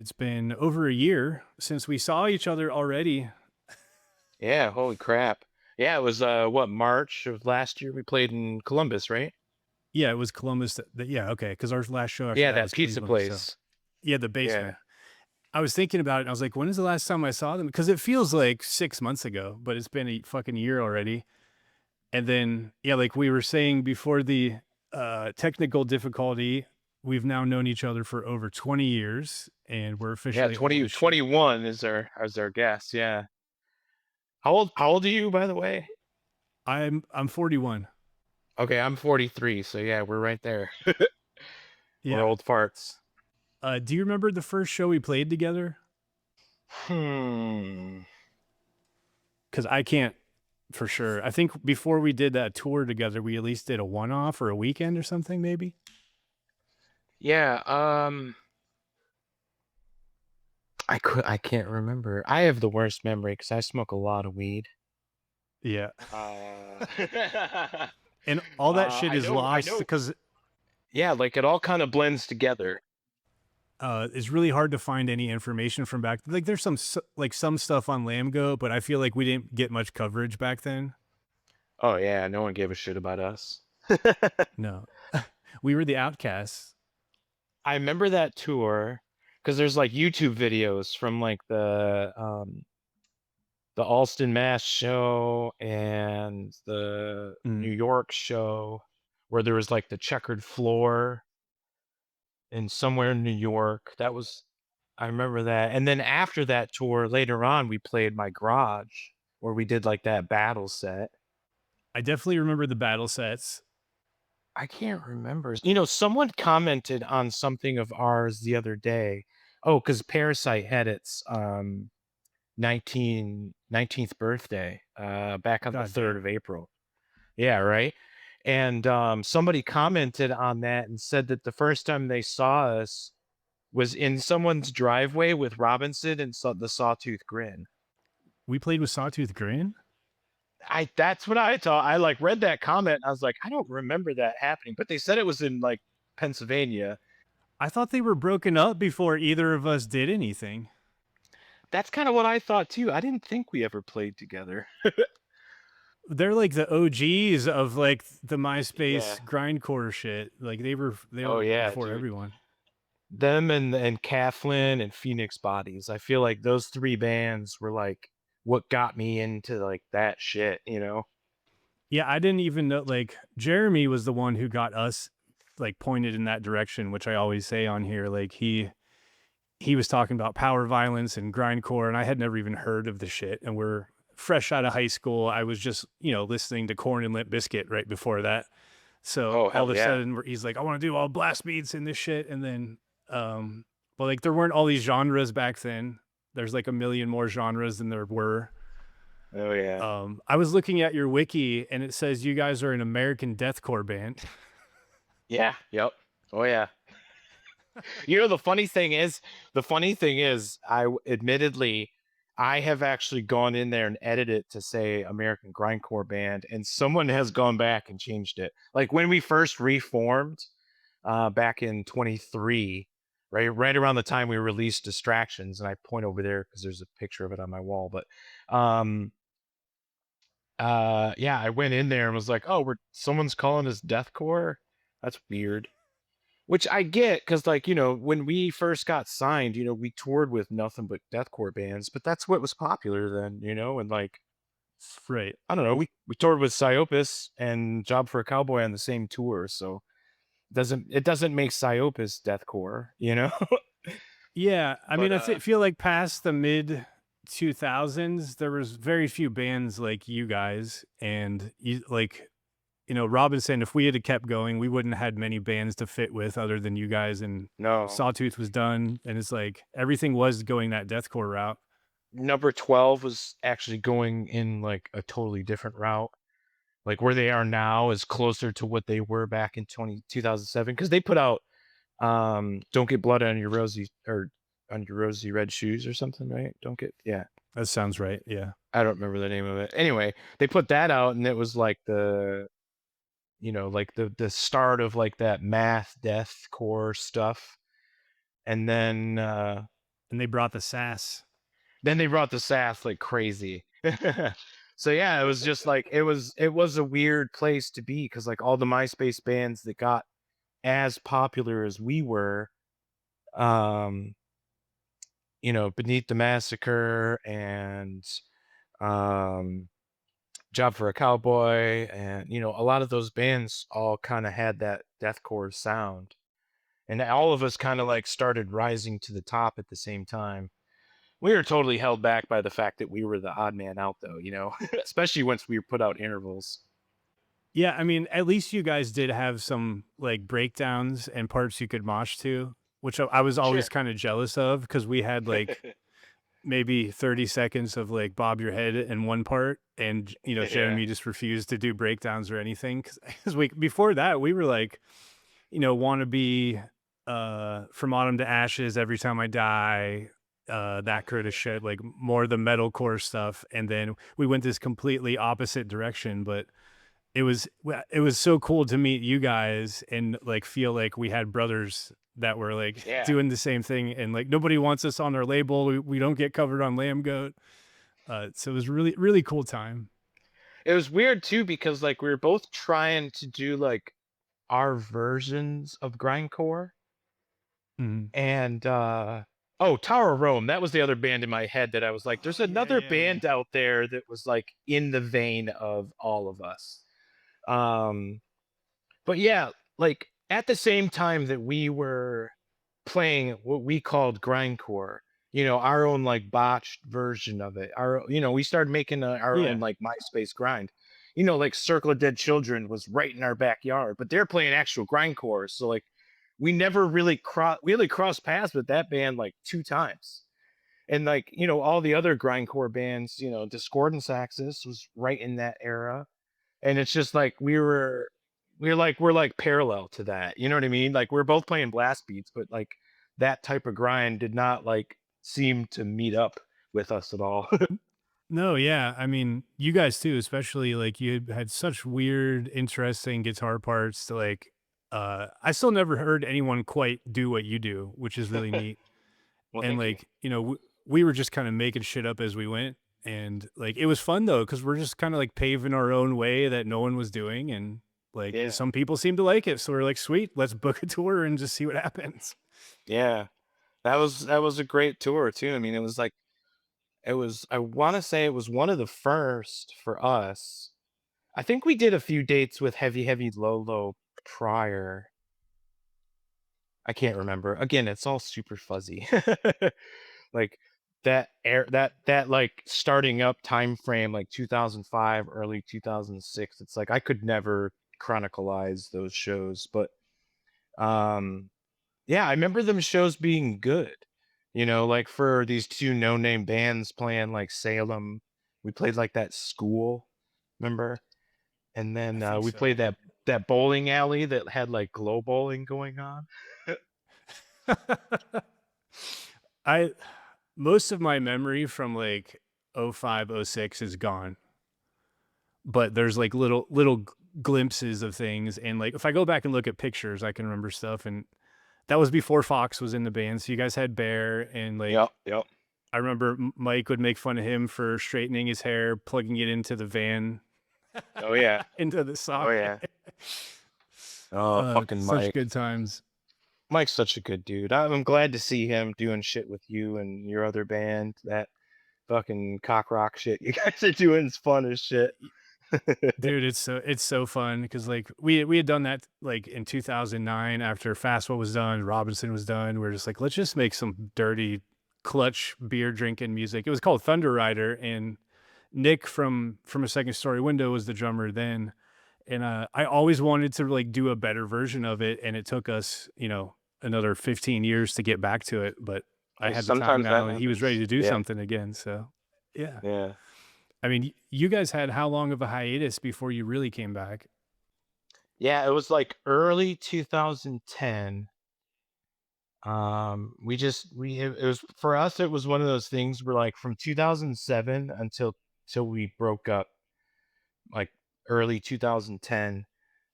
It's been over a year since we saw each other already. Yeah, holy crap. Yeah, it was what, March of last year we played in Columbus, right? Yeah, it was Columbus. Yeah, okay, because our last show after Yeah, that that was pizza Cleveland. So place. yeah, the Yeah. basement. I was thinking about it. And I was like, when is the last time I saw them? Because it feels like 6 months ago, but it's been a fucking year already. And then yeah, like we were saying before the technical difficulty, we've now known each other for over 20 years, and we're Yeah, officially old 20 as shit. 21 is our guess, yeah. How old are you, by the way? I'm 41. Okay, I'm 43, so yeah, we're right there. We're Yeah. old farts. Do you remember the first show we played together? Hmm. Because I can't for sure. I think before we did that tour together, we at least did a one off or a weekend or something, maybe. Yeah, I can't remember. I have the worst memory because I smoke a lot of weed. Yeah. Uh, And all that shit is I lost know. because Yeah, like it all kind of blends together. it's really hard to find any information from back. Like there's like some stuff on Lambgo, but I feel like we didn't get much coverage back then. Oh yeah, no one gave a shit about us. No, we were the outcasts. I remember that tour because there's like YouTube videos from like the Alston, Mass show and the New Mm. York show where there was like the checkered floor and somewhere in New York. I remember that. And then after that tour, later on, we played my garage where we did like that battle set. I definitely remember the battle sets. I can't remember. Someone commented on something of ours the other day. Oh, because Parasite had its 19th birthday back on the God 3rd damn. of April. Yeah, right. And somebody commented on that and said that the first time they saw us was in someone's driveway with Robinson and the Sawtooth Grin. We played with Sawtooth Grin. I That's what I thought. I like read that comment. And I was like, I don't remember that happening, but they said it was in like Pennsylvania. I thought they were broken up before either of us did anything. That's kind of what I thought too. I didn't think we ever played together. They're like the OGs of like the Yeah. MySpace grindcore shit. Like they Oh were yeah, before dude. everyone. Them and Cathlin and Phoenix Bodies. I feel like those three bands were like what got me into like that shit. Yeah, I didn't even know like Jeremy was the one who got us like pointed in that direction, which I always say on here. Like he was talking about power violence and grindcore, and I had never even heard of the shit. And we're fresh out of high school. I was just, listening to Corn and Limp Bizkit right before that. So Oh all of hell a yeah. sudden he's like, I want to do all blast beats and this shit. And then but like there weren't all these genres back then. There's like a million more genres than there were. Oh yeah. I was looking at your wiki and it says you guys are an American deathcore band. Yeah. Yep. Oh yeah. The funny thing is, admittedly, I have actually gone in there and edited it to say American Grindcore Band, and someone has gone back and changed it. Like when we first reformed, back in 23, right around the time we released Distractions, and I point over there because there's a picture of it on my wall. But, um, yeah, I went in there and was like, oh, someone's calling us deathcore. That's weird. Which I get, because like, when we first got signed, we toured with nothing but deathcore bands, but that's what was popular then, and like, Right. I don't know, we toured with Psyopus and Job for a Cowboy on the same tour, so it doesn't make Psyopus deathcore. Yeah, I mean, But feel like past the mid 2000s, there was very few bands like you guys, and like Robinson. If we had kept going, we wouldn't have had many bands to fit with other than you guys. And no, Sawtooth was done, and it's like everything was going that deathcore route. number 12 was actually going in like a totally different route. Like where they are now is closer to what they were back in 2007, because they put out Don't Get Blood on Your Rosy, or On Your Rosy Red Shoes or something, right? Don't get Yeah. That sounds right. Yeah. I don't remember the name of it. Anyway, they put that out and it was like the start of like that math death core stuff. And then And they brought the sass. Then they brought the sass like crazy. So yeah, it was just like it was a weird place to be because like all the MySpace bands that got as popular as we were, um, Beneath the Massacre and um Job for a Cowboy, and a lot of those bands all kind of had that deathcore sound, and all of us kind of like started rising to the top at the same time. We were totally held back by the fact that we were the odd man out, though, especially once we put out intervals. Yeah, I mean, at least you guys did have some like breakdowns and parts you could mosh to, which I was always Sure. kind of jealous of because we had like maybe 30 seconds of like bob your head in one part, and Yeah. Jeremy just refused to do breakdowns or anything because we before that we were like, want to be from autumn to ashes, every time I die, that kind of shit, like more the metalcore stuff, and then we went this completely opposite direction. But it was so cool to meet you guys and like feel like we had brothers that were like Yeah. doing the same thing, and like nobody wants us on their label. We don't get covered on Lamb Goat. So it was really really cool time. It was weird too because like we were both trying to do like our versions of grindcore. Mhm. And oh, Tower of Rome, that was the other band in my head that I was like, Oh there's yeah, another yeah, yeah. band out there that was like in the vein of all of us. Um, but yeah, like at the same time that we were playing what we called grindcore, our own like botched version of it. We started making our own Yeah. like MySpace grind. Like Circle of Dead Children was right in our backyard, but they're playing actual grindcore. So like we never really crossed paths with that band like two times. And like, all the other grindcore bands, Discordance Axis was right in that era, and it's just like we're like parallel to that, you know what I mean? Like we're both playing blast beats, but like that type of grind did not like seem to meet up with us at all. No, yeah. I mean, you guys too, especially like you had such weird, interesting guitar parts to like I still never heard anyone quite do what you do, which is really neat. Well, And thank you. like, we were just kind of making shit up as we went. And like it was fun though, because we're just kind of like paving our own way that no one was doing. And like Yeah. some people seem to like it. So we're like, sweet, let's book a tour and just see what happens. Yeah, that was a great tour too. I mean, it was I want to say it was one of the first for us. I think we did a few dates with Heavy Heavy Low Low prior. I can't remember. Again, it's all super fuzzy. Like that like starting up time frame, like 2005, early 2006. It's like I could never chronicleize those shows, but um yeah, I remember them shows being good. Like for these two no-name bands playing like Salem, we played like that school, remember? And I then think we so. played that bowling alley that had like glow bowling going on. I Most of my memory from like '05, '06 is gone, but there's like little glimpses of things. And like if I go back and look at pictures, I can remember stuff. And that was before Fox was in the band. So you guys had Bear, and Yep, like yep. I remember Mike would make fun of him for straightening his hair, plugging it into the van, Oh yeah. into the Oh socket. yeah. Oh, fucking Such Mike. good times. Mike's such a good dude. I'm glad to see him doing shit with you and your other band. That fucking cock rock shit you guys are doing is fun as shit. Dude, it's so fun because like we had done that like in 2009 after Fast What Was done, Robinson was done. We're just like, let's just make some dirty clutch beer drinking music. It was called Thunder Rider, and Nick from a Second Story Window was the drummer then. And I always wanted to like do a better version of it, and it took us another 15 years to get back to it. But I Hey, had the time sometimes that now, and he was ready happens. to do Yeah. something again. So yeah. Yeah. I mean, you guys had how long of a hiatus before you really came back? Yeah, it was like early 2010. It was for us, it was one of those things where like from 2007 until we broke up, like early 2010.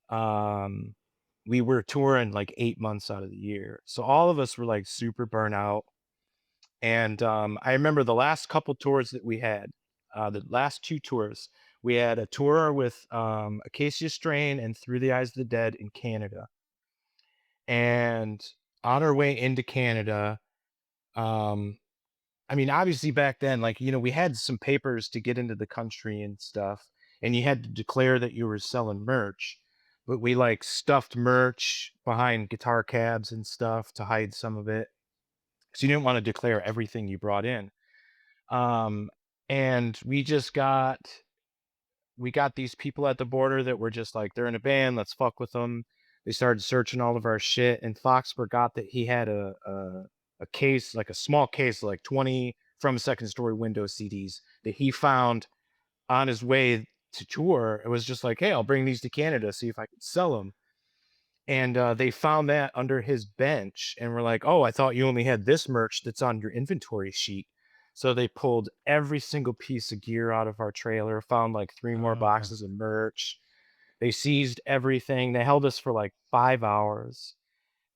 Um, we were touring like 8 months out of the year. So all of us were like super burnt out. And I remember the last couple tours that we had, the last two tours, we had a tour with Acacia Strain and Through the Eyes of the Dead in Canada. And on our way into Canada, um, I mean, obviously back then, like, we had some papers to get into the country and stuff, and you had to declare that you were selling merch. But we like stuffed merch behind guitar cabs and stuff to hide some of it. So you didn't want to declare everything you brought in. Um, and we got these people at the border that were just like, they're in a band, let's fuck with them. They started searching all of our shit, and Fox forgot that he had a case, like a small case, like 20 From Second Story Window CDs that he found on his way to tour. It was just like, hey, I'll bring these to Canada, see if I can sell them. And they found that under his bench and were like, oh, I thought you only had this merch that's on your inventory sheet. So they pulled every single piece of gear out of our trailer, found like three more Oh, boxes of merch. They seized everything. They held us for like 5 hours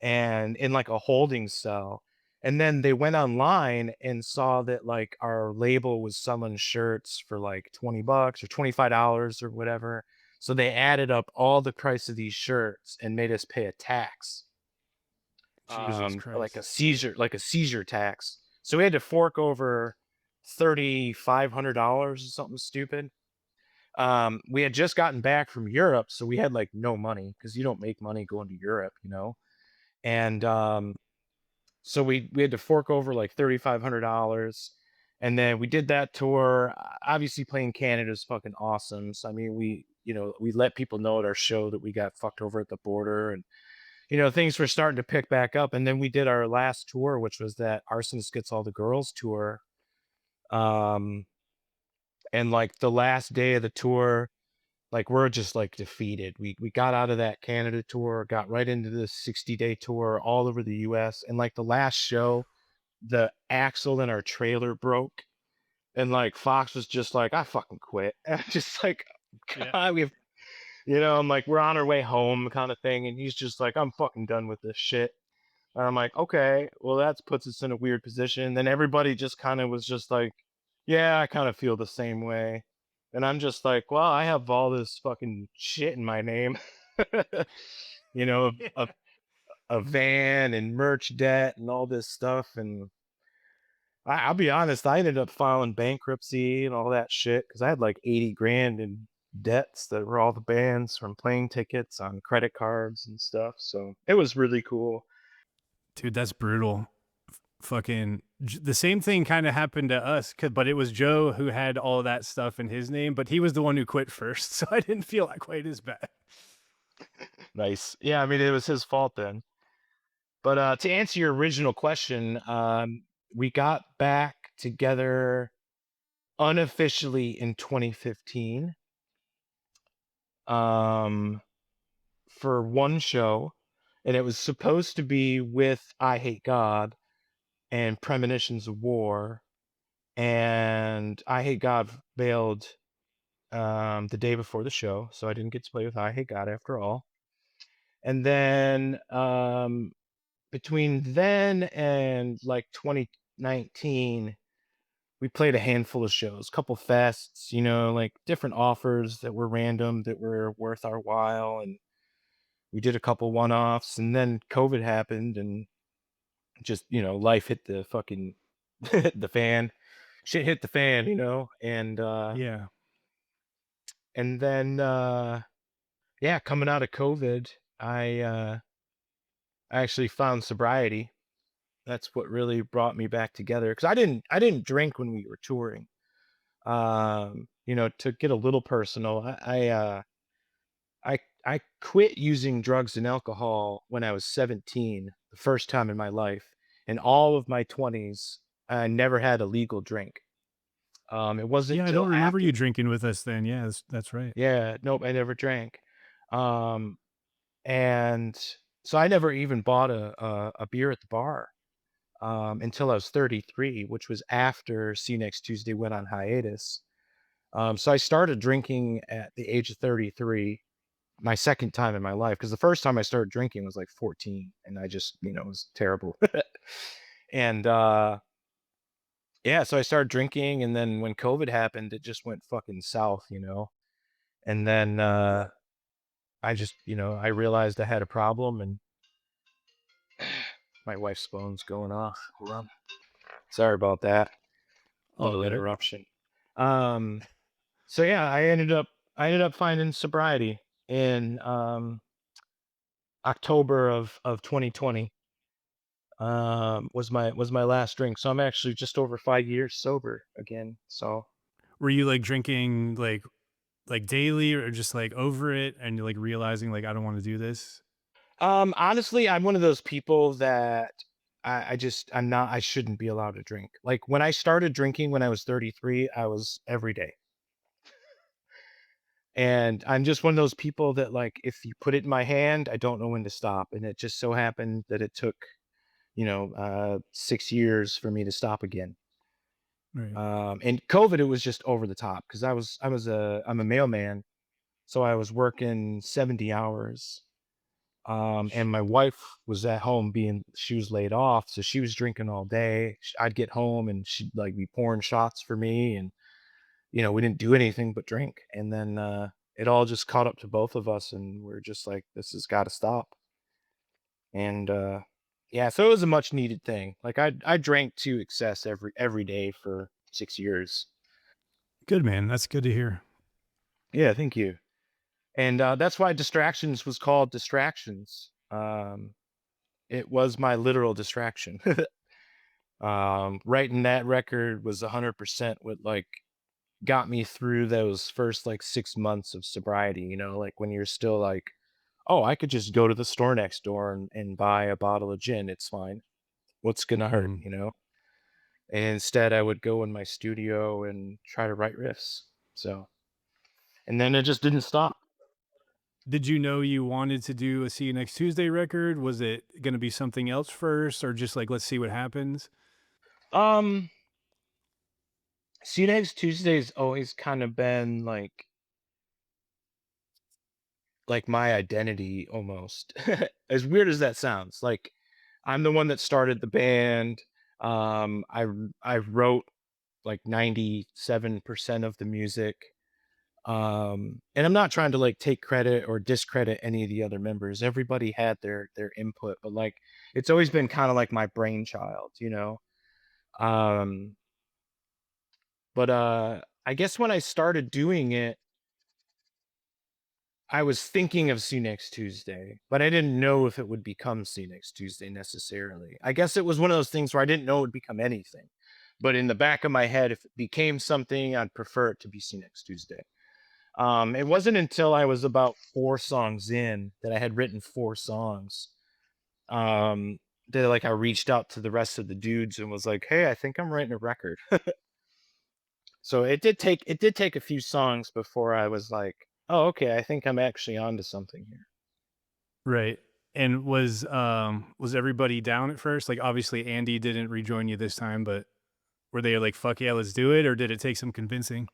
and in like a holding cell. And then they went online and saw that like our label was selling shirts for like $20 or $25 or whatever. So they added up all the price of these shirts and made us pay a tax, Jesus like Christ. a seizure tax. So we had to fork over $3,500 or something stupid. We had just gotten back from Europe, so we had like no money because you don't make money going to Europe. And so we had to fork over like $3,500, and then we did that tour. Obviously, playing Canada is fucking awesome. So I mean, we let people know at our show that we got fucked over at the border, and things were starting to pick back up. And then we did our last tour, which was that Arsonist Gets All the Girls tour. Um, and like the last day of the tour, like we're just like defeated. We got out of that Canada tour, got right into the 60-day tour all over the US. And like the last show, the axle in our trailer broke. And like Fox was just like, I fucking quit. And I'm just like, Yeah. God, I'm like, we're on our way home kind of thing. And he's just like, I'm fucking done with this shit. And I'm like, okay, well, that puts us in a weird position. Then everybody just kind of was just like, yeah, I kind of feel the same way. And I'm just like, well, I have all this fucking shit in my name, you know, a, Yeah. a van and merch debt and all this stuff. And I'll be honest, I ended up filing bankruptcy and all that shit because I had like 80 grand in debts that were all the bands from plane tickets on credit cards and stuff. So it was really cool. Dude, that's brutal. Fucking the same thing kind of happened to us, but it was Joe who had all of that stuff in his name, but he was the one who quit first, so I didn't feel like quite as bad. Nice. Yeah, I mean, it was his fault then. But to answer your original question, we got back together unofficially in 2015, um, for one show, and it was supposed to be with I Hate God and Premonitions of War, and I Hate God bailed the day before the show, so I didn't get to play with I Hate God after all. And then between then and like 2019, we played a handful of shows, couple fests, like different offers that were random that were worth our while. And we did a couple one-offs, and then COVID happened, and just, life hit the fucking the fan. Shit hit the fan, Yeah. and then yeah, coming out of COVID, I actually found sobriety. That's what really brought me back together because I didn't drink when we were touring. To get a little personal, I quit using drugs and alcohol when I was 17, the first time in my life. In all of my 20s, I never had a legal drink. It wasn't Yeah, I till don't remember after. you drinking with us then. Yeah, that's right. Yeah, nope, I never drank. Um, and so I never even bought a beer at the bar until I was 33, which was after See Next Tuesday went on hiatus. So I started drinking at the age of 33, my second time in my life, because the first time I started drinking was like 14, and I just, it was terrible. And Yeah, so I started drinking, and then when COVID happened, it just went fucking south, and then, I just, I realized I had a problem, and my wife's phone's going off. Hold on. Sorry about that All little good. interruption. Um, so yeah, I ended up finding sobriety in, October of 2020, was my last drink, so I'm actually just over 5 years sober again, so Were you like drinking like daily or just like over it and you're like realizing like I don't want to do this? Honestly, I'm one of those people that I shouldn't be allowed to drink. Like when I started drinking when I was 33, I was every day. And I'm just one of those people that like if you put it in my hand, I don't know when to stop. And it just so happened that it took, 6 years for me to stop again. Right. And COVID, it was just over the top because I'm a mailman, so I was working 70 hours. And my wife was at home being she was laid off, so she was drinking all day. I'd get home and she'd like be pouring shots for me, and we didn't do anything but drink. And then it all just caught up to both of us, and we're just like, this has got to stop. And yeah, so it was a much needed thing. Like I drank to excess every day for 6 years. Good, man. That's good to hear. Yeah, thank you. And that's why distractions was called distractions. It was my literal distraction. Writing that record was 100% what like got me through those first like 6 months of sobriety. Like when you're still like, oh, I could just go to the store next door and buy a bottle of gin. It's fine. What's gonna hurt? Mhm. And instead, I would go in my studio and try to write riffs. So, and then it just didn't stop. Did you know you wanted to do a See You Next Tuesday record? Was it going to be something else first or just like let's see what happens? Um, See, next Tuesday's always kind of been like my identity almost. As weird as that sounds, like I'm the one that started the band. I wrote like 97% of the music. And I'm not trying to like take credit or discredit any of the other members. Everybody had their input, but like it's always been kind of like my brainchild. Um, but I guess when I started doing it, I was thinking of See Next Tuesday, but I didn't know if it would become See Next Tuesday necessarily. I guess it was one of those things where I didn't know it would become anything. But in the back of my head, if it became something, I'd prefer it to be See Next Tuesday. It wasn't until I was about 4 songs in that I had written 4 songs, um, that, like, I reached out to the rest of the dudes and was like, "Hey, I think I'm writing a record." So it did take a few songs before I was like, "Oh, okay, I think I'm actually onto something here." Right. And was everybody down at first? Like obviously Andy didn't rejoin you this time, but were they like fuck yeah, let's do it or did it take some convincing?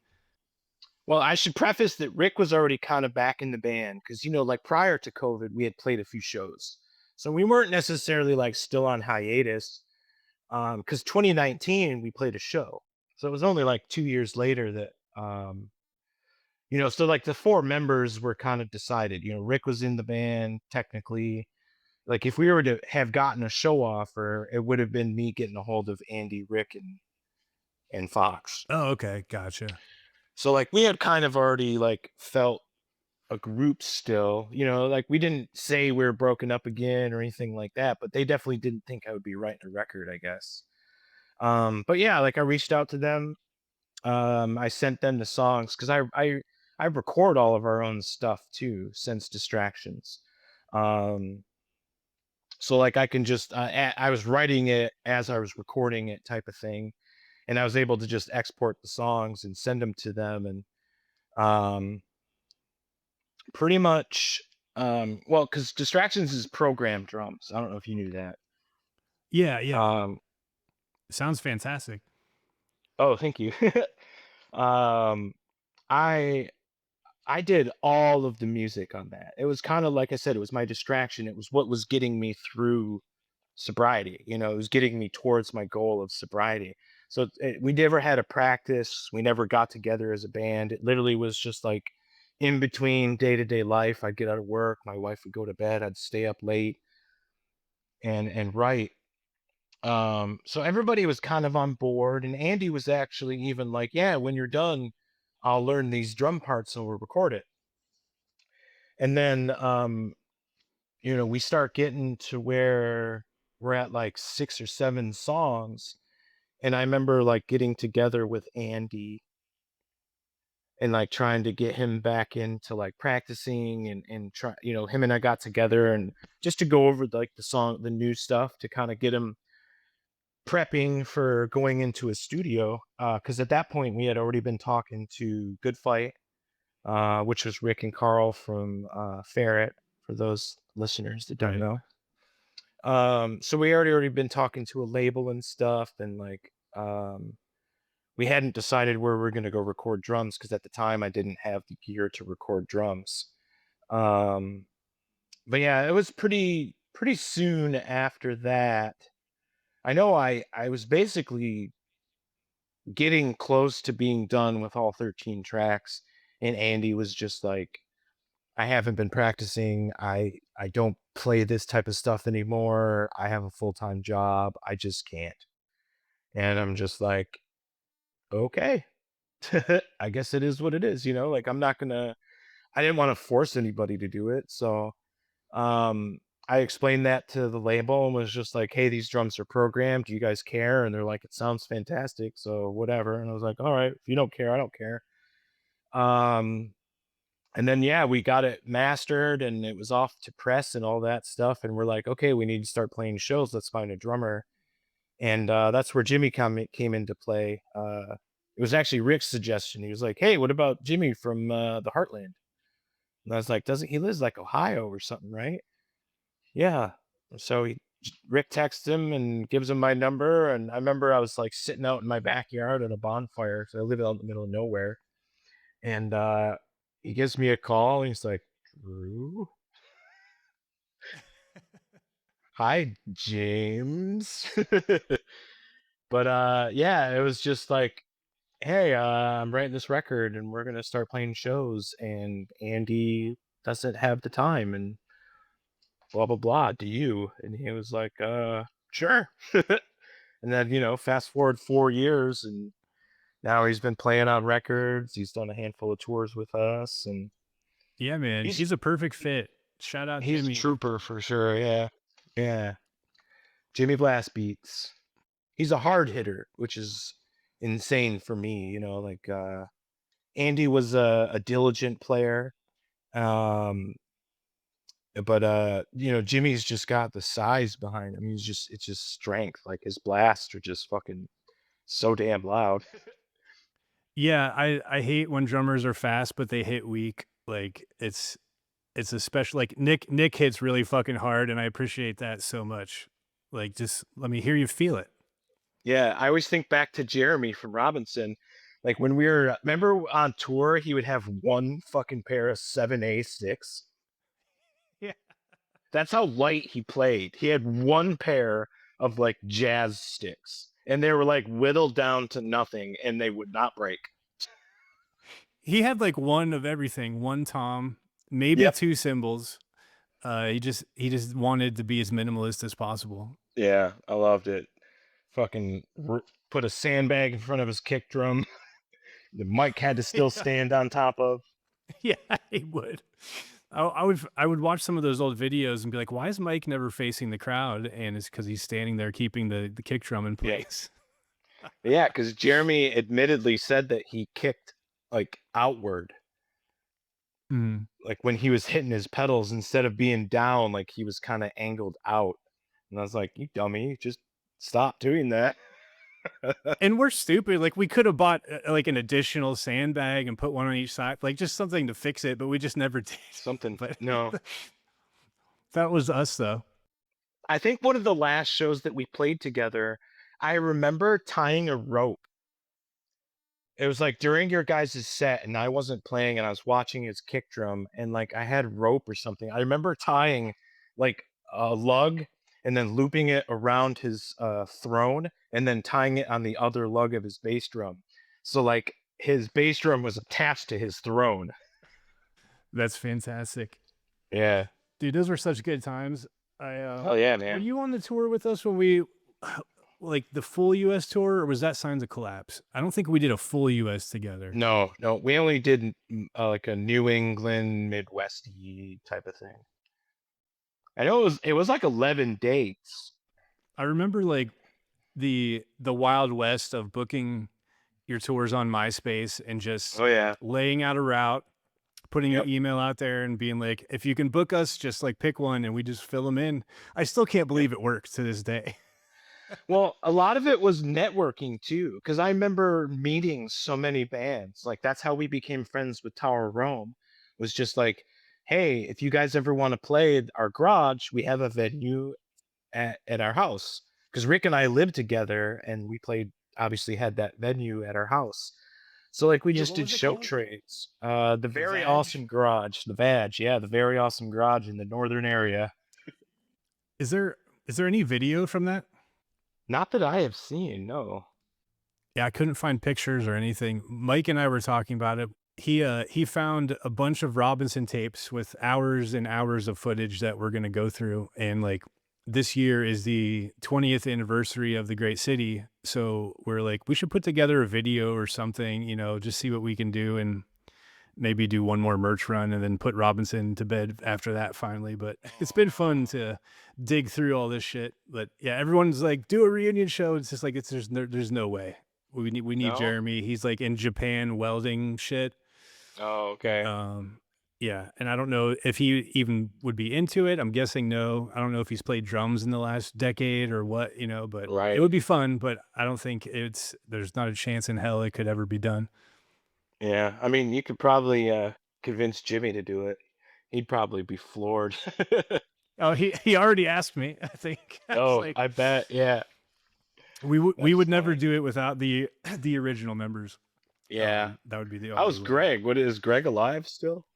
Well, I should preface that Rick was already kind of back in the band because, like prior to COVID, we had played a few shows. So we weren't necessarily like still on hiatus. Because 2019 we played a show, so it was only like 2 years later that so like the four members were kind of decided. Rick was in the band technically. Like if we were to have gotten a show offer, it would have been me getting a hold of Andy, Rick, and Fox. Oh, okay, gotcha. So like we had kind of already like felt a group still. Like we didn't say we were broken up again or anything like that, but they definitely didn't think I would be writing a record, I guess. But yeah, like I reached out to them. I sent them the songs because I record all of our own stuff too, since distractions. Um, so like I can just I was writing it as I was recording it, type of thing, and I was able to just export the songs and send them to them, and um, pretty much. Well, because distractions is programmed drums. I don't know if you knew that. Yeah, yeah. Um, Sounds fantastic. oh, thank you. um, I I did all of the music on that. It was kinda like I said, it was my distraction. It was what was getting me through sobriety. It was getting me towards my goal of sobriety. So we never had a practice. We never got together as a band. It literally was just like in between day to day life. I'd get out of work, my wife would go to bed, I'd stay up late and write. So everybody was kind of on board, and Andy was actually even like, "Yeah, when you're done, I'll learn these drum parts and we'll record it." And then we start getting to where we're at like 6 or 7 songs. And I remember like getting together with Andy and like trying to get him back into like practicing and try, him and I got together and just to go over like the new stuff to kind of get him prepping for going into a studio. Because at that point we had already been talking to Good Fight, which was Rick and Carl from Ferret, for those listeners that don't Right. know. So we already been talking to a label and stuff, and like we hadn't decided where we were gonna go record drums because at the time I didn't have the gear to record drums. Um, but yeah, it was pretty soon after that. I know I was basically getting close to being done with all 13 tracks, and Andy was just like, I haven't been practicing. I don't play this type of stuff anymore. I have a full-time job. I just can't. And I'm just like, okay. I guess it is what it is, like I didn't want to force anybody to do it. So I explained that to the label and was just like, hey, these drums are programmed. Do you guys care? And they're like, it sounds fantastic. So whatever. And I was like, all right, if you don't care, I don't care. Um And then, yeah, we got it mastered and it was off to press and all that stuff. And we're like, okay, we need to start playing shows. Let's find a drummer. And that's where Jimmy came into play. It was actually Rick's suggestion. He was like, hey, what about Jimmy from the Heartland? And I was like, doesn't he lives like Ohio or something, right? Yeah. So Rick texts him and gives him my number. And I remember I was like sitting out in my backyard at a bonfire because I live out in the middle of nowhere. And he gives me a call and he's like, Drew, hi, James. But yeah, it was just like, hey, I'm writing this record and we're gonna start playing shows, and Andy doesn't have the time and blah blah blah. Do you? And he was like, sure. And then, fast forward 4 years and now he's been playing on records. He's done a handful of tours with us, and Yeah, man. he's He's a perfect fit. Shout out he's a Jimmy. trooper for sure. Yeah. Yeah. Jimmy Blast Beats. He's a hard hitter, which is insane for me. Like Andy was a diligent player, um, but Jimmy's just got the size behind him. It's just strength. Like his blasts are just fucking so damn loud. Yeah, I hate when drummers are fast, but they hit weak. Like it's a special like Nick hits really fucking hard, and I appreciate that so much. Like just let me hear you feel it. Yeah, I always think back to Jeremy from Robinson. Like when we were, remember on tour, he would have one fucking pair of 7A sticks. Yeah. That's how light he played. He had one pair of like jazz sticks, and they were like whittled down to nothing, and they would not break. He had like one of everything, one tom, maybe Yep. two cymbals. He just wanted to be as minimalist as possible. Yeah, I loved it. Fucking put a sandbag in front of his kick drum. The mic had to still Yeah. stand on top of. Yeah, he would. I would watch some of those old videos and be like, why is Mike never facing the crowd? And it's because he's standing there keeping the kick drum in Yeah. place. Yeah, because Jeremy admittedly said that he kicked like outward, Mm. like when he was hitting his pedals instead of being down, like he was kind of angled out. And I was like, you dummy, just stop doing that. And we're stupid. Like we could have bought like an additional sandbag and put one on each side, like just something to fix it, but we just never did. Something. But No. that was us though. I think one of the last shows that we played together, I remember tying a rope. It was like during your guys' set, and I wasn't playing, and I was watching his kick drum, and like I had rope or something. I remember tying like a lug and then looping it around his throne and then tying it on the other lug of his bass drum. So like his bass drum was attached to his throne. That's fantastic. Yeah. Dude, those were such good times. Hell yeah, Were man. you on the tour with us when we like the full US tour, or was that Signs of Collapse? I don't think we did a full US together. No, no, we only did like a New England Midwesty type of thing. I know it was like 11 dates. I remember like the wild west of booking your tours on MySpace and just Oh yeah. laying out a route, putting your Yep. email out there and being like, if you can book us, just like pick one and we just fill them in. I still can't Yep. believe it works to this day. Well, a lot of it was networking too, because I remember meeting so many bands. Like that's how we became friends with Tower of Rome. Was just like, hey, if you guys ever want to play at our garage, we have a venue at our house. Because Rick and I lived together, and we played. Obviously, had that venue at our house. So like we Yeah, just what did was it show called? trades. The The very Vag. awesome garage, the Vag, yeah, the very awesome garage in the northern area. Is there any video from that? Not that I have seen, no. Yeah, I couldn't find pictures or anything. Mike and I were talking about it. He found a bunch of Robinson tapes with hours and hours of footage that we're gonna go through. And like this year is the 20th anniversary of the great city. So we're like, we should put together a video or something, just see what we can do and maybe do one more merch run and then put Robinson to bed after that finally. But it's been fun to dig through all this shit. But yeah, everyone's like, do a reunion show. It's just like there's no way. We need No? Jeremy. He's like in Japan welding shit. Oh, okay. Um yeah, and I don't know if he even would be into it. I'm guessing no. I don't know if he's played drums in the last decade or what, but it Right. would be fun, but I don't think there's not a chance in hell it could ever be done. Yeah. I mean, you could probably convince Jimmy to do it. He'd probably be floored. Oh, he already asked me. I think I was Oh, like, I bet. Yeah. we That's would never funny. do it without the the original members. Yeah. That would be the only How's way. Greg? What is Greg alive still?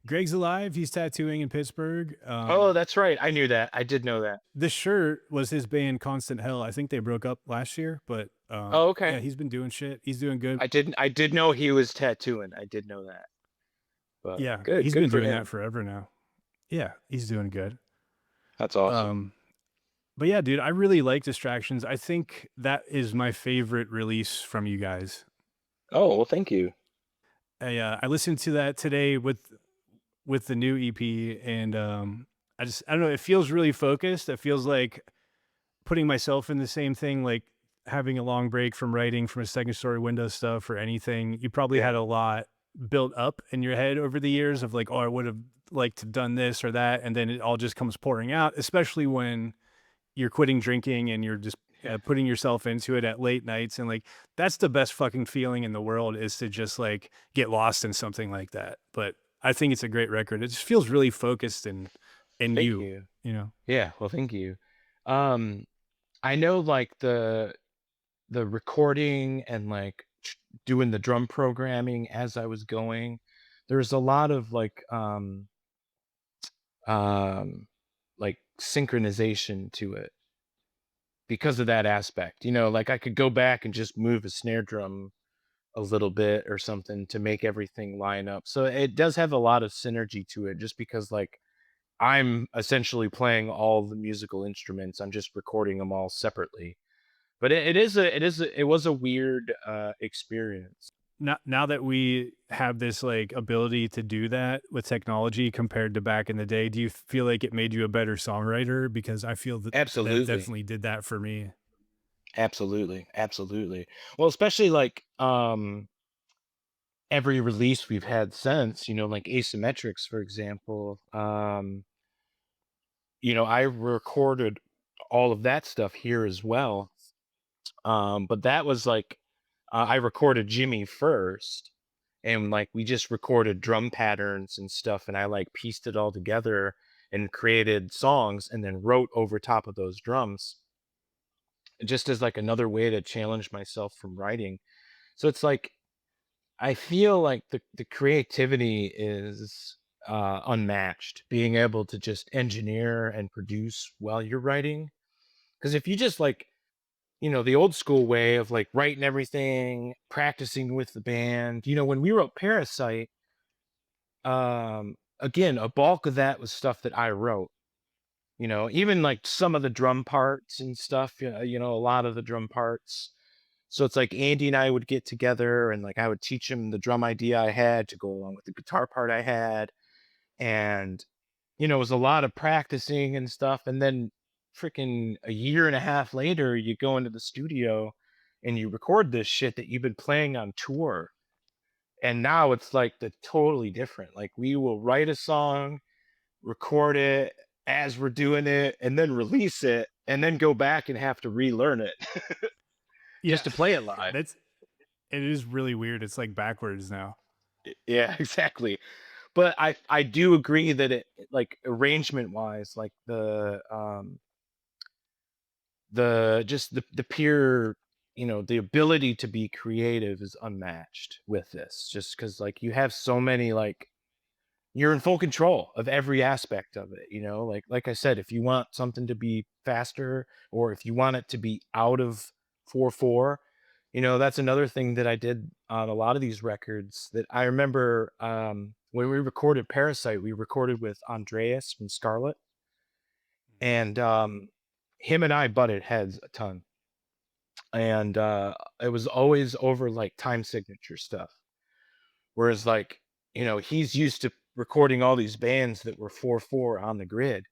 Greg's alive. He's tattooing in Pittsburgh. Oh, that's right. I knew that. I did know that. This shirt was his band Constant Hell. I think they broke up last year, but Oh, yeah, okay. he's been doing shit. He's doing good. I did know he was tattooing. I did know that. But Yeah, good, he's good been for doing that him. forever now. Yeah, he's doing good. That's awesome. Um, but yeah, dude, I really like Distractions. I think that is my favorite release from you guys. Oh, well, thank you. I listened to that today with the new EP, and I don't know. It feels really focused. It feels like putting myself in the same thing, like having a long break from writing from a second story window stuff or anything. You probably Yeah. had a lot built up in your head over the years of like, oh, I would have liked to have done this or that, and then it all just comes pouring out. Especially when you're quitting drinking and you're just Yeah. putting yourself into it at late nights, and like that's the best fucking feeling in the world is to just like get lost in something like that. But I think it's a great record. It just feels really focused and Thank you, you. you know. Yeah. Well, thank you. Um, I know like the recording and like doing the drum programming as I was going, there's a lot of um like synchronization to it because of that aspect. Like I could go back and just move a snare drum a little bit or something to make everything line up. So it does have a lot of synergy to it just because like I'm essentially playing all the musical instruments. I'm just recording them all separately. But it was a weird experience. Now that we have this like ability to do that with technology compared to back in the day, do you feel like it made you a better songwriter? Because I feel that Absolutely. definitely did that for me. Absolutely. Absolutely. Well, especially like every release we've had since, like Asymmetrics, for example. I recorded all of that stuff here as well. But that was like I recorded Jimmy first, and like we just recorded drum patterns and stuff, and I like pieced it all together and created songs and then wrote over top of those drums just as like another way to challenge myself from writing. So it's like I feel like the creativity is unmatched. Being able to just engineer and produce while you're writing. Because if you just like, the old school way of like writing everything, practicing with the band, when we wrote Parasite, again, a bulk of that was stuff that I wrote. Even like some of the drum parts and stuff, a lot of the drum parts. So it's like Andy and I would get together and like I would teach him the drum idea I had to go along with the guitar part I had. And, it was a lot of practicing and stuff. And then freaking a year and a half later, you go into the studio and you record this shit that you've been playing on tour. And now it's like the totally different. Like we will write a song, record it as we're doing it, and then release it, and then go back and have to relearn it Yeah, just to play it live. that's it is really weird. It's like backwards now. Yeah, exactly. But I do agree that it like arrangement wise, like the just the pure, the ability to be creative is unmatched with this. Just because like you have so many like you're in full control of every aspect of it, like I said, if you want something to be faster or if you want it to be out of 4/4, that's another thing that I did on a lot of these records that I remember. When we recorded Parasite, we recorded with Andreas from Scarlet, and him and I butted heads a ton, and it was always over like time signature stuff. Whereas like, he's used to recording all these bands that were 4/4 on the grid.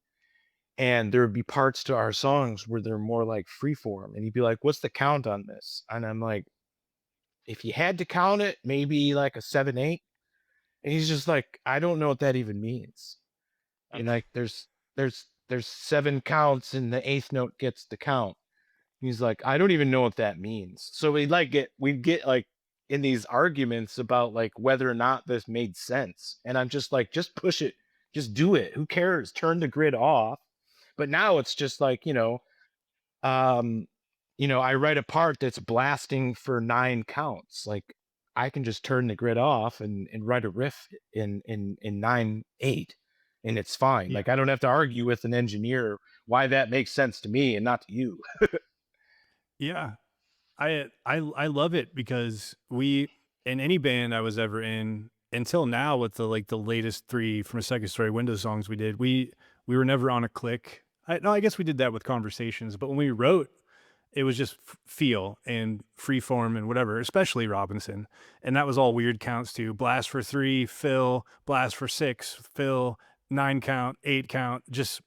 And there would be parts to our songs where they're more like freeform. And he'd be like, "What's the count on this?" And I'm like, "If you had to count it, maybe like a 7/8." And he's just like, "I don't know what that even means." And like there's seven counts and the eighth note gets the count. He's like, "I don't even know what that means." So we'd get like in these arguments about like whether or not this made sense. And I'm just like, just push it, just do it. Who cares? Turn the grid off. But now it's just like, um, I write a part that's blasting for 9 counts. Like I can just turn the grid off and write a riff in 9/8 and it's fine. Yeah. Like I don't have to argue with an engineer why that makes sense to me and not to you. Yeah. I love it because we in any band I was ever in until now with the latest 3 from a Second Story Windows songs we did, we were never on a click. No, I guess we did that with Conversations, but when we wrote, it was just feel and free form and whatever, especially Robinson. And that was all weird counts too. Blast for 3, fill, blast for 6, fill, 9 count, 8 count, just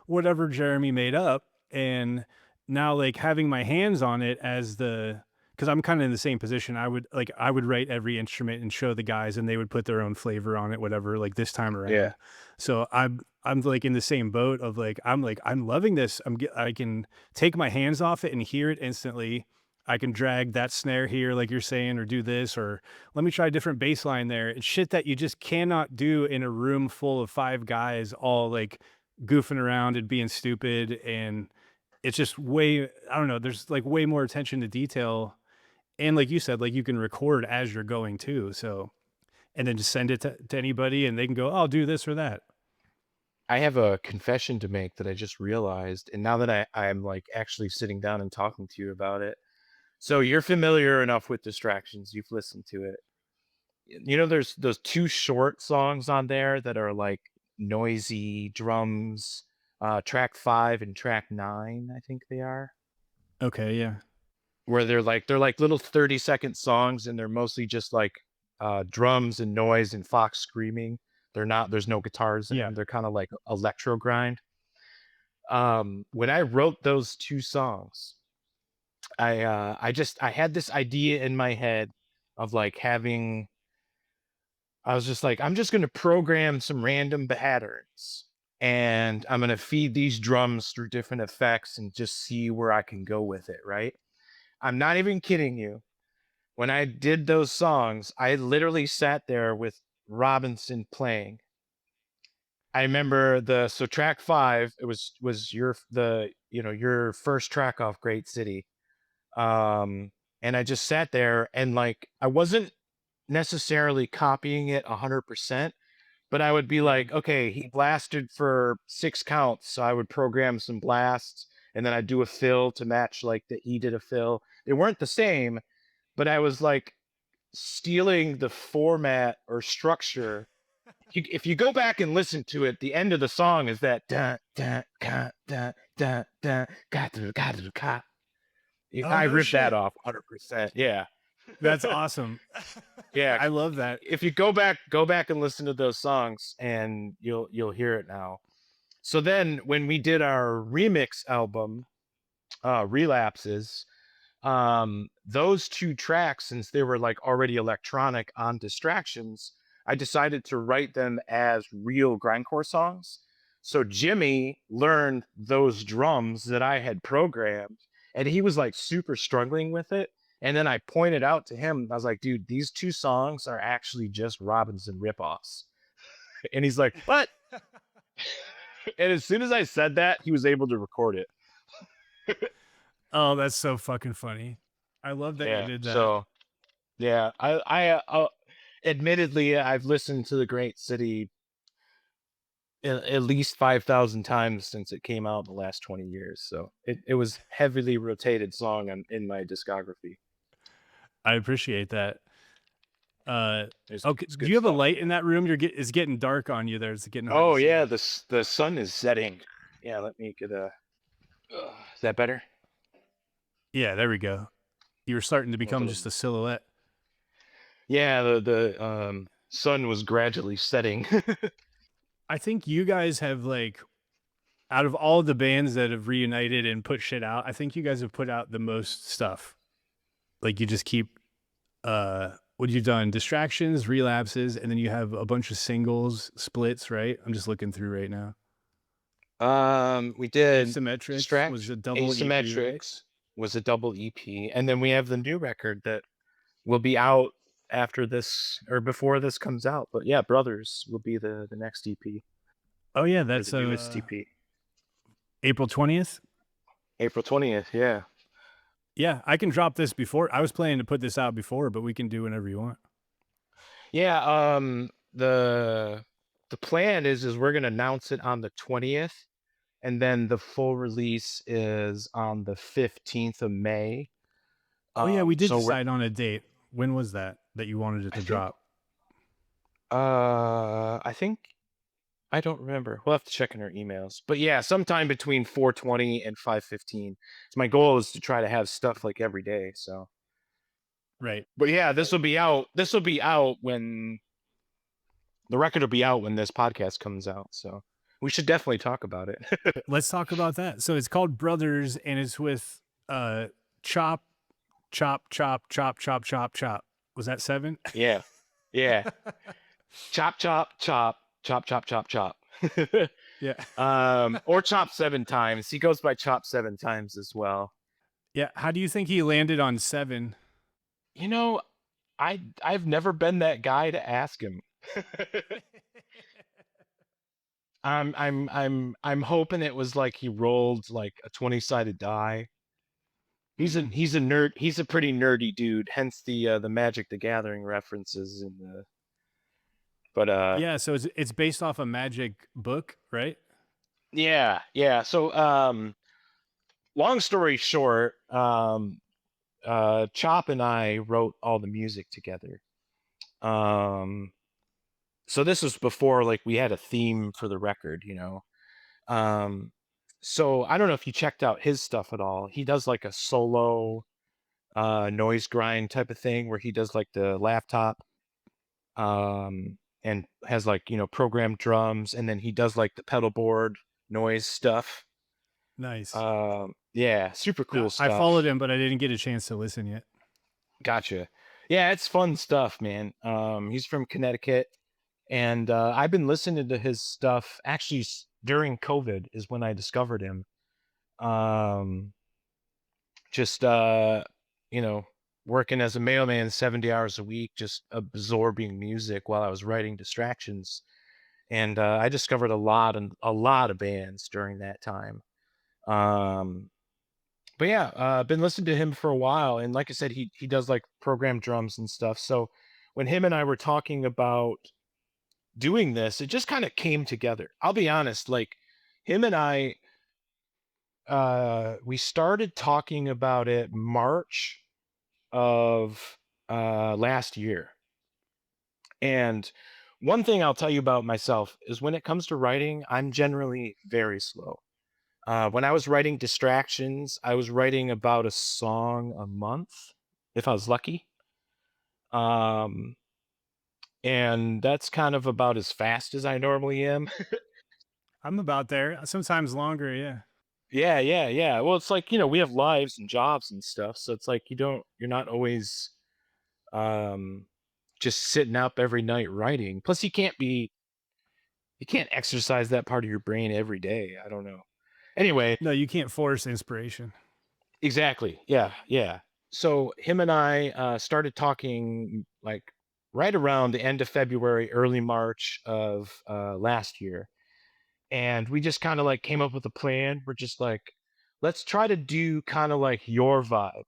whatever Jeremy made up. And now like having my hands on it as the because I'm kind of in the same position. I would write every instrument and show the guys and they would put their own flavor on it, whatever, like this time Yeah. around. So I'm like in the same boat of like I'm loving this. I can take my hands off it and hear it instantly. I can drag that snare here, like you're saying, or do this, or let me try a different bass line there. It's shit that you just cannot do in a room full of 5 guys all like goofing around and being stupid. And it's just way, I don't know, there's like way more attention to detail. And like you said, like you can record as you're going too. So, and then just send it to anybody and they can go, "Oh, I'll do this or that." I have a confession to make that I just realized, and now that I'm like actually sitting down and talking to you about it. So you're familiar enough with Distractions, you've listened to it. There's those two short songs on there that are like noisy drums, track 5 and track 9, I think they are, Okay. Yeah. where they're like little 30-second songs and they're mostly just like drums and noise and Fox screaming. There's no guitars in Yeah. them. They're kind of like electro grind. When I wrote those two songs, I had this idea in my head of like having I was just like, I'm just gonna program some random patterns and I'm gonna feed these drums through different effects and just see where I can go with it, right? I'm not even kidding you. When I did those songs, I literally sat there with Robinson playing. I remember so track 5, it was your first track off Great City. And I just sat there and like I wasn't necessarily copying it 100%, but I would be Yeah. like, okay, he blasted for 6 counts, so I would program some blasts, and then I'd do a fill to match like that he did a fill. They weren't the same, but I was like stealing the format or structure. If you go back and listen to it, the end of the song is that dun dun dun dun dun dun ka. Oh I no ripped that shit. off 100%. Yeah. That's awesome. Yeah. I love that. If you go back and listen to those songs, and you'll hear it now. So then when we did our remix album, Relapses, those two tracks, since they were like already electronic on Distractions, I decided to write them as real grindcore songs. So Jimmy learned those drums that I had programmed, and he was like super struggling with it. And then I pointed out to him, I was like, dude, these two songs are actually just Robinson ripoffs. And he's like, what? And as soon as I said that, he was able to record it. Oh, that's so fucking funny. I love that you Yeah. did that. So yeah, admittedly, I've listened to The Great City at least 5,000 times since it came out in the last 20 years. So it was heavily rotated song in my discography. I appreciate that. Okay, It's do good you have a stuff. light in that room? It's getting dark on you there. It's getting hard to Oh see. yeah, the sun is setting. Yeah, let me get a. Is that better? Yeah, there we go. You were starting to A become little. just a silhouette. Yeah, the sun was gradually setting. I think you guys have like out of all the bands that have reunited and put shit out, I think you guys have put out the most stuff. Like you just keep what you've done, Distractions, Relapses, and then you have a bunch of singles, splits, right? I'm just looking through right now. We did Asymmetrics was Distract a double EP, right? Asymmetrics was a double EP, and then we have the new record that will be out after this or before this comes out. But yeah, Brothers will be the next EP, Oh yeah, or the that's newest EP. April 20th. April 20th. Yeah. Yeah, I can drop this before. I was planning to put this out before, but we can do whenever you want. Yeah. The plan is we're gonna announce it on the 20th, and then the full release is on the 15th of May. Oh yeah, we did So we're decide on a date. When was that you wanted it I to think drop? I think I don't remember. We'll have to check in our emails. But yeah, sometime between 4:20 and 5:15. So my goal is to try to have stuff like every day. So, Right. but yeah, this will be out. This will be out when the record will be out when this podcast comes out. So we should definitely talk about it. Let's talk about that. So it's called Brothers and it's with Chop, Chop, Chop, Chop, Chop, Chop, Chop. Was that 7? Yeah. Yeah. Chop, chop, chop, chop, chop, chop, chop. Yeah. Or chop 7 times. He goes by chop 7 times as well. Yeah. How do you think he landed on 7? You know, I've never been that guy to ask him. I'm hoping it was like he rolled like a 20-sided die. He's a nerd. He's a pretty nerdy dude. Hence the Magic the Gathering references in the. But Yeah, so it's based off a magic book, right? yeah. So long story short, Chop and I wrote all the music together. Um, so this was before like we had a theme for the record, you know. Um, so I don't know if you checked out his stuff at all. He does like a solo noise grind type of thing where he does like the laptop and has like, you know, programmed drums, and then he does like the pedal board noise stuff. Nice. Yeah, super No, cool I followed stuff. him, but I didn't get a chance to listen yet. Gotcha. Yeah, it's fun stuff, man. He's from Connecticut, and I've been listening to his stuff. Actually, during COVID is when I discovered him. Um, just you know, working as a mailman 70 hours a week, just absorbing music while I was writing Distractions, and I discovered a lot of bands during that time. Um, but yeah, I've been listening to him for a while, and like I said, he does like programmed drums and stuff. So when him and I were talking about doing this, it just kind of came together. I'll be honest, like him and I, we started talking about it March of last year. And one thing I'll tell you about myself is when it comes to writing, I'm generally very slow. When I was writing Distractions, I was writing about a song a month, if I was lucky. Um, and that's kind of about as fast as I normally am. I'm about there. Sometimes longer. Yeah. Yeah, yeah, yeah. Well, it's like, we have lives and jobs and stuff, so it's like you're not always um just sitting up every night writing. Plus you can't exercise that part of your brain every day. I don't know. Anyway, No, you can't force inspiration. exactly. Yeah, yeah. So him and I started talking like right around the end of February, early March of last year. And we just kind of like came up with a plan. We're just like, let's try to do kind of like your vibe,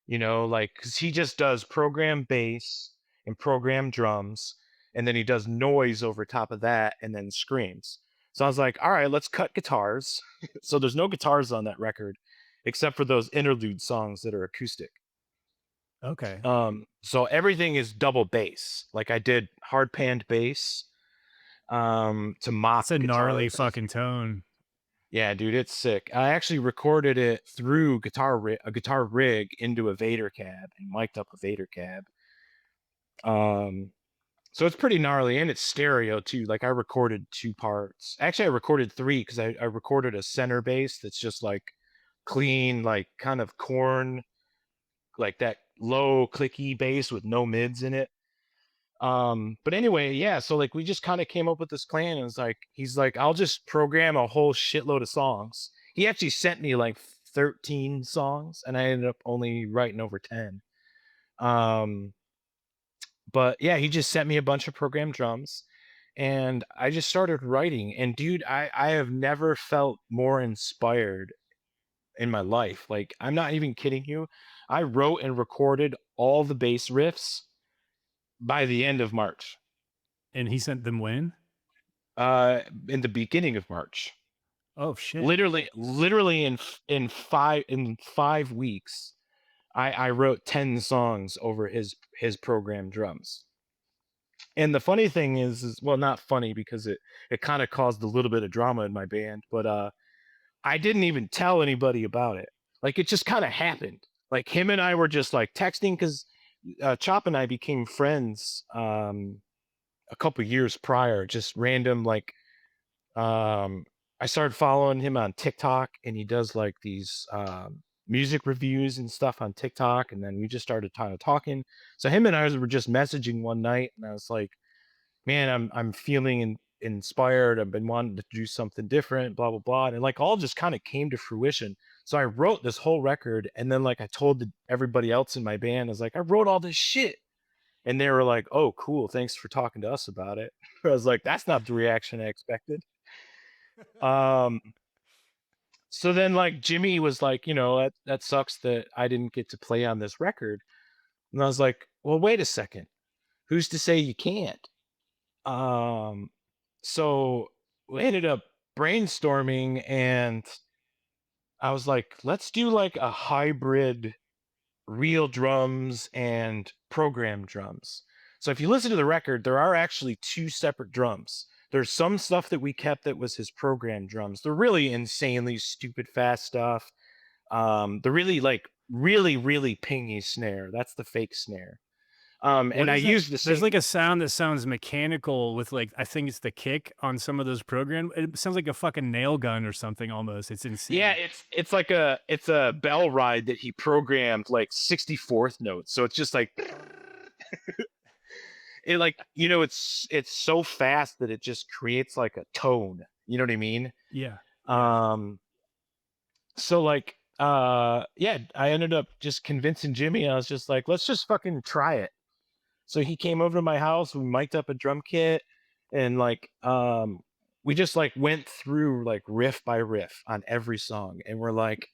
like, because he just does program bass and program drums, and then he does noise over top of that and then screams. So I was like, all right, let's cut guitars. So there's no guitars on that record except for those interlude songs that are acoustic. Okay. So everything is double bass. Like I did hard panned bass to mock That's a gnarly guitars. fucking tone. Yeah, dude, it's sick. I actually recorded it through a guitar rig into a Vader cab and mic'd up a Vader cab. Um, so it's pretty gnarly, and it's stereo too. Like I recorded two parts. Actually, I recorded three because I recorded a center bass that's just like clean, like kind of corn, like that low clicky bass with no mids in it. But anyway, yeah, so like we just kind of came up with this plan and it's like he's like, I'll just program a whole shitload of songs. He actually sent me like 13 songs and I ended up only writing over 10. Um, but yeah, he just sent me a bunch of programmed drums and I just started writing. And dude, I have never felt more inspired in my life. Like, I'm not even kidding you. I wrote and recorded all the bass riffs by the end of March. And he sent them when? In the beginning of March. Oh shit. Literally in 5 weeks, I wrote 10 songs over his programmed drums. And the funny thing is well, not funny because it kind of caused a little bit of drama in my band, but I didn't even tell anybody about it. Like it just kind of happened. Like him and I were just like texting because Chop and I became friends a couple years prior, just random like um I started following him on TikTok and he does like these music reviews and stuff on TikTok, and then we just started kind of talking. So him and I were just messaging one night and I was like, man, I'm feeling inspired. I've been wanting to do something different, blah blah blah. And it, like, all just kind of came to fruition. So I wrote this whole record and then like I told everybody else in my band, I was like, I wrote all this shit. And they were like, "Oh, cool. Thanks for talking to us about it." I was like, "That's not the reaction I expected." Um, so then like Jimmy was like, that sucks that I didn't get to play on this record. And I was like, well, wait a second. Who's to say you can't? Um, so we ended up brainstorming and I was like, let's do like a hybrid real drums and program drums. So if you listen to the record, there are actually two separate drums. There's some stuff that we kept that was his program drums. They're really insanely stupid fast stuff. The really like really really pingy snare. That's the fake snare. What And I is that? used the There's same. like a sound that sounds mechanical with like I think it's the kick on some of those programs. It sounds like a fucking nail gun or something almost. It's Yeah, insane. it's like it's a bell ride that he programmed like 64th notes. So it's just like it like it's so fast that it just creates like a tone. You know what I mean? Yeah. Yeah. Um, so like yeah, I ended up just convincing Jimmy. I was just like, let's just fucking try it. So he came over to my house, we mic'd up a drum kit, and like we just like went through like riff by riff on every song. And we're like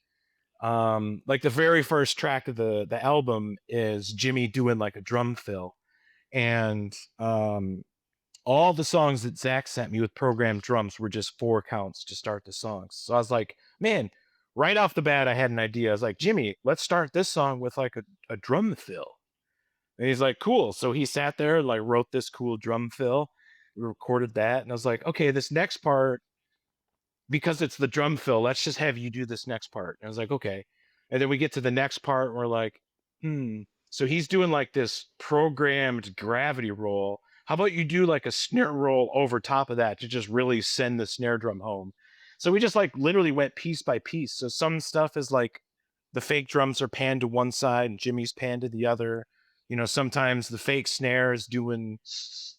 the very first track of the album is Jimmy doing like a drum fill. And all the songs that Zach sent me with programmed drums were just 4 counts to start the songs. So I was like, man, right off the bat, I had an idea. I was like, Jimmy, let's start this song with like a drum fill. And he's like, cool. So he sat there and like wrote this cool drum fill. We recorded that. And I was like, okay, this next part, because it's the drum fill, let's just have you do this next part. And I was like, okay. And then we get to the next part and we're like, so he's doing like this programmed gravity roll. How about you do like a snare roll over top of that to just really send the snare drum home? So we just like literally went piece by piece. So some stuff is like the fake drums are panned to one side and Jimmy's panned to the other. You know, sometimes the fake snare is doing,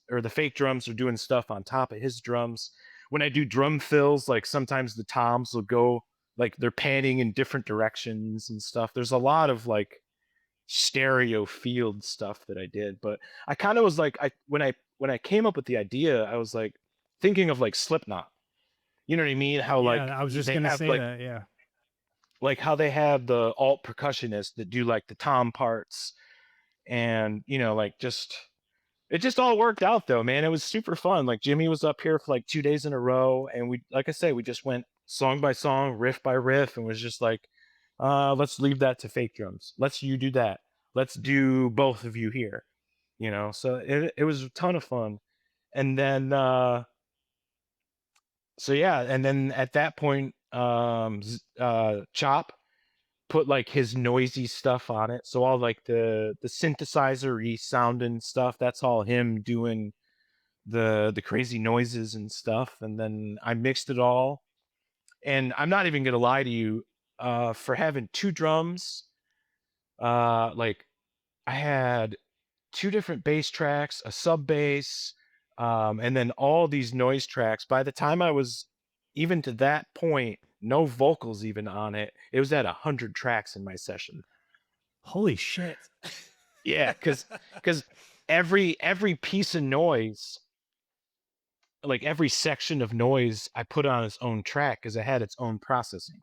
or the fake drums are doing stuff on top of his drums. When I do drum fills, like sometimes the toms will go like they're panning in different directions and stuff. There's a lot of like stereo field stuff that I did, but I kind of was like, when I came up with the idea, I was like thinking of like Slipknot. You know what I mean? How Yeah, like I was just they gonna have say that. Yeah. like how they have the alt percussionists that do like the tom parts, and you know, like just it just all worked out though, man. It was super fun. Like Jimmy was up here for like 2 days in a row, and we, like I say, we just went song by song, riff by riff, and was just like, let's leave that to fake drums. Let's you do that. Let's do both of you here. You know, so it was a ton of fun. And then so yeah, and then at that point, Chop put like his noisy stuff on it. So all like the synthesizer-y sounding stuff, that's all him doing the crazy noises and stuff. And then I mixed it all. And I'm not even gonna lie to you, for having two drums, like I had two different bass tracks, a sub bass, and then all these noise tracks. By the time I was even to that point, no vocals even on it, it was at 100 tracks in my session. Holy shit. Yeah, because every piece of noise, like every section of noise, I put on its own track because it had its own processing.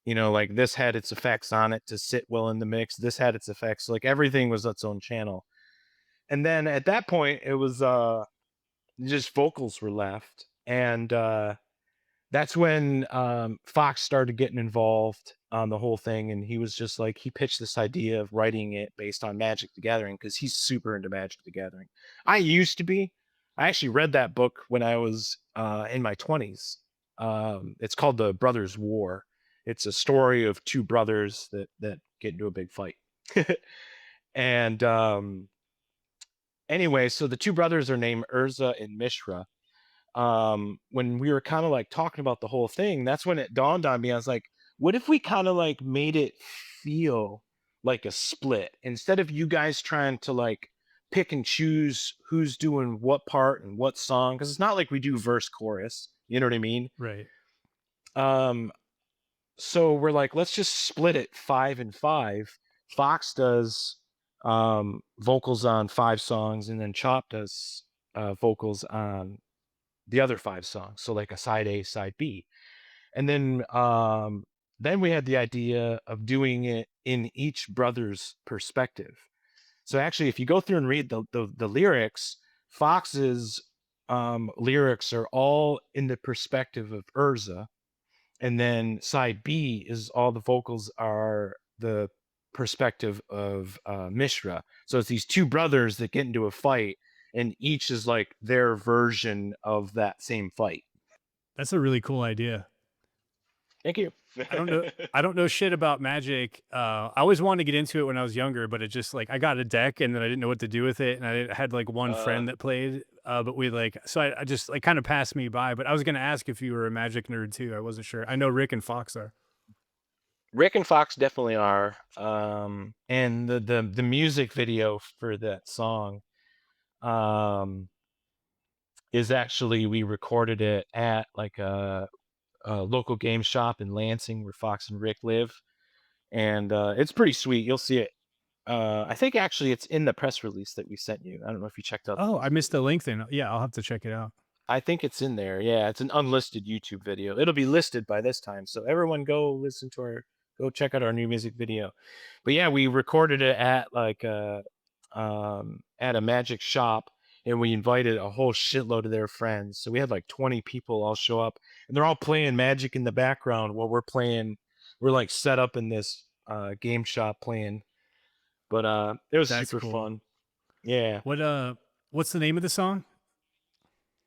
You know, like this had its effects on it to sit well in the mix. This had its effects. Like everything was its own channel. And then at that point, it was just vocals were left, and that's when Fox started getting involved on the whole thing, and he was just like he pitched this idea of writing it based on Magic the Gathering because he's super into Magic the Gathering. I used to be. I actually read that book when I was in my 20s. It's called The Brothers' War. It's a story of two brothers that get into a big fight. And anyway, so the two brothers are named Urza and Mishra. When we were kind of like talking about the whole thing, that's when it dawned on me. I was like, what if we kind of like made it feel like a split instead of you guys trying to like pick and choose who's doing what part and what song? Because it's not like we do verse chorus. You know what I mean? Right. Um, so we're like, let's just split it 5 and 5. Fox does vocals on 5 songs, and then Chop does vocals on the other 5 songs. So like a side A, side B. And then we had the idea of doing it in each brother's perspective. So actually, if you go through and read the lyrics, Fox's lyrics are all in the perspective of Urza, and then side B is all the vocals are the perspective of Mishra. So it's these two brothers that get into a fight, and each is like their version of that same fight. That's a really cool idea. Thank you. I don't know shit about Magic. I always wanted to get into it when I was younger, but it just like I got a deck and then I didn't know what to do with it, and I had like one uh, friend that played, but we like so I just like kind of passed me by. But I was gonna ask if you were a Magic nerd too. I wasn't sure. I know Rick and Fox are. Rick and Fox definitely are. And the music video for that song um, is actually we recorded it at like a local game shop in Lansing where Fox and Rick live, and it's pretty sweet. You'll see it. I think actually it's in the press release that we sent you. I don't know if you checked out the Oh, I music missed the video. link then. Yeah, I'll have to check it out. I think it's in there. Yeah, it's an unlisted YouTube video. It'll be listed by this time, so everyone go check out our new music video. But yeah, we recorded it at like at a magic shop, and we invited a whole shitload of their friends. So we had like 20 people all show up, and they're all playing Magic in the background while we're playing. We're like set up in this game shop playing, but it was That's super cool. fun. Yeah. What's the name of the song?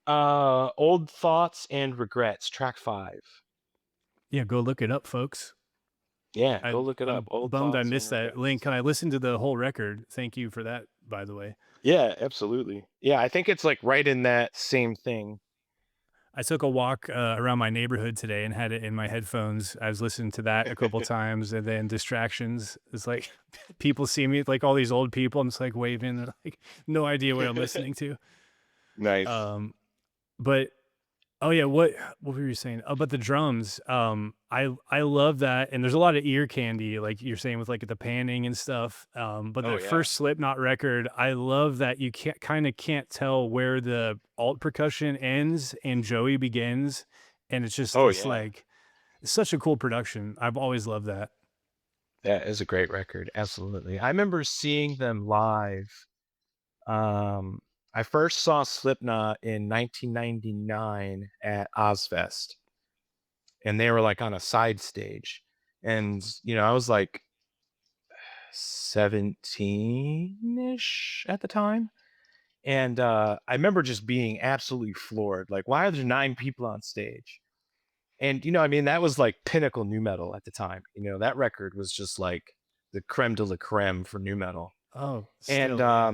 Old Thoughts and Regrets, track 5. Yeah, go look it up, folks. Yeah, go look it up. I'm Old bummed I Thoughts and missed that link. Regrets. Can I listen to the whole record? Thank you for that, by the way. Yeah, absolutely. Yeah, I think it's like right in that same thing. I took a walk around my neighborhood today and had it in my headphones. I was listening to that a couple times, and then distractions. It's like people see me, like all these old people, and it's like waving. They're like, no idea what I'm listening to. Nice. Um, but Oh yeah, what were you saying? Oh, but the drums, I love that, and there's a lot of ear candy, like you're saying with like the panning and stuff. But Oh that yeah. first Slipknot record, I love that you can't tell where the alt percussion ends and Joey begins, and it's just Oh this yeah. like it's such a cool production. I've always loved that. That is a great record. Absolutely. I remember seeing them live. Um, I first saw Slipknot in 1999 at Ozfest, and they were like on a side stage. And, I was like 17-ish at the time. And I remember just being absolutely floored. Like, why are there 9 people on stage? And I mean, that was like pinnacle new metal at the time. That record was just like the creme de la creme for new metal. Oh, And still, yeah.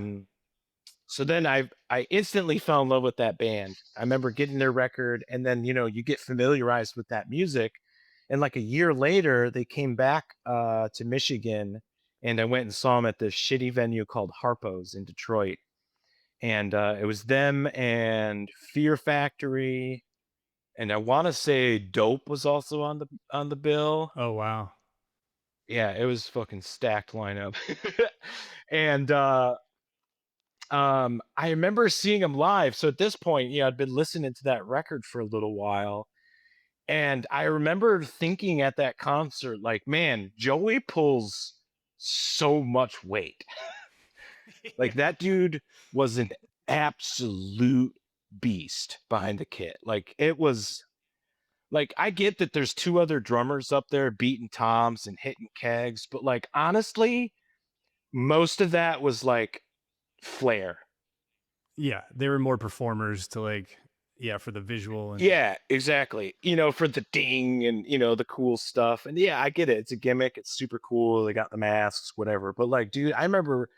so then I instantly fell in love with that band. I remember getting their record, and then you get familiarized with that music. And like a year later, they came back to Michigan, and I went and saw them at this shitty venue called Harpo's in Detroit. And it was them and Fear Factory, and I want to say Dope was also on the bill. Oh wow. Yeah, it was fucking stacked lineup. And I remember seeing him live. So at this point, I'd been listening to that record for a little while. And I remember thinking at that concert, like, man, Joey pulls so much weight. Like, Yeah. that dude was an absolute beast behind the kit. Like, it was like, I get that there's 2 other drummers up there beating toms and hitting kegs, but like, honestly, most of that was like flair. Yeah, they were more performers to like, yeah, for the visual and Yeah, exactly. For the ding and the cool stuff. And yeah, I get it. It's a gimmick. It's super cool. They got the masks, whatever. But like, dude, I remember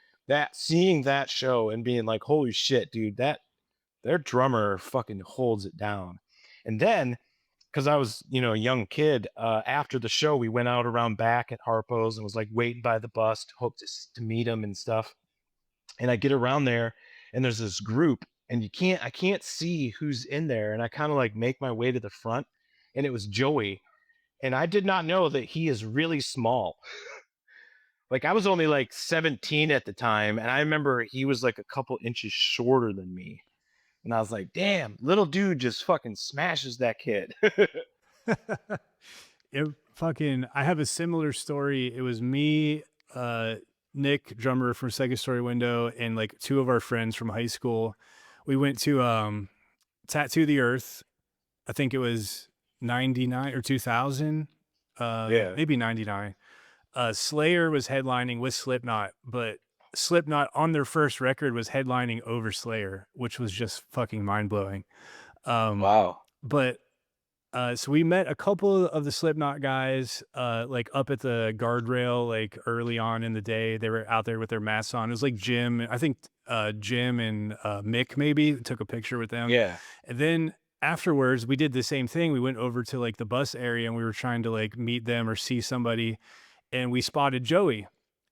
seeing that show and being like, holy shit, dude, that their drummer fucking holds it down. And then because I was, a young kid, after the show, we went out around back at Harpo's and was like waiting by the bus to hope to meet him and stuff. And I get around there, and there's this group, and I can't see who's in there, and I kind of like make my way to the front, and it was Joey, and I did not know that he is really small. Like, I was only like 17 at the time, and I remember he was like a couple inches shorter than me, and I was like, damn, little dude just fucking smashes that kid. it I have a similar story. It was me, Nick, drummer from Second Story Window, and like 2 of our friends from high school. We went to Tattoo the Earth. I think it was 99 or 2000. Yeah. Maybe 99. Slayer was headlining with Slipknot, but Slipknot on their first record was headlining over Slayer, which was just fucking mind-blowing. Um, Wow. but so we met a couple of the Slipknot guys, like up at the guardrail, like early on in the day. They were out there with their masks on. It was like Jim, I think Jim and Mick maybe took a picture with them. Yeah. And then afterwards, we did the same thing. We went over to like the bus area and we were trying to like meet them or see somebody. And we spotted Joey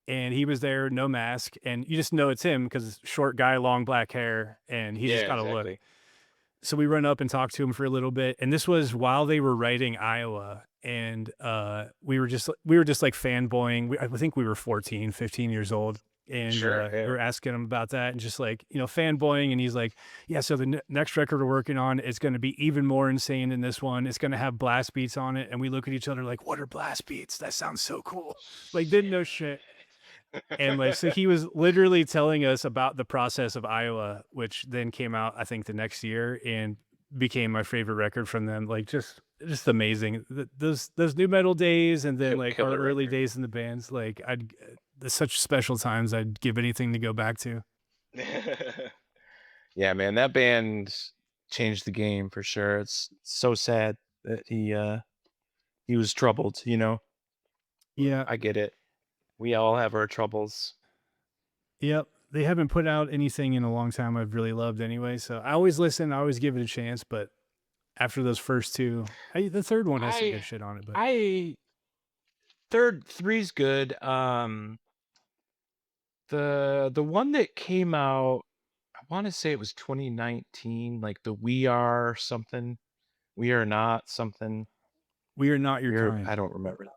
and he was there, no mask. And you just know it's him because short guy, long black hair, and he's just Yeah, got a look. exactly. So we run up and talk to him for a little bit, and this was while they were writing Iowa, and we were just like fanboying. I think we were 14, 15 years old, and Sure. we Yeah. were asking him about that and just like fanboying. And he's like, "Yeah, so the next record we're working on is going to be even more insane than this one. It's going to have blast beats on it." And we look at each other like, "What are blast beats? That sounds so cool!" Like didn't know shit. And like, so he was literally telling us about the process of Iowa, which then came out, I think, the next year and became my favorite record from them. Like, just amazing. Those new metal days, and then like our Killer early record. days in the bands. Like, there's such special times. I'd give anything to go back to. Yeah, man, that band changed the game for sure. It's so sad that he was troubled, you know. Yeah. I get it. We all have our troubles. Yep. They haven't put out anything in a long time I've really loved anyway. So I always listen. I always give it a chance. But after those first two, the third one has some good I shit on it. But I three's good. The one that came out, I want to say it was 2019, like the We Are something, We Are Not something. We Are Not Your I Kind. don't remember.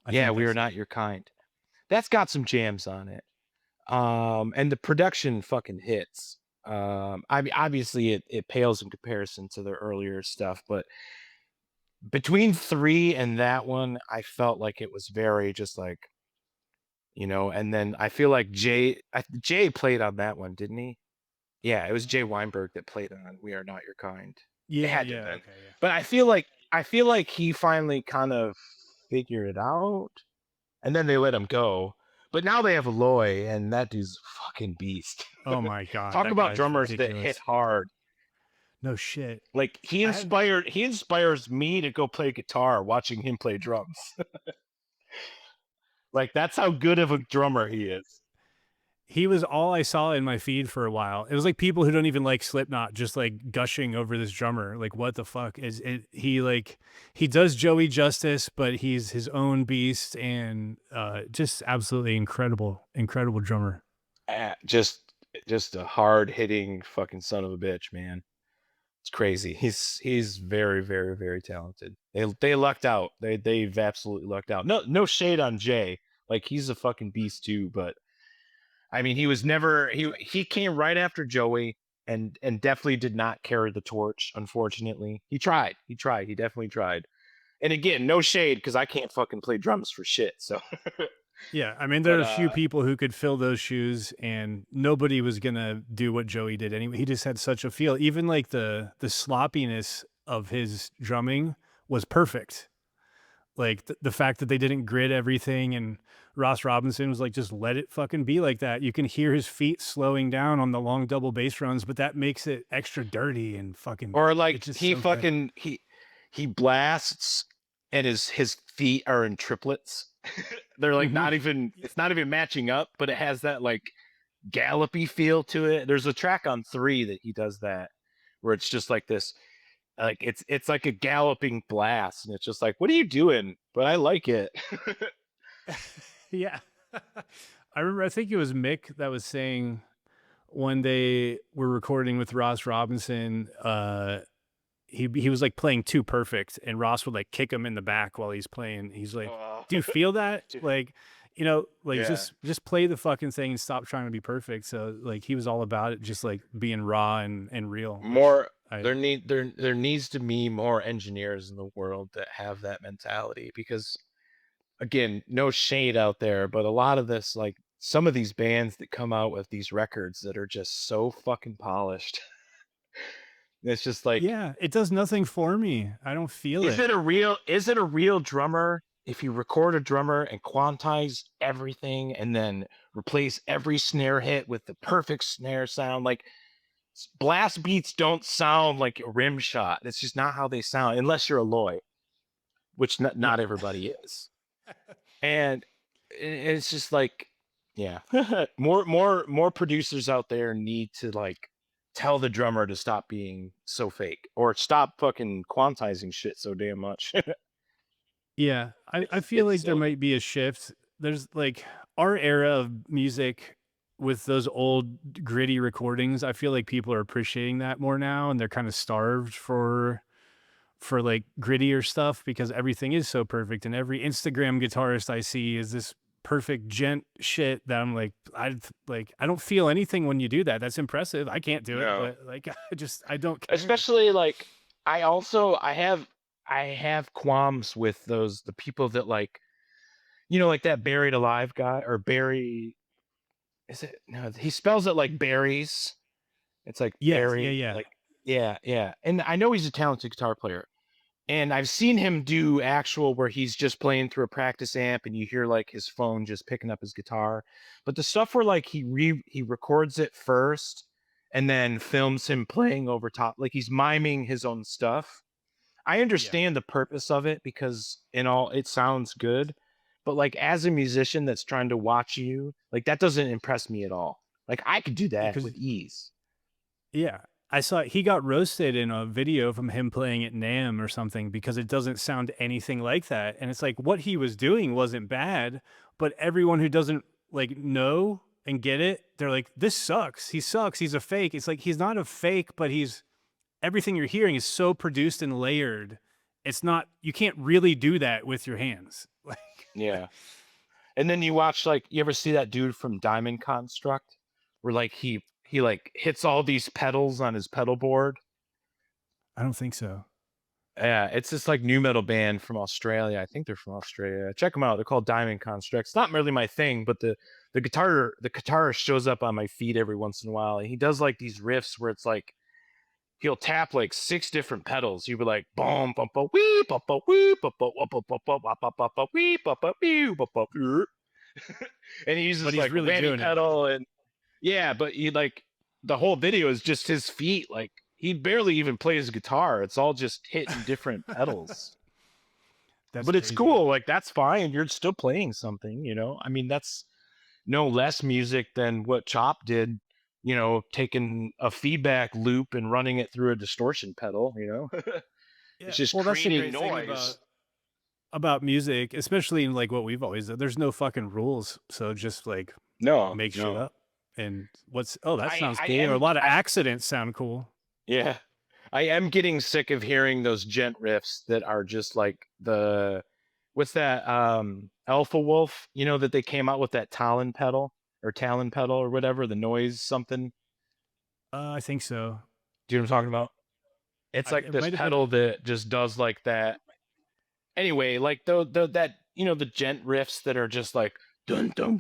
I Yeah, think We Are that's Not it. Your Kind. That's got some jams on it. And the production fucking hits. I mean, obviously it pales in comparison to their earlier stuff, but between three and that one, I felt like it was very just like, and then I feel like Jay played on that one, didn't he? Yeah, it was Jay Weinberg that played on We Are Not Your Kind. It Yeah. had to have Yeah. been. Okay. Yeah. But I feel like he finally kind of figured it out, and then they let him go. But now they have Loy, and that dude's a fucking beast. Oh my god, Talk that about guy's drummers that hit ridiculous. hard. No shit. Like I had he inspires me to go play guitar watching him play drums. Like that's how good of a drummer he is. He was all I saw in my feed for a while. It was like people who don't even like Slipknot just like gushing over this drummer. Like, what the fuck is it? He does Joey justice, but he's his own beast and just absolutely incredible drummer. Just a hard hitting fucking son of a bitch, man. It's crazy. He's very very very talented. They lucked out. They've absolutely lucked out. No shade on Jay. Like he's a fucking beast too, but I mean he was never he came right after Joey and definitely did not carry the torch, unfortunately. He tried. He tried. He definitely tried. And again, no shade because I can't fucking play drums for shit. So Yeah, I mean, there but are a few people who could fill those shoes, and nobody was gonna do what Joey did anyway. He just had such a feel. Even like the sloppiness of his drumming was perfect. Like the fact that they didn't grid everything, and Ross Robinson was like, just let it fucking be like that. You can hear his feet slowing down on the long double bass runs, but that makes it extra dirty and fucking. or It's like just so good. he blasts and his feet are in triplets. They're like Hmm. not even it's not even matching up, but it has that like gallopy feel to it. There's a track on 3 that he does that where it's just like this like it's like a galloping blast and it's just like what are you doing? But I like it. Yeah, I remember. I think it was Mick that was saying when they were recording with Ross Robinson, he was like playing too perfect, and Ross would like kick him in the back while he's playing. He's like, Oh, "Do you feel that? dude. Like, like Yeah. just play the fucking thing and stop trying to be perfect." So like he was all about it, just like being raw and real, which More I there needs to be more engineers in the world that have that mentality because again, no shade out there, but a lot of this, like some of these bands that come out with these records that are just so fucking polished. It's just like, yeah, it does nothing for me. I don't feel it. is it a real drummer if you record a drummer and quantize everything and then replace every snare hit with the perfect snare sound? Like blast beats don't sound like a rim shot. It's just not how they sound unless you're a Loy, which Yeah. not everybody is. And it's just like yeah. More producers out there need to like tell the drummer to stop being so fake or stop fucking quantizing shit so damn much. Yeah, I feel It's like there silly. might be a shift. There's like our era of music with those old gritty recordings. I feel like people are appreciating that more now, and they're kind of starved for like grittier stuff because everything is so perfect, and every Instagram guitarist I see is this perfect gent shit that I'm like, I don't feel anything when you do that. That's impressive. I can't do it, No. but like I don't care. Especially like I also I have qualms with those the people that like You know, like that Buried Alive guy or Barry. Is it? No, he spells it like berries. It's like Yes, yeah, Barry, yeah, like yeah, yeah. And I know he's a talented guitar player. And I've seen him do actual where he's just playing through a practice amp and you hear like his phone just picking up his guitar. But the stuff where like he records it first and then films him playing over top, like he's miming his own stuff. I yeah. understand the purpose of it because in all it sounds good, but like as a musician that's trying to watch you, like that doesn't impress me at all. Like I could do that Because with ease. yeah, I saw he got roasted in a video from him playing at NAMM or something because it doesn't sound anything like that. And it's like what he was doing wasn't bad, but everyone who doesn't like know and get it, they're like, this sucks. He sucks. He's a fake. It's like he's not a fake, but he's everything you're hearing is so produced and layered. It's not you can't really do that with your hands. Like Yeah. And then you watch like you ever see that dude from Diamond Construct where like he like hits all these pedals on his pedal board. I don't think so. Yeah, it's this like new metal band from Australia. I think they're from Australia. Check them out. They're called Diamond Construct. It's not really my thing, but the guitarist shows up on my feed every once in a while, and he does like these riffs where it's like he'll tap like six different pedals. He'll be like boom, bum, bum, wee, bum, bum, wee, bum, bum, wum, bum, bum, bum, bum, bum, bum, bum, wee, bum, bum, wee, bum, bum, and he But uses he's like a really whammy doing it. pedal and yeah, but he like the whole video is just his feet. Like he barely even plays guitar. It's all just hitting different pedals. That's But it's crazy. cool. Like that's fine. You're still playing something, you know? I mean, that's no less music than what Chop did, you know, taking a feedback loop and running it through a distortion pedal, you know? It's Yeah. just Well, that's the creating great thing noise. about music, especially in like what we've always done. There's no fucking rules, so just like No, make shit no. up. And what's oh that sounds I cool. Or a am lot of I accidents sound cool. yeah. I am getting sick of hearing those gent riffs that are just like the what's that Alpha Wolf, you know that they came out with that Talon pedal or whatever, the noise something. I think so. Do you know what I'm talking about? It's like It this might have been. pedal that just does like that. Anyway, like the that you know the gent riffs that are just like dun dun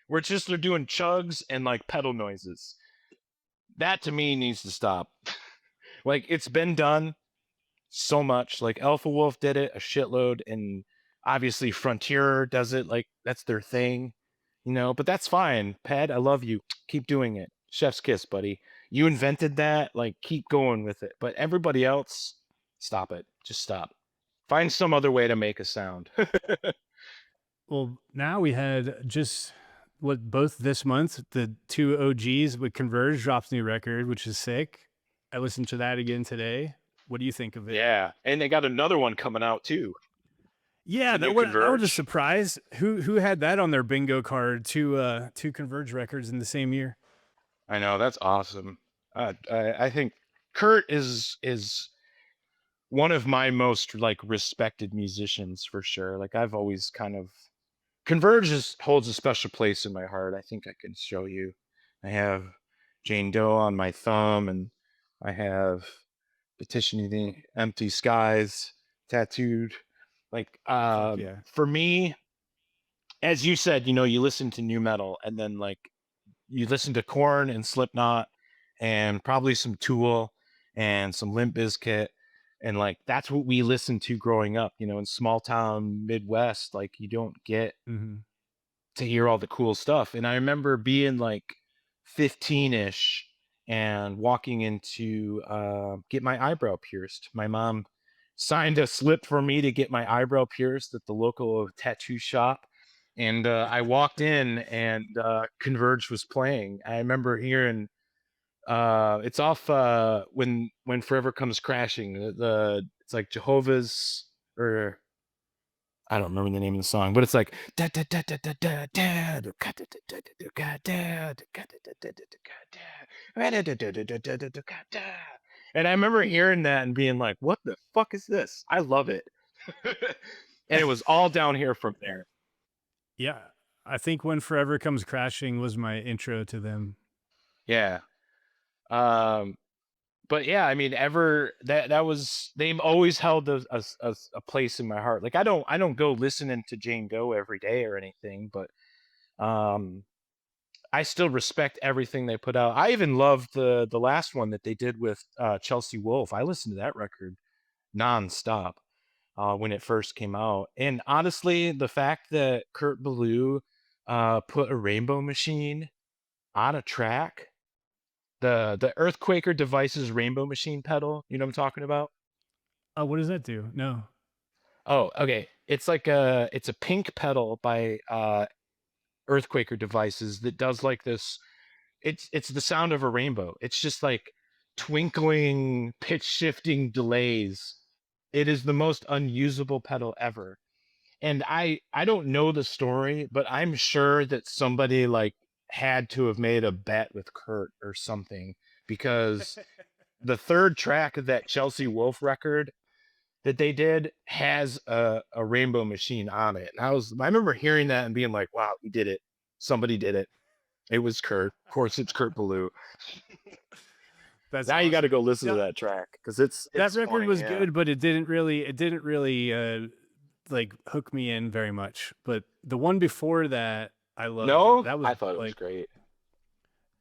where it's just they're doing chugs and like pedal noises. That to me needs to stop. Like it's been done so much. Like Alpha Wolf did it a shitload, and obviously Frontier does it. Like that's their thing, you know. But that's fine, Pad. I love you. Keep doing it. Chef's kiss, buddy. You invented that. Like keep going with it. But everybody else, stop it. Just stop. Find some other way to make a sound. Well, now we had just what both this month the two OGs with Converge drops new record, which is sick. I listened to that again today. What do you think of it? Yeah, and they got another one coming out too. Yeah, The new that was a Converge. surprise. Who had that on their bingo card? Two Converge records in the same year. I know that's awesome. I think Kurt is one of my most like respected musicians for sure. Like I've always kind of Converge holds a special place in my heart. I think I can show you. I have Jane Doe on my thumb, and I have Petitioning the Empty Skies tattooed. Like Fuck yeah. for me, as you said, you know, you listen to new metal, and then like you listen to Korn and Slipknot, and probably some Tool and some Limp Bizkit, and like that's what we listened to growing up. You know, in small town Midwest, like you don't get Hmm. to hear all the cool stuff. And I remember being like 15ish and walking into get my eyebrow pierced. My mom signed a slip for me to get my eyebrow pierced at the local tattoo shop. And I walked in and Converge was playing. I remember hearing it's off when Forever Comes Crashing. It's like Jehovah's or I don't remember the name of the song, but it's like and I remember hearing that and being like, "What the fuck is this?" I love it, and it was all down here from there. Yeah, I think When Forever Comes Crashing was my intro to them. Yeah, um, but yeah, I mean, ever that was they've always held a place in my heart. Like I don't go listening to Jane Doe every day or anything, but um I still respect everything they put out. I even loved the last one that they did with Chelsea Wolfe. I listened to that record nonstop when it first came out. And honestly, the fact that Kurt Ballou put a Rainbow Machine on a track, the Earthquaker Devices Rainbow Machine pedal, you know what I'm talking about? Oh, what does that do? No. Oh, okay. It's a pink pedal by Earthquaker Devices that does like this. It's the sound of a rainbow. It's just like twinkling, pitch shifting delays. It is the most unusable pedal ever. And I don't know the story, but I'm sure that somebody like had to have made a bet with Kurt or something, because the third track of that Chelsea Wolfe record that they did has a rainbow machine on it. And I remember hearing that and being like, wow, he did it. Somebody did it. It was Kurt. Of course it's Kurt Ballou. That's Now you got to awesome. go listen to Yeah, that track because that it's record funny. was Yeah. good, but it didn't really like hook me in very much. But the one before that I loved. No, That was I thought it was like great.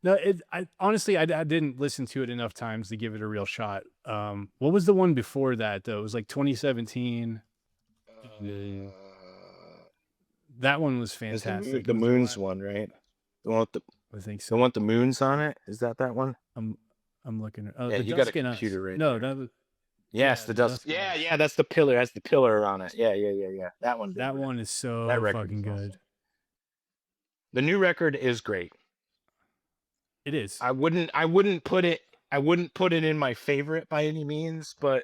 no, I honestly I didn't listen to it enough times to give it a real shot. What was the one before that though? It was like 2017. The- Uh, That one was is fantastic. It the was the moons one. one, right? The one with I think so. the one with the moons on it. Is that one? I'm I'm looking at Yeah, the you got a Dusk in Us. computer right No, there. that was Yes, yeah, the the dust. Dusk in Yeah, Us. yeah, that's the pillar. That's the pillar on it. Yeah, yeah, yeah, yeah. That one did That rip. one is That so record fucking is awesome. good. The new record is great. It is. I wouldn't put it in my favorite by any means, but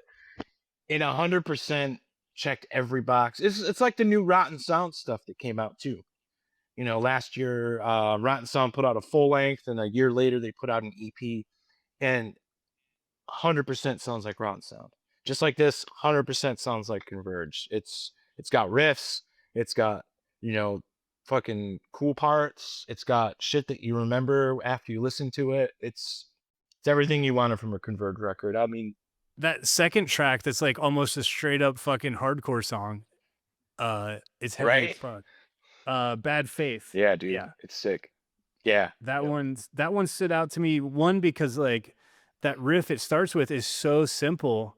it 100% checked every box. It's like the new Rotten Sound stuff that came out too. You know, last year Rotten Sound put out a full length, and a year later they put out an EP, and 100% sounds like Rotten Sound. Just like this, 100% sounds like Converge. It's got riffs, it's got, you know, fucking cool parts, it's got shit that you remember after you listen to it. It's everything you wanted from a Converge record. I mean, That second track that's like almost a straight up fucking hardcore song. It's heavy as right? fuck. Bad Faith. Yeah, dude, Yeah. it's sick. Yeah. Yep. That one stood out to me, one because like that riff it starts with is so simple,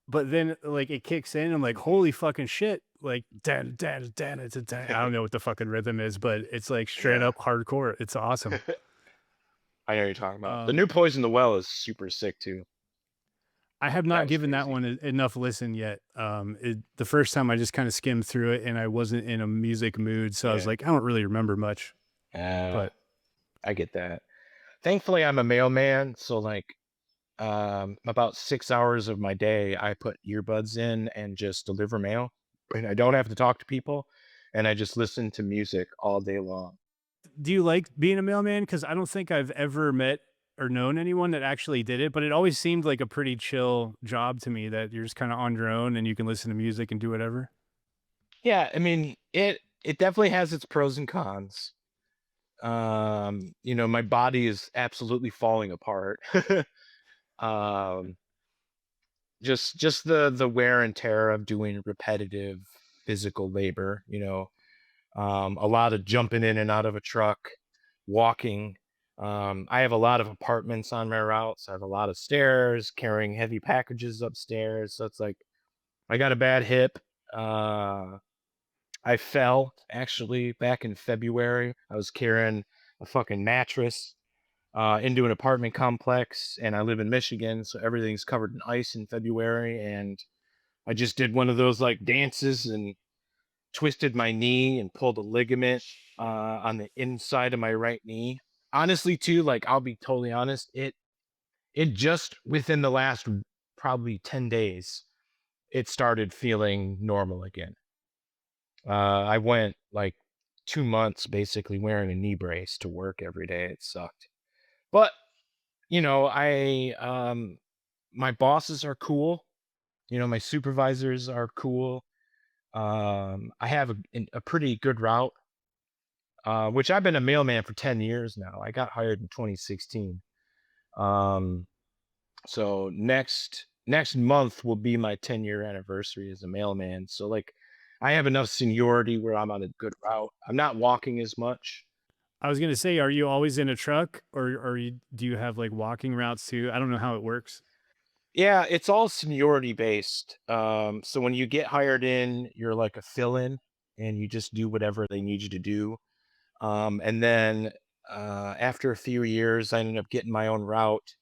but then like it kicks in and I'm like, holy fucking shit. Like dan dan dan dan dan. I don't know what the fucking rhythm is, but it's like straight Yeah. up hardcore. It's awesome. I know what you're talking about. The Um new Poison the Well is super sick too. I have That not was given that crazy. one enough listen yet. The first time I just kind of skimmed through it and I wasn't in a music mood, so I was Yeah. like, I don't really remember much. Uh, But I get that. Thankfully, I'm a mailman, so like about 6 hours of my day, I put earbuds in and just deliver mail, and I don't have to talk to people, and I just listen to music all day long. do you like being a mailman? Because I don't think I've ever met or known anyone that actually did it, but it always seemed like a pretty chill job to me that you're just kind of on your own and you can listen to music and do whatever. Yeah, I mean, it definitely has its pros and cons. You know, my body is absolutely falling apart. um, just the wear and tear of doing repetitive physical labor, you know. A lot of jumping in and out of a truck, walking. I have a lot of apartments on my routes. I have a lot of stairs, carrying heavy packages upstairs. So it's like I got a bad hip. Uh, I fell actually back in February. I was carrying a fucking mattress into an apartment complex, and I live in Michigan, so everything's covered in ice in February. And I just did one of those like dances and twisted my knee and pulled a ligament on the inside of my right knee. Honestly, too, like I'll be totally honest, it just within the last probably 10 days, it started feeling normal again. I went like 2 months basically wearing a knee brace to work every day. It sucked. But, you know, my bosses are cool. You know, my supervisors are cool. I have a pretty good route, which I've been a mailman for 10 years now. I got hired in 2016. Um, So next month will be my 10-year anniversary as a mailman. So like I have enough seniority where I'm on a good route. I'm not walking as much. I was gonna say, are you always in a truck, or do you have like walking routes too? I don't know how it works. Yeah, it's all seniority based. So when you get hired in, you're like a fill-in and you just do whatever they need you to do. And then after a few years, I ended up getting my own route.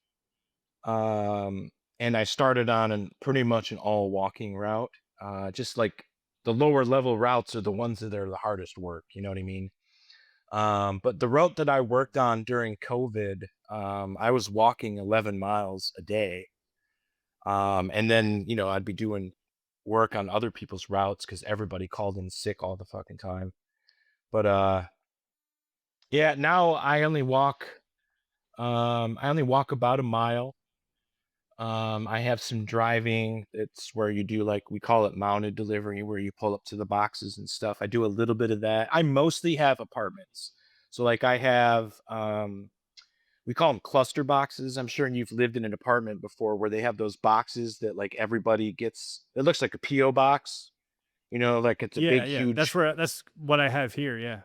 Um, and I started on pretty much an all walking route. Just like the lower level routes are the ones that are the hardest work. You know what I mean? But the route that I worked on during COVID, I was walking 11 miles a day. And then, I'd be doing work on other people's routes because everybody called in sick all the fucking time. But yeah, now I only walk about a mile. I have some driving. It's where you do like we call it mounted delivery, where you pull up to the boxes and stuff. I do a little bit of that. I mostly have apartments. So like I have we call them cluster boxes. I'm sure you've lived in an apartment before where they have those boxes that like everybody gets. It looks like a PO box, like it's a Yeah, big yeah. huge. That's what I have here. Yeah.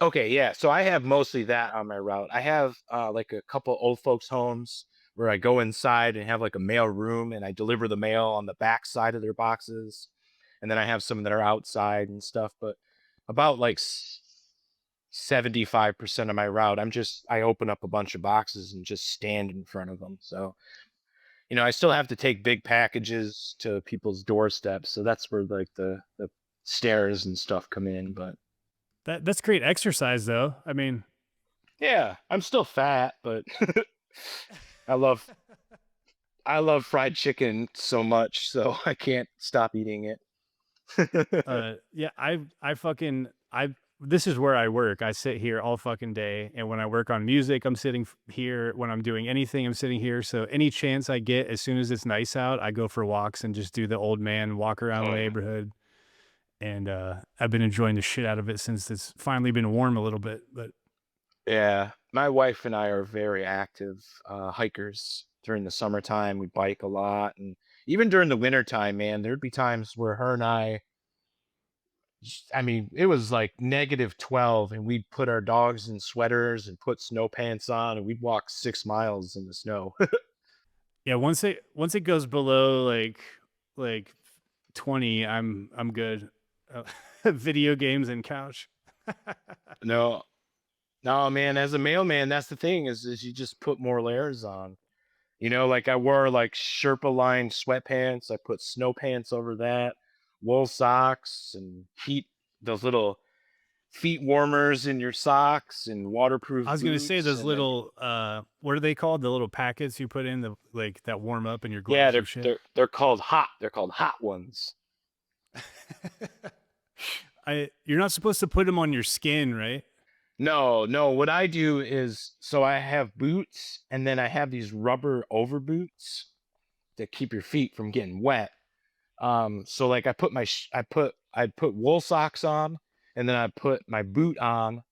Okay, yeah. So I have mostly that on my route. I have like a couple old folks homes where I go inside and have like a mail room and I deliver the mail on the back side of their boxes. And then I have some that are outside and stuff, but about like 75% of my route, I open up a bunch of boxes and just stand in front of them. So, I still have to take big packages to people's doorsteps. So that's where like the stairs and stuff come in, but That's great exercise though. I mean, yeah, I'm still fat, but I love I love fried chicken so much, so I can't stop eating it. yeah, I fucking I this is where I work. I sit here all fucking day, and when I work on music, I'm sitting here. When I'm doing anything, I'm sitting here. So any chance I get, as soon as it's nice out, I go for walks and just do the old man walk around the Oh yeah. neighborhood. And I've been enjoying the shit out of it since it's finally been warm a little bit. But Yeah, my wife and I are very active hikers during the summertime. We bike a lot, and even during the winter time, man, there'd be times where her and I mean, it was like -12, and we'd put our dogs in sweaters and put snow pants on, and we'd walk 6 miles in the snow. yeah, once it goes below like 20, I'm good. Uh, Video games and couch. No, no, man. As a mailman, that's the thing is you just put more layers on. Like I wore like Sherpa lined sweatpants. I put snow pants over that, wool socks, and those little feet warmers in your socks, and waterproof I was gonna say boots. those And then, little what are they called? The little packets you put in the like that warm up in your yeah, gloves they're and shit. they're they're called hot. They're called hot ones. I You're not supposed to put them on your skin, right? No, no. What I do is so I have boots, and then I have these rubber over boots that keep your feet from getting wet. So like I put I'd put wool socks on, and then I'd put my boot on,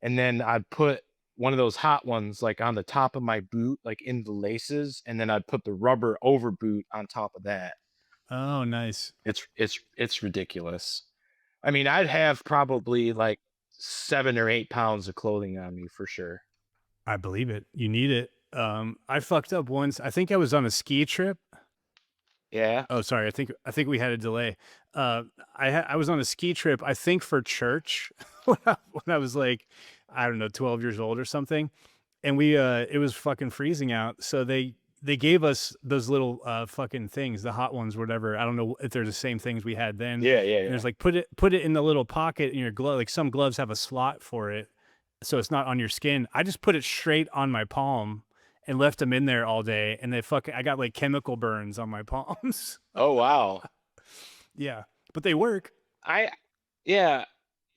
and then I'd put one of those hot ones like on the top of my boot, like in the laces, and then I'd put the rubber over boot on top of that. Oh, nice. It's ridiculous. I mean, I'd have probably like 7 or 8 pounds of clothing on me for sure. I believe it. You need it. I fucked up once. I think I was on a ski trip. Yeah. Oh, sorry. I think we had a delay. Uh, I was on a ski trip. I think for church when I was like, I don't know, 12 years old or something. And it was fucking freezing out. So they gave us those little fucking things, the hot ones, whatever. I don't know if they're the same things we had then. Yeah, yeah, And yeah. there's like put it in the little pocket in your glove. Like some gloves have a slot for it, so it's not on your skin. I just put it straight on my palm and left them in there all day, and I got like chemical burns on my palms. Oh wow. Yeah, but they work. I yeah,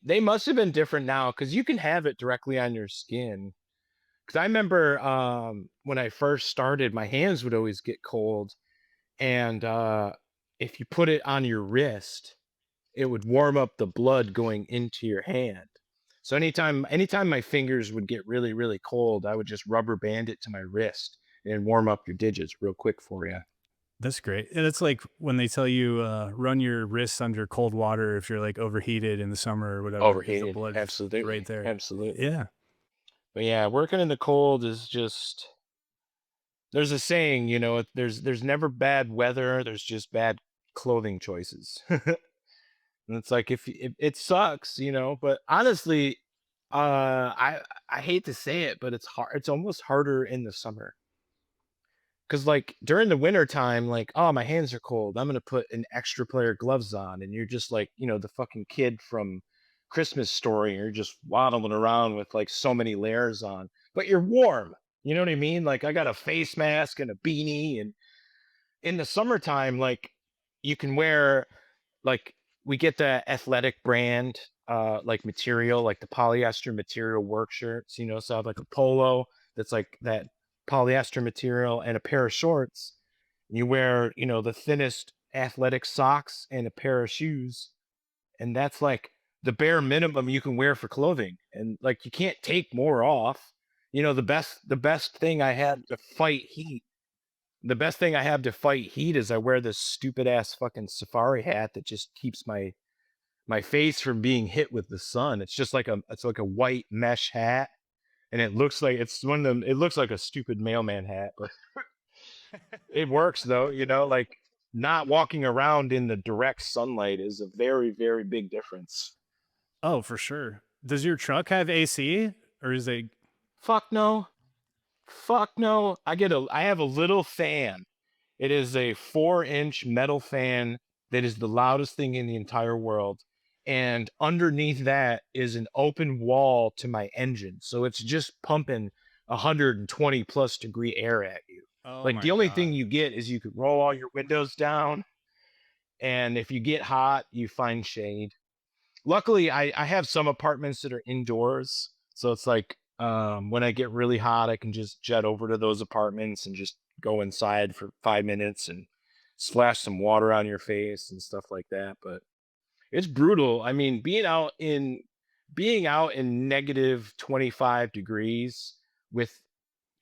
they must have been different now because you can have it directly on your skin. Because I remember when I first started, my hands would always get cold, and if you put it on your wrist, it would warm up the blood going into your hand. So anytime my fingers would get really, really cold, I would just rubber band it to my wrist, and warm up your digits real quick for you. That's great. And it's like when they tell you run your wrists under cold water if you're like overheated in the summer or whatever, because the Overheated, blood's right absolutely, there. absolutely. Yeah. But yeah, working in the cold is just, there's a saying, there's never bad weather, there's just bad clothing choices. And it's like if it sucks, but honestly, I hate to say it, but it's hard. It's almost harder in the summer. Cause like during the winter time, like, oh, my hands are cold. I'm gonna put an extra pair of gloves on, and you're just like, the fucking kid from Christmas Story. You're just waddling around with like so many layers on, but you're warm. You know what I mean? Like I got a face mask and a beanie, and in the summertime, like you can wear like we get the athletic brand like material, like the polyester material work shirts, so I have like a polo that's like that polyester material and a pair of shorts. You wear, the thinnest athletic socks and a pair of shoes, and that's like the bare minimum you can wear for clothing. And like you can't take more off. The best thing I had to fight heat the best thing I have to fight heat is I wear this stupid ass fucking safari hat that just keeps my face from being hit with the sun. It's like a white mesh hat, and it looks like it's one of them. It looks like a stupid mailman hat, but it works though. Like not walking around in the direct sunlight is a very, very big difference. Oh, for sure. Does your truck have AC or is it? Fuck no. Fuck no. I have a little fan. It is a 4-inch metal fan that is the loudest thing in the entire world. And underneath that is an open wall to my engine. So it's just pumping 120 plus degree air at you. Oh Like my the only God. thing you get is you could roll all your windows down. And if you get hot, you find shade. Luckily, I have some apartments that are indoors. So it's like when I get really hot, I can just jet over to those apartments and just go inside for 5 minutes and splash some water on your face and stuff like that. But it's brutal. I mean, being out in negative 25 degrees with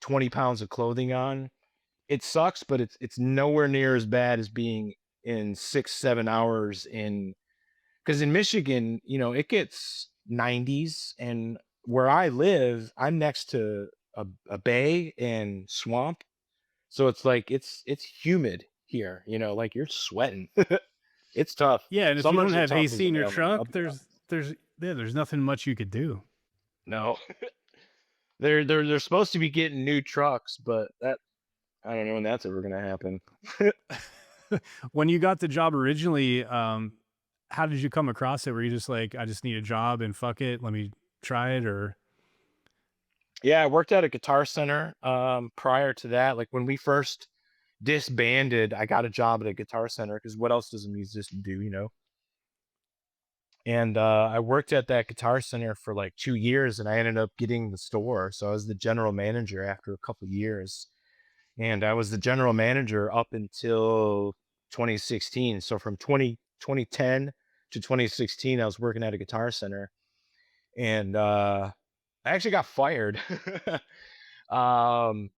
20 pounds of clothing on, it sucks, but it's nowhere near as bad as being in 6, 7 hours in, because in Michigan, it gets 90s, and where I live, I'm next to a bay and swamp, so it's like it's humid here. Like you're sweating. It's tough. Yeah, and if you don't Summers are have tough as AC a in your mailman. I'll truck, be honest. there's nothing much you could do. No, they're supposed to be getting new trucks, but that I don't know when that's ever gonna happen. When you got the job originally, how did you come across it? Were you just like, I just need a job and fuck it, let me try it, or? Yeah, I worked at a Guitar Center. Prior to that, like when we first disbanded, I got a job at a Guitar Center because what else does a musician do? And I worked at that Guitar Center for like 2 years, and I ended up getting the store. So I was the general manager after a couple years, and I was the general manager up until 2016. So from 2010 to 2016, I was working at a Guitar Center, and I actually got fired. um,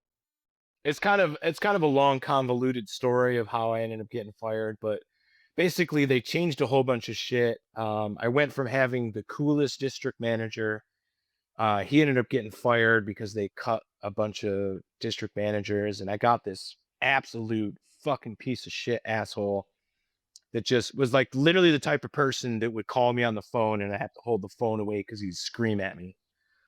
it's kind of a long convoluted story of how I ended up getting fired, but basically they changed a whole bunch of shit. I went from having the coolest district manager. He ended up getting fired because they cut a bunch of district managers, and I got this absolute fucking piece of shit asshole that just was like literally the type of person that would call me on the phone and I have to hold the phone away because he'd scream at me.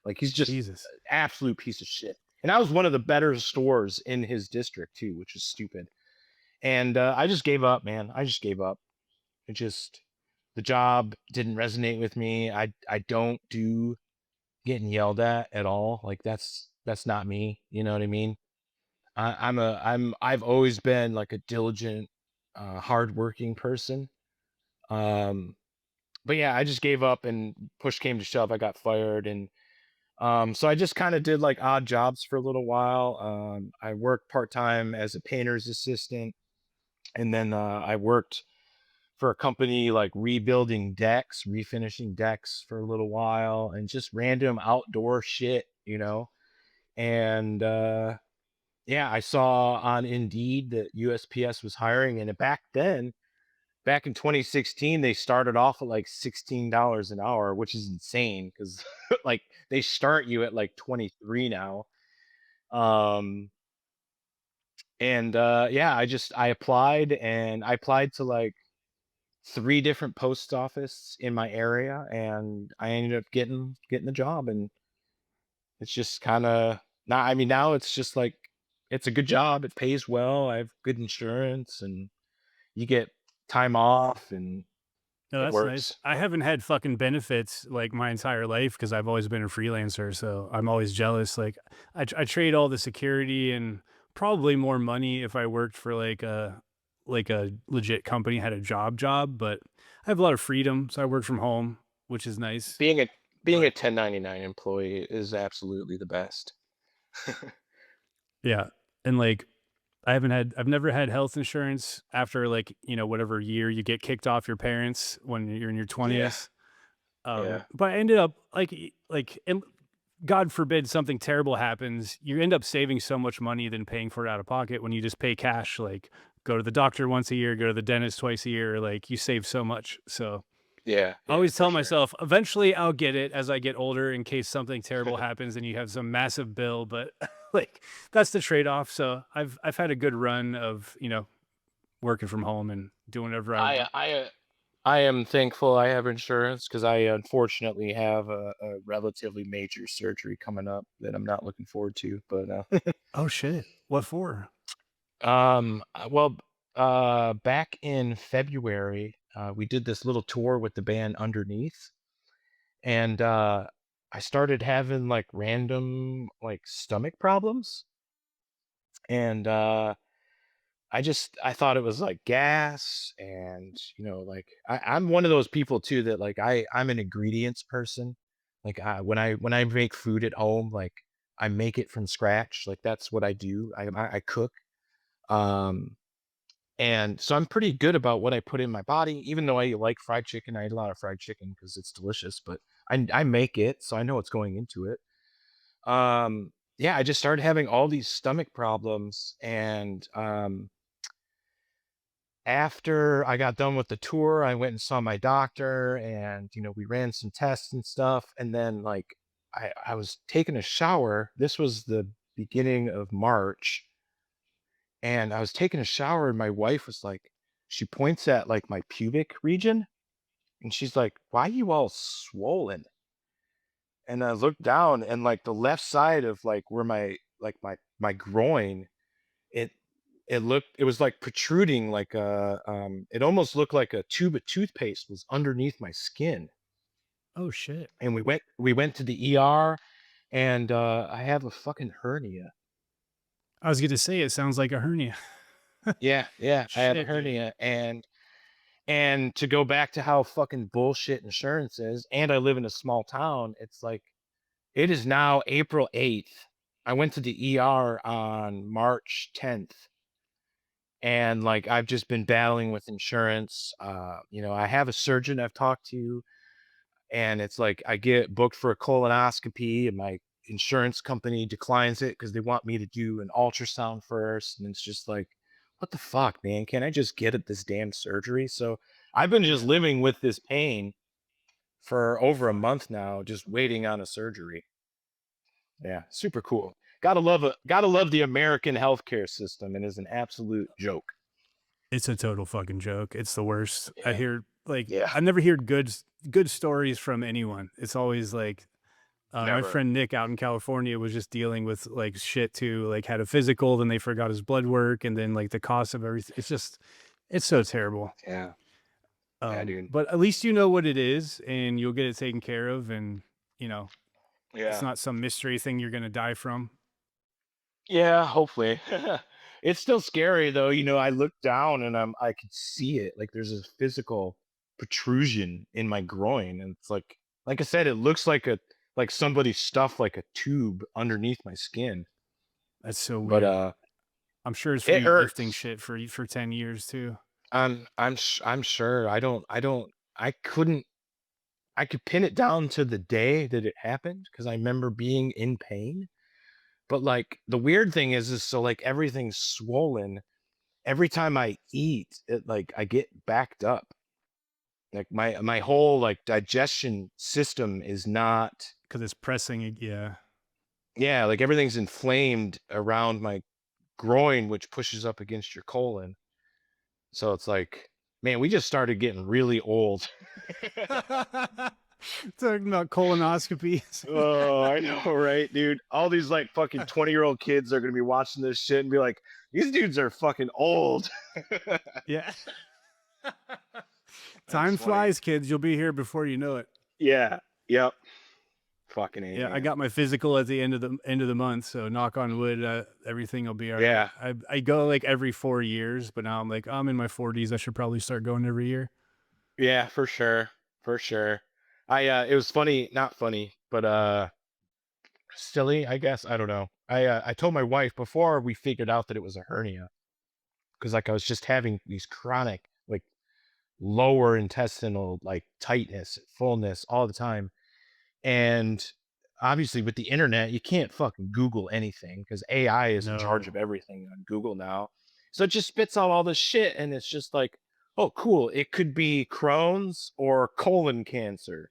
Like he's just Jesus. absolute piece of shit. And I was one of the better stores in his district too, which is stupid. And I just gave up, man. I just gave up. It just the job didn't resonate with me. I don't do getting yelled at all. Like that's not me. You know what I mean? I've always been like a diligent, hardworking person. Um, but yeah, I just gave up, and push came to shove. I got fired, and so I just kind of did like odd jobs for a little while. I worked part time as a painter's assistant, and then I worked for a company like rebuilding decks, refinishing decks for a little while, and just random outdoor shit. And Yeah, I saw on Indeed that USPS was hiring, and back then, back in 2016, they started off at like $16 an hour, which is insane because like they start you at like 23 now. Um, and yeah, I applied, and I applied to like three different post office in my area, and I ended up getting the job. And it's just kind of now. I mean, now it's just like it's a good job. It pays well. I have good insurance, and you get time off, and No, it that's nice. works. I haven't had fucking benefits like my entire life because I've always been a freelancer. So I'm always jealous. Like I trade all the security and probably more money if I worked for like a legit company, had a job, but I have a lot of freedom. So I work from home, which is nice. Being a being a But 1099 employee is absolutely the best. yeah. And like I've never had health insurance after like, you know, whatever year you get kicked off your parents when you're in your Yeah, 20th. yeah, But I ended up like, and God forbid something terrible happens, you end up saving so much money than paying for it out of pocket when you just pay cash. Like, go to the doctor once a year, go to the dentist twice a year. Like, you save so much. So yeah, I yeah, always for tell sure. myself, eventually I'll get it as I get older in case something terrible happens and you have some massive bill. But like, that's the trade off. So I've had a good run of, you know, working from home and doing whatever I I want. I uh, I am thankful I have insurance because I unfortunately have a relatively major surgery coming up that I'm not looking forward to. But Oh shit. What for? well, back in February, we did this little tour with the band Underneath, and I started having like random like stomach problems, and I thought it was like gas, and like I'm one of those people too that like I'm an ingredients person. Like when I make food at home, like I make it from scratch. Like that's what I do. I cook. Um, and so I'm pretty good about what I put in my body, even though I like fried chicken. I eat a lot of fried chicken because it's delicious, but I make it, so I know what's going into it. Yeah, I just started having all these stomach problems, and after I got done with the tour, I went and saw my doctor, and we ran some tests and stuff, and then like I was taking a shower. This was the beginning of March, and I was taking a shower, and my wife was like, she points at like my pubic region, and she's like, "Why you all swollen?" And I looked down, and like the left side of like where my groin, it it was like protruding like it almost looked like a tube of toothpaste was underneath my skin. Oh shit. And we went to the ER, and I have a fucking hernia. I was gonna say it sounds like a hernia. Yeah, yeah, I have a Shit, dude. hernia. And to go back to how fucking bullshit insurance is, and I live in a small town, it's like it is now April 8th. I went to the ER on March 10th, and like I've just been battling with insurance. I have a surgeon I've talked to, and it's like I get booked for a colonoscopy, and my insurance company declines it because they want me to do an ultrasound first. And it's just like, what the fuck, man? Can't I just get at this damn surgery? So I've been just Yeah. living with this pain for over a month now, just waiting on a surgery. Yeah, super cool. Gotta love the American healthcare system. It is an absolute joke. It's a total fucking joke. It's the worst. I Yeah. hear like Yeah. I never hear good stories from anyone. It's always like my Never. friend Nick out in California was just dealing with like shit too. Like had a physical, then they forgot his blood work, and then like the cost of everything. It's just it's so terrible. Yeah. Yeah, dude. But at least you know what it is, and you'll get it taken care of, and you know it's Yeah. not some mystery thing you're gonna die from. Yeah, hopefully. It's still scary though. I look down, and I could see it. Like there's a physical protrusion in my groin, and it's like I said, it looks like somebody stuffed like a tube underneath my skin. That's so But weird. I'm sure it's from it you lifting hurts. shit for 10 years too. I'm sure. I couldn't I could pin it down to the day that it happened because I remember being in pain. But like the weird thing is so like everything's swollen. Every time I eat, it like I get backed up. Like my whole like digestion system is not, because it's pressing. Yeah. yeah, like everything's inflamed around my groin, which pushes up against your colon. So it's like, man, we just started getting really old. Talking about colonoscopies. Oh, I know, right, dude? All these like fucking 20-year-old kids are gonna be watching this shit and be like, these dudes are fucking old. Yeah. That's Time funny. flies, kids. You'll be here before you know it. Yeah. Yep. Fucking A, Yeah, I man. got my physical at the end of the month, so knock on wood, everything will be all right. Yeah. I go like every 4 years, but now I'm like I'm in my 40s. I should probably start going every year. Yeah, for sure. For sure. It was funny, not funny, but silly, I guess. I don't know. I told my wife before we figured out that it was a hernia because like I was just having these chronic like lower intestinal like tightness, fullness all the time. And obviously with the internet, you can't fucking Google anything because AI is in charge No. of everything on Google now. So it just spits out all this shit and it's just like, oh cool, it could be Crohn's or colon cancer.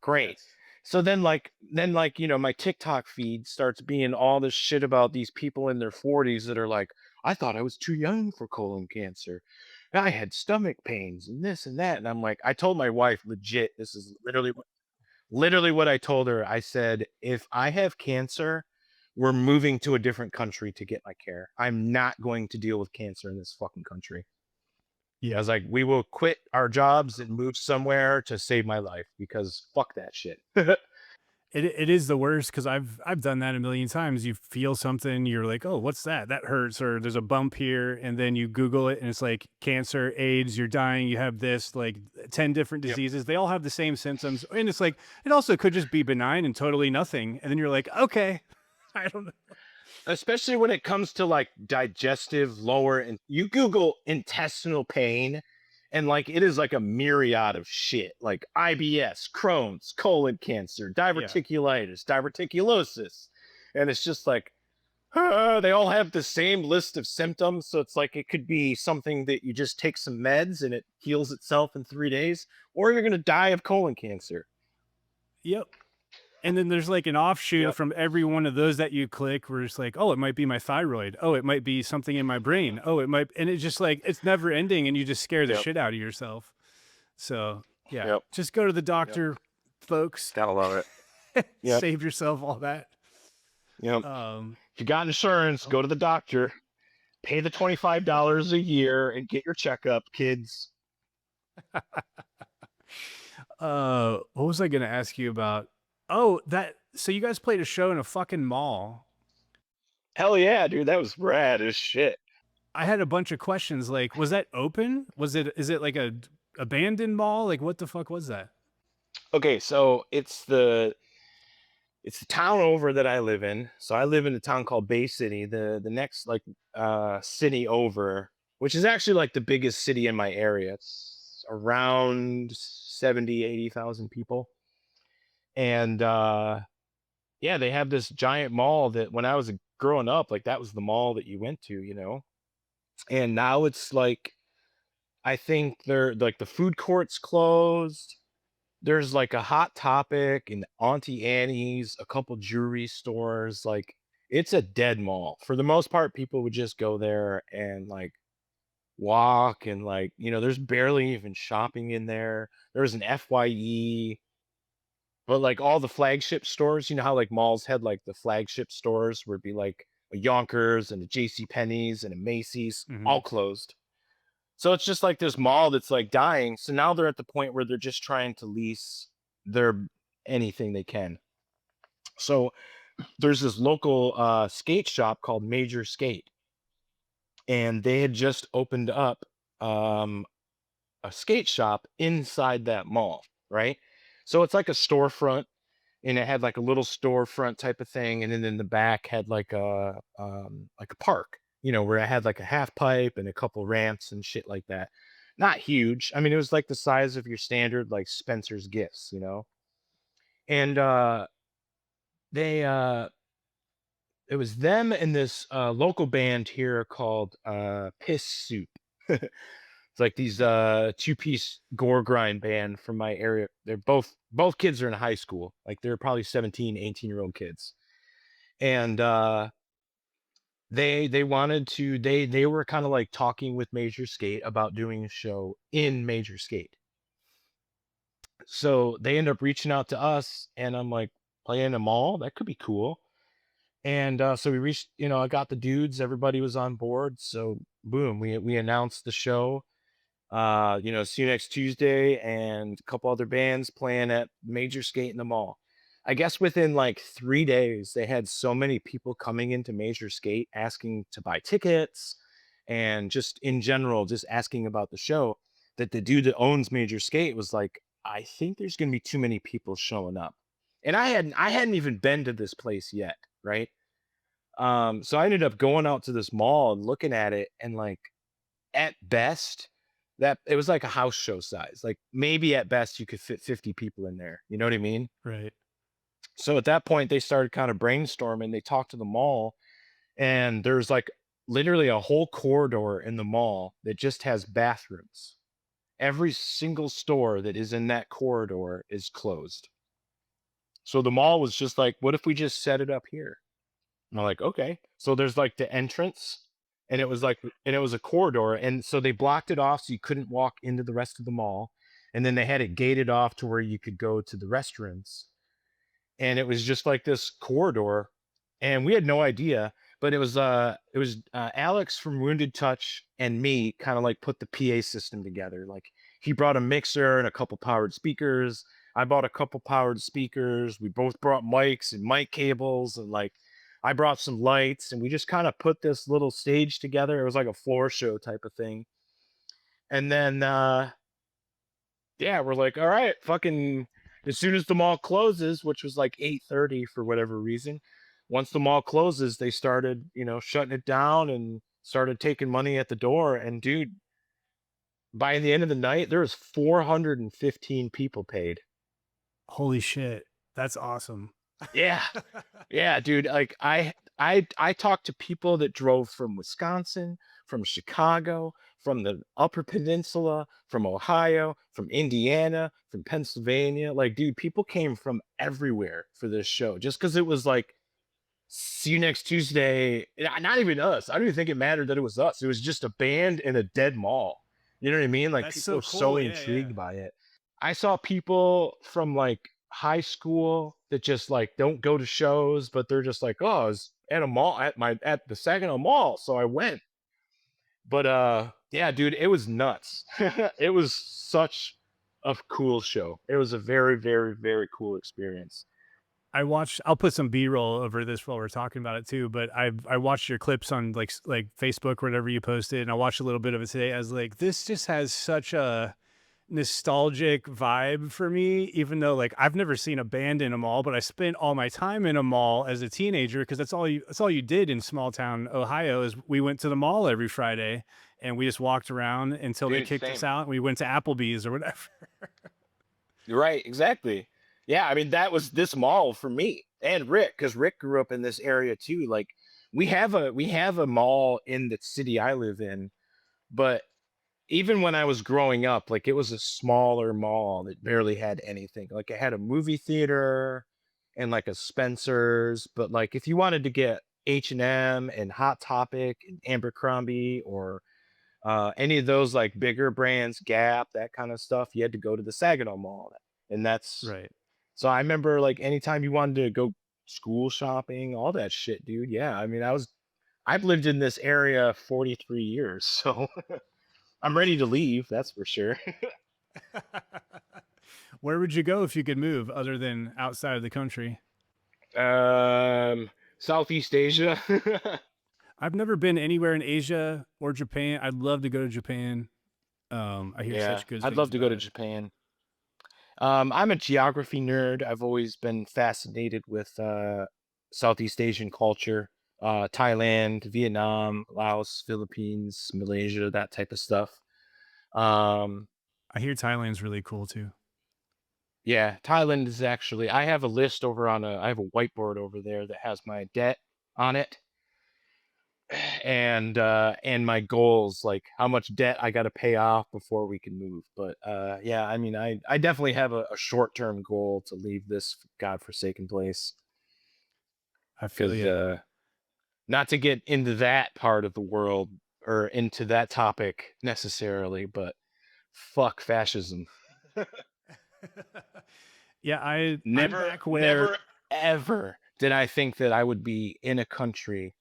Great. Yes. So then like, my TikTok feed starts being all this shit about these people in their 40s that are like, I thought I was too young for colon cancer. I had stomach pains and this and that. And I'm like, I told my wife legit, this is literally what I told her. I said, if I have cancer, we're moving to a different country to get my care. I'm not going to deal with cancer in this fucking country. I Yeah. was like, we will quit our jobs and move somewhere to save my life because fuck that shit. It is the worst because I've done that a million times. You feel something, you're like, oh, what's that? That hurts, or there's a bump here, and then you Google it, and it's like cancer, AIDS, you're dying, you have this, like 10 different Yep. diseases. They all have the same symptoms, and it's like it also could just be benign and totally nothing. And then you're like, okay, I don't know. Especially when it comes to like digestive lower and you Google intestinal pain and like it is like a myriad of shit like IBS, Crohn's, colon cancer, Yeah. diverticulitis, diverticulosis. And it's just like, they all have the same list of symptoms. So it's like it could be something that you just take some meds and it heals itself in 3 days, or you're going to die of colon cancer. Yep. And then there's like an offshoot Yep. from every one of those that you click where it's like, oh, it might be my thyroid. Oh, it might be something in my brain. Oh, it might, and it's just like it's never ending, and you just scare the Yep. shit out of yourself. So yeah, Yep. just go to the Yep. doctor, folks. Gotta love it. Yep. Save yourself all that. Yep. Um, If you got insurance, oh, go to the doctor, pay the $25 a year and get your checkup, kids. what was I gonna ask you about? Oh, that. So you guys played a show in a fucking mall. Hell yeah, dude. That was rad as shit. I had a bunch of questions. Like, was that open? Was it? Is it like a abandoned mall? Like, what the fuck was that? Okay, so it's the town over that I live in. So I live in a town called Bay City. The next like city over, which is actually like the biggest city in my area. It's around 70, 80,000 people. And yeah, they have this giant mall that when I was growing up, like that was the mall that you went to. And now it's like I think they're like the food court's closed. There's like a Hot Topic and Auntie Annie's, a couple jewelry stores. Like it's a dead mall. For the most part, people would just go there and like walk and like, there's barely even shopping in there. There's an FYE, but like all the flagship stores, you know how like malls had like the flagship stores where it'd be like a Yonkers and a JC Penney's and a Macy's, Mm-hmm. all closed. So it's just like this mall that's like dying. So now they're at the point where they're just trying to lease their anything they can. So there's this local skate shop called Major Skate, and they had just opened up um, a skate shop inside that mall, right? So it's like a storefront, and it had like a little storefront type of thing, and then in the back had like a park, where it had like a half pipe and a couple ramps and shit like that. Not huge. I mean, it was like the size of your standard like Spencer's Gifts. And they it was them and this local band here called Piss Soup. It's like these two-piece gore grind band from my area. They're both kids are in high school. Like they're probably 17, 18-year-old kids. And they wanted to they were kind of like talking with Major Skate about doing a show in Major Skate. So they end up reaching out to us and I'm like, playing a mall? That could be cool. And so we reached, I got the dudes, everybody was on board. So boom, we announced the show. See you next Tuesday, and a couple other bands playing at Major Skate in the mall. I guess within like 3 days, they had so many people coming into Major Skate asking to buy tickets and just in general, just asking about the show that the dude that owns Major Skate was like, I think there's gonna be too many people showing up. And I hadn't even been to this place yet, right? So I ended up going out to this mall and looking at it and like at best, that it was like a house show size. Like maybe at best you could fit 50 people in there. You know what I mean? Right. So at that point they started kind of brainstorming. They talked to the mall and there's like literally a whole corridor in the mall that just has bathrooms. Every single store that is in that corridor is closed. So the mall was just like, what if we just set it up here? And I'm like, okay. So there's like the entrance, and it was a corridor, and so they blocked it off so you couldn't walk into the rest of the mall, and then they had it gated off to where you could go to the restrooms, and it was just like this corridor, and we had no idea, but it was Alex from Wounded Touch and me kind of like put the PA system together. Like he brought a mixer and a couple powered speakers. I bought a couple powered speakers. We both brought mics and mic cables, and like I brought some lights, and we just kind of put this little stage together. It was like a floor show type of thing. And then yeah, we're like, all right, fucking as soon as the mall closes, which was like 8:30 for whatever reason, once the mall closes, they started, shutting it down and started taking money at the door. And dude, by the end of the night, there was 415 people paid. Holy shit. That's awesome. Yeah. Yeah, dude. Like I talked to people that drove from Wisconsin, from Chicago, from the Upper Peninsula, from Ohio, from Indiana, from Pennsylvania. Like, dude, people came from everywhere for this show just because it was like, see you next Tuesday. Not even us. I don't even think it mattered that it was us. It was just a band in a dead mall. You know what I mean? Like That's people so are so cool. Yeah, yeah. intrigued by it. I saw people from like high school that just like don't go to shows, but they're just like, oh, I was at a mall at the Saginaw Mall, so I went. But yeah, dude, it was nuts. It was such a cool show. It was a very, very, very cool experience. I'll put some B-roll over this while we're talking about it too, but I watched your clips on like Facebook, whatever you posted, and I watched a little bit of it today. I was like, this just has such a nostalgic vibe for me, even though like I've never seen a band in a mall, but I spent all my time in a mall as a teenager because that's all you did in small town Ohio is we went to the mall every Friday and we just walked around until they Dude, kicked us same. out and we went to Applebee's or whatever. You're right, exactly. Yeah, I mean that was this mall for me and Rick, because Rick grew up in this area too. Like we have a mall in the city I live in, but even when I was growing up, like it was a smaller mall that barely had anything. Like it had a movie theater and like a Spencer's, but like if you wanted to get H&M and Hot Topic and Abercrombie or any of those like bigger brands, Gap, that kind of stuff, you had to go to the Saginaw Mall. And that's Right. so I remember like anytime you wanted to go school shopping, all that shit, dude. Yeah. I mean, I've lived in this area 43 years, so I'm ready to leave, that's for sure. Where would you go if you could move other than outside of the country? Southeast Asia. I've never been anywhere in Asia or Japan. I'd love to go to Japan. I hear Yeah, such good I'd things love to go about to it. Japan. I'm a geography nerd. I've always been fascinated with Southeast Asian culture, Thailand, Vietnam, Laos, Philippines, Malaysia, that type of stuff. Um, I hear Thailand's really cool too. yeah, Thailand is actually. I have a list over on a. I have a whiteboard over there that has my debt. on it, and my goals, like how much debt I got to pay off before we can move. But yeah, I mean, I definitely have a short-term goal to leave this godforsaken place, I feel because you. not to get into that part of the world or into that topic necessarily, but fuck fascism. Yeah, I'm Never, back where never, ever did I think that I would be in a country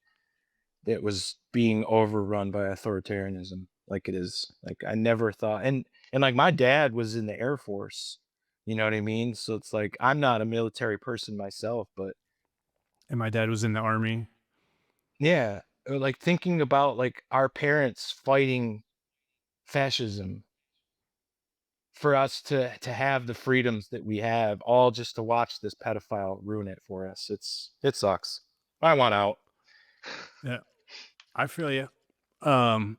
that was being overrun by authoritarianism like it is. Like I never thought, and like my dad was in the Air Force, you know what I mean? So it's like I'm not a military person myself, but and my dad was in the army. yeah, like thinking about like our parents fighting fascism for us to have the freedoms that we have, all just to watch this pedophile ruin it for us. It sucks. I want out. Yeah, I feel you. Um,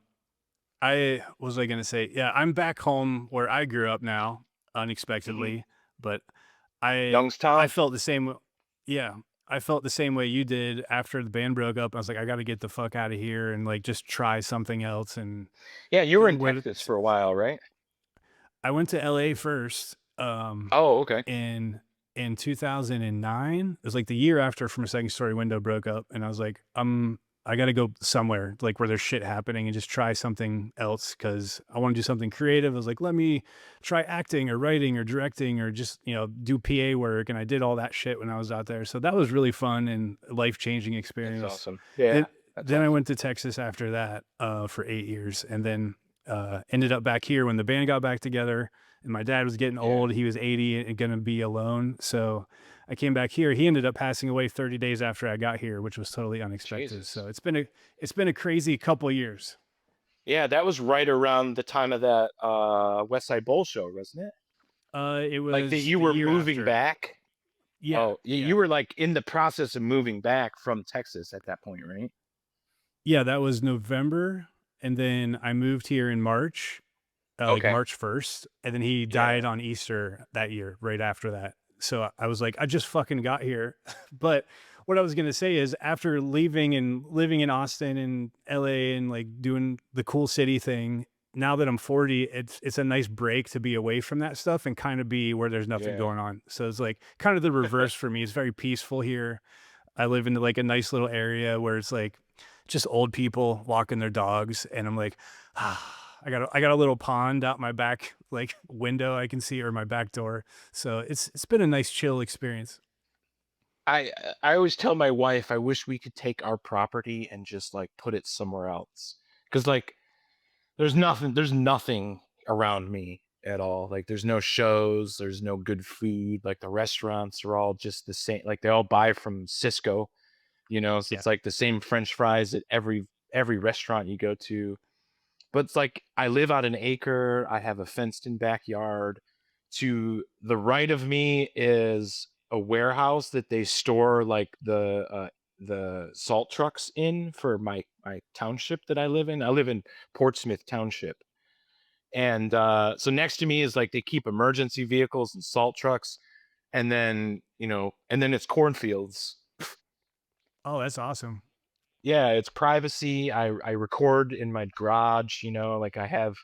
I what was I gonna say? Yeah, I'm back home where I grew up now, Hmm. unexpectedly, but I Youngstown. felt the same. Yeah, I felt the same way you did after the band broke up. I was like, I got to get the fuck out of here and like just try something else. Yeah, you were in And what Texas for a while, right? I went to LA first, Oh, okay. in 2009. It was like the year after From a Second Story Window broke up, and I was like, I got to go somewhere like where there's shit happening and just try something else because I want to do something creative. I was like, let me try acting or writing or directing or just do PA work, and I did all that shit when I was out there. So that was really fun and life changing That's experience. awesome. Yeah, And that's then I awesome. went to Texas after that for 8 years, and then ended up back here when the band got back together. And my dad was getting Yeah. old; he was 80 and going to be alone. So I came back here. He ended up passing away 30 days after I got here, which was totally unexpected. Jesus. So it's been a crazy couple years. Yeah, that was right around the time of that West Side Bowl show, wasn't it? It Like that was you the were year moving after. back. Yeah, Oh, you yeah, were like in the process of moving back from Texas at that point, right? yeah. That was November, and then I moved here in March, like Okay. March 1st, and then he Yeah. died on Easter that year, right after that. So I was like, I just fucking got here. But what I was gonna say is, after leaving and living in Austin and LA and like doing the cool city thing, now that I'm 40, it's a nice break to be away from that stuff and kind of be where there's nothing Yeah. going on. So it's like kind of the reverse for me. It's very peaceful here. I live in like a nice little area where it's like just old people walking their dogs, and I'm like, I got a little pond out my back like window I can see, or my back door. So it's been a nice chill experience. I I always tell my wife I wish we could take our property and just like put it somewhere else. Cause like there's nothing around me at all. Like there's no shows, there's no good food. Like the restaurants are all just the same. Like they all buy from Cisco, so Yeah. it's like the same French fries at every restaurant you go to. But it's like I live on an acre, I have a fenced in backyard. To the right of me is a warehouse that they store like the salt trucks in for my township that I live in. I live in Portsmouth Township. And so next to me is like they keep emergency vehicles and salt trucks, and then it's cornfields. Oh, that's awesome. Yeah, it's privacy. I record in my garage, like I have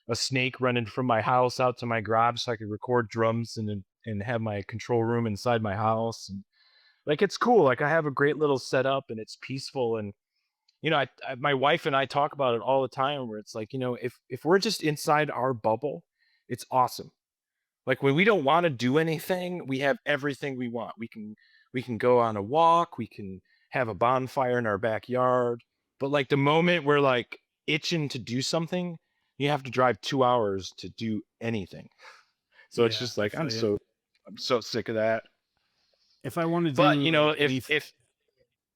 a snake running from my house out to my garage so I could record drums and have my control room inside my house. And like it's cool. Like I have a great little setup and it's peaceful. And my wife and I talk about it all the time where it's like, if we're just inside our bubble, it's awesome. Like when we don't want to do anything, we have everything we want. We can go on a walk, we can have a bonfire in our backyard. But like the moment we're like itching to do something, you have to drive 2 hours to do anything. So it's Yeah, just I like feel you. I'm so sick of that. If I want to But do like if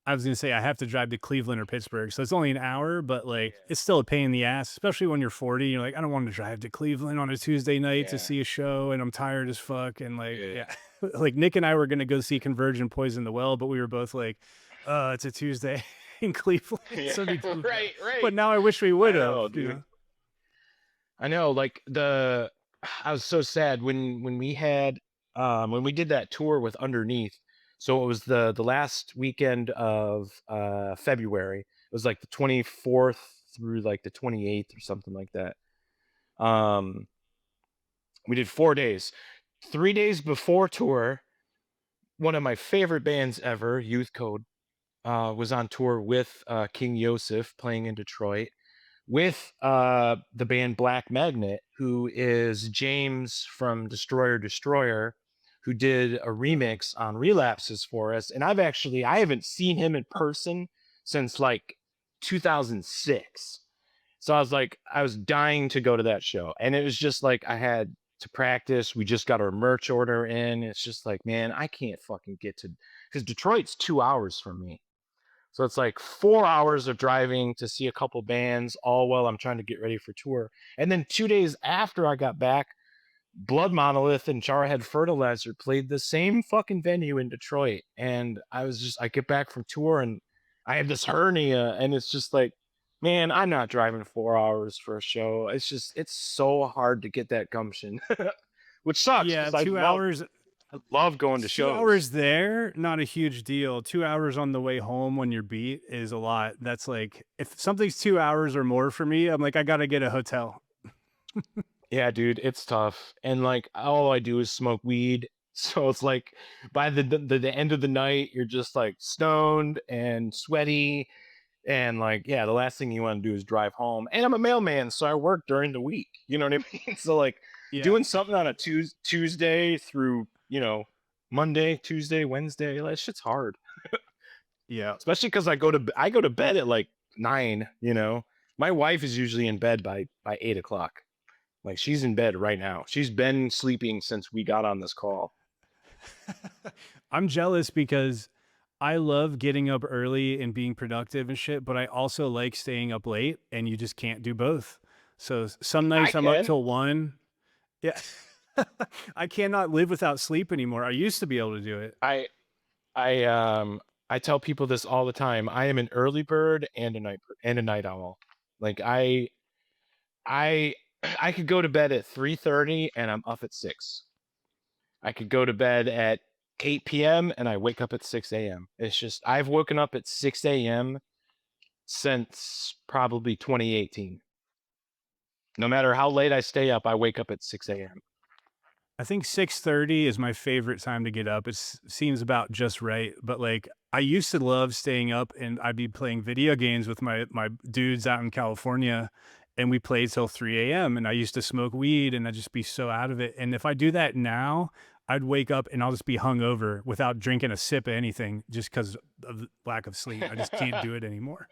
I was gonna say I have to drive to Cleveland or Pittsburgh, so it's only an hour, but like it's still a pain in the ass, especially when you're 40. You're like, I don't want to drive to Cleveland on a Tuesday night to yeah, see a show, and I'm tired as fuck. And like, yeah, yeah, like Nick and I were gonna go see Converge and Poison the Well, but we were both like, it's a Tuesday in Cleveland, yeah, so need to move now. right, right. But now I wish we would I have, know, you dude. know. I know, like I was so sad when we did that tour with Underneath. So it was the last weekend of February. It was like the 24th through like the 28th or something like that. Um, we did 4 days. 3 days before tour, one of my favorite bands ever, Youth Code, was on tour with King Yosef playing in Detroit with the band Black Magnet, who is James from Destroyer Destroyer, who did a remix on Relapses for us. And I haven't seen him in person since like 2006. So I was dying to go to that show. And it was just like I had to practice. We just got our merch order in. It's just like, man, I can't fucking get to, because Detroit's 2 hours from me. So it's like 4 hours of driving to see a couple bands, all while I'm trying to get ready for tour. And then 2 days after I got back, Blood Monolith and Jarhead Fertilizer played the same fucking venue in Detroit. And I get back from tour and I have this hernia. And it's just like, man, I'm not driving 4 hours for a show. It's so hard to get that gumption, which sucks Yeah, because 2 hours. I love going to Two shows. hours there, not a huge deal. 2 hours on the way home when you're beat is a lot. That's like if something's 2 hours or more for me, I'm like, I gotta get a hotel. Yeah, dude, it's tough. And like all I do is smoke weed. So it's like by the end of the night, you're just like stoned and sweaty. And like, yeah, the last thing you want to do is drive home. And I'm a mailman, so I work during the week. You know what I mean? So like Yeah, doing something on a Tuesday through, Monday, Tuesday, Wednesday, that shit's hard. yeah. Especially because I go to bed at like 9. My wife is usually in bed by 8 o'clock. Like she's in bed right now. She's been sleeping since we got on this call. I'm jealous because I love getting up early and being productive and shit, but I also like staying up late, and you just can't do both. So some I nights I'm up can. till 1. Yeah. I cannot live without sleep anymore. I used to be able to do it. I I I tell people this all the time. I am an early bird and a night owl. Like I I could go to bed at 3:30 and I'm up at 6. I could go to bed at 8 p.m. and I wake up at 6 a.m. It's just I've woken up at 6 a.m. since probably 2018. No matter how late I stay up, I wake up at 6 a.m. I think 6:30 is my favorite time to get up. It seems about just right, but like I used to love staying up and I'd be playing video games with my dudes out in California and we played till 3 a.m. and I used to smoke weed and I'd just be so out of it. And if I do that now, I'd wake up and I'll just be hungover without drinking a sip of anything just because of the lack of sleep. I just can't do it anymore.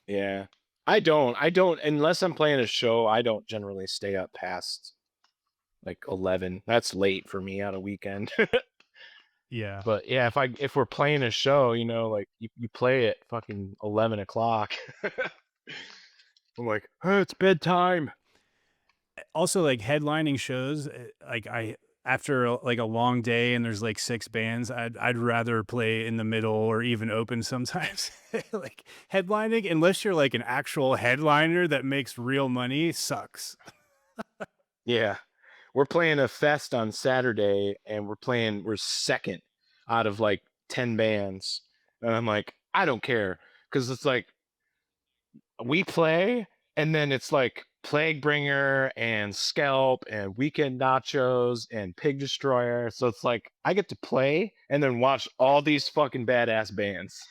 Yeah. I don't unless I'm playing a show, I don't generally stay up past like 11. That's late for me on a weekend. Yeah. But yeah, if we're playing a show, like you play at fucking 11 o'clock. I'm like, oh, it's bedtime. Also like headlining shows, like I after like a long day and there's like 6 bands, I'd rather play in the middle or even open sometimes. Like headlining, unless you're like an actual headliner that makes real money, sucks. Yeah. We're playing a fest on Saturday and we're second out of like 10 bands. And I'm like, I don't care. Cause it's like we play and then it's like Plague Bringer and Scalp and Weekend Nachos and Pig Destroyer. So it's like I get to play and then watch all these fucking badass bands.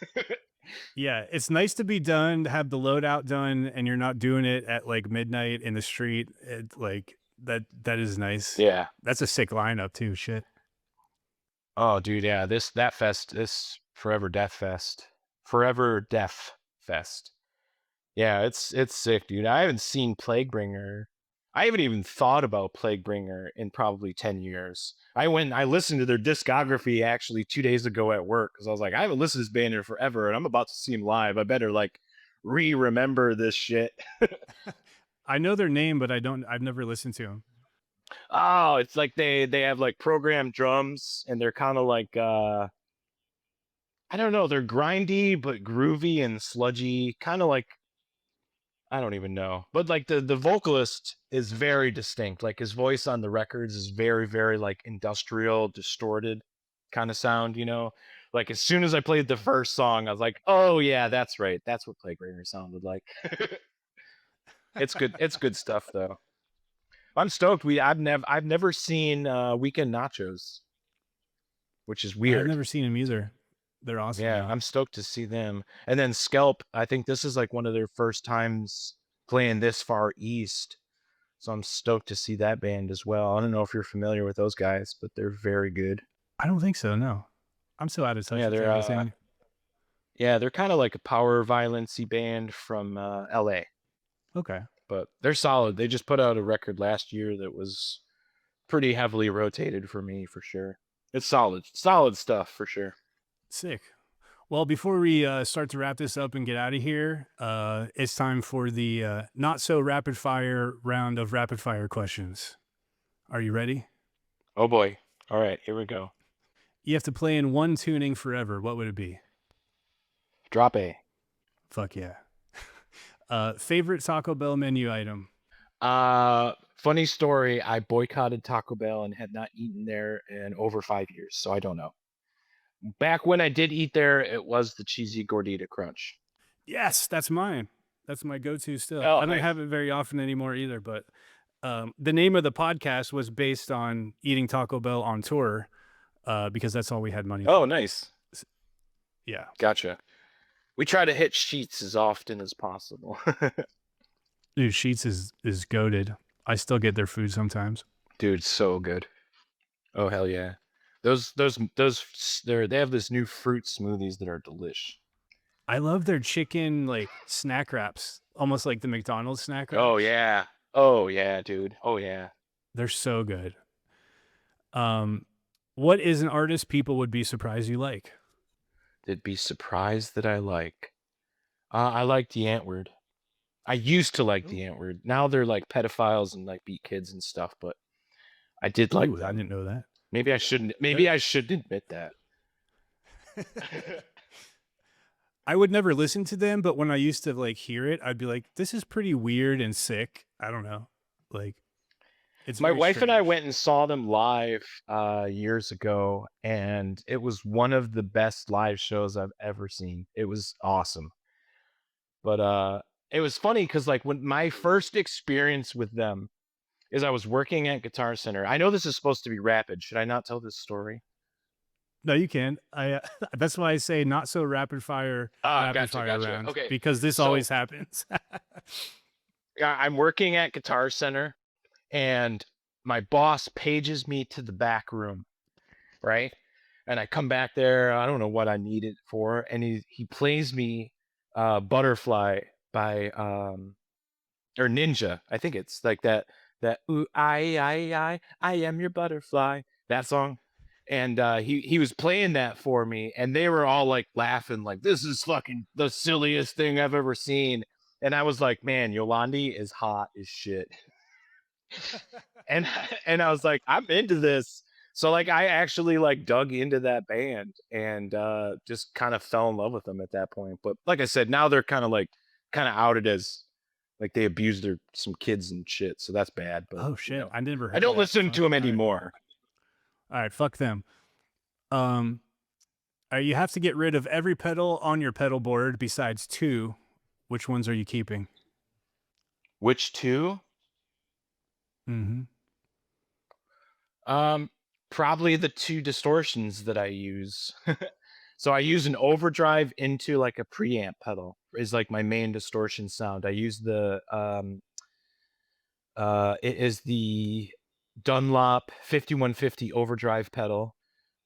Yeah, it's nice to be done, to have the loadout done, and you're not doing it at like midnight in the street. Like that is nice. Yeah. That's a sick lineup too. Shit. Oh, dude, yeah. This Forever Death Fest. Forever Death Fest. Yeah, it's sick, dude. I haven't seen Plaguebringer. I haven't even thought about Plaguebringer in probably 10 years. I listened to their discography actually 2 days ago at work because I was like, I haven't listened to this band in forever and I'm about to see them live. I better like remember this shit. I know their name, but I don't. I've never listened to them. Oh, it's like they have like programmed drums and they're kind of like I don't know, they're grindy but groovy and sludgy, kind of like I don't even know. But like the vocalist is very distinct. Like his voice on the records is very, very like industrial, distorted. kind of sound, you know. Like as soon as I played the first song, I was like, "Oh yeah, that's right. That's what Plague Ringer sounded like." It's good. It's good stuff though. I'm stoked. I've never seen Weekend Nachos, which is I've weird. never seen them either. They're awesome Yeah, though. I'm stoked to see them. And then Skelp, I think this is like one of their first times playing this far east. So I'm stoked to see that band as well. I don't know if you're familiar with those guys, but they're very good. I don't think so. No, I'm so out of touch Yeah, with everything. they're kind of like a power violency band from LA, Okay, but they're solid. They just put out a record last year that was pretty heavily rotated for me for sure. It's solid. Solid stuff for sure. sick. Well, before we start to wrap this up and get out of here, it's time for the not so rapid fire round of rapid fire questions. Are you ready? Oh boy. All right, here we go. You have to play in one tuning forever. What would it be? Drop A. Fuck yeah. Favorite Taco Bell menu item? Funny story. I boycotted Taco Bell and had not eaten there in over 5 years, so I don't know. Back when I did eat there, it was the cheesy gordita crunch. Yes, that's mine. That's my go-to still. Oh, I don't nice. have it very often anymore either, but the name of the podcast was based on eating Taco Bell on tour because that's all we had money Oh, for. nice. Yeah. Gotcha. We try to hit sheets as often as possible. Dude, Sheets is goated. I still get their food sometimes. Dude, so good. Oh hell yeah. They have this new fruit smoothies that are delish. I love their chicken like snack wraps, almost like the McDonald's snack Oh wraps. yeah. Oh yeah, dude. Oh yeah. They're so good. Um, what is an artist people would be surprised you like? They'd be surprised that I like. I like the Antword. I used to like the Antword. Now they're like pedophiles and like beat kids and stuff, but I did like Ooh, I them. didn't know that. Maybe I shouldn't. Maybe I should admit that. I would never listen to them, but when I used to like hear it, I'd be like, "This is pretty weird and sick." I don't know, like it's My very wife and I strange. went and saw them live years ago, and it was one of the best live shows I've ever seen. It was awesome. But it was funny because like when my first experience with them is I was working at Guitar Center. I know this is supposed to be rapid. Should I not tell this story? No, you can. I that's why I say not so Ah, rapid gotcha, fire gotcha. round Okay, because this so always happens. I'm working at Guitar Center, and my boss pages me to the back room, right? And I come back there. I don't know what I need it for, and he plays me "Butterfly" by or Ninja. I think it's like that ooh I am your butterfly, that song. And he was playing that for me, and they were all like laughing like this is fucking the silliest thing I've ever seen. And I was like, man, Yolandi is hot as shit. And and I was like, I'm into this. So like I actually like dug into that band and just kind of fell in love with them at that point. But like I said, now they're kind of outed as like they abused their some kids and shit. So that's bad. But Oh shit, I never I heard don't that. listen to Fuck. them All right, anymore. all right. Fuck them. Um, you have to get rid of every pedal on your pedal board besides two. Which ones are you keeping? Which two? Mm-hmm. Um, Probably the two distortions that I use. So I use an overdrive into like a preamp pedal is like my main distortion sound. I use the it is the Dunlop 5150 overdrive pedal,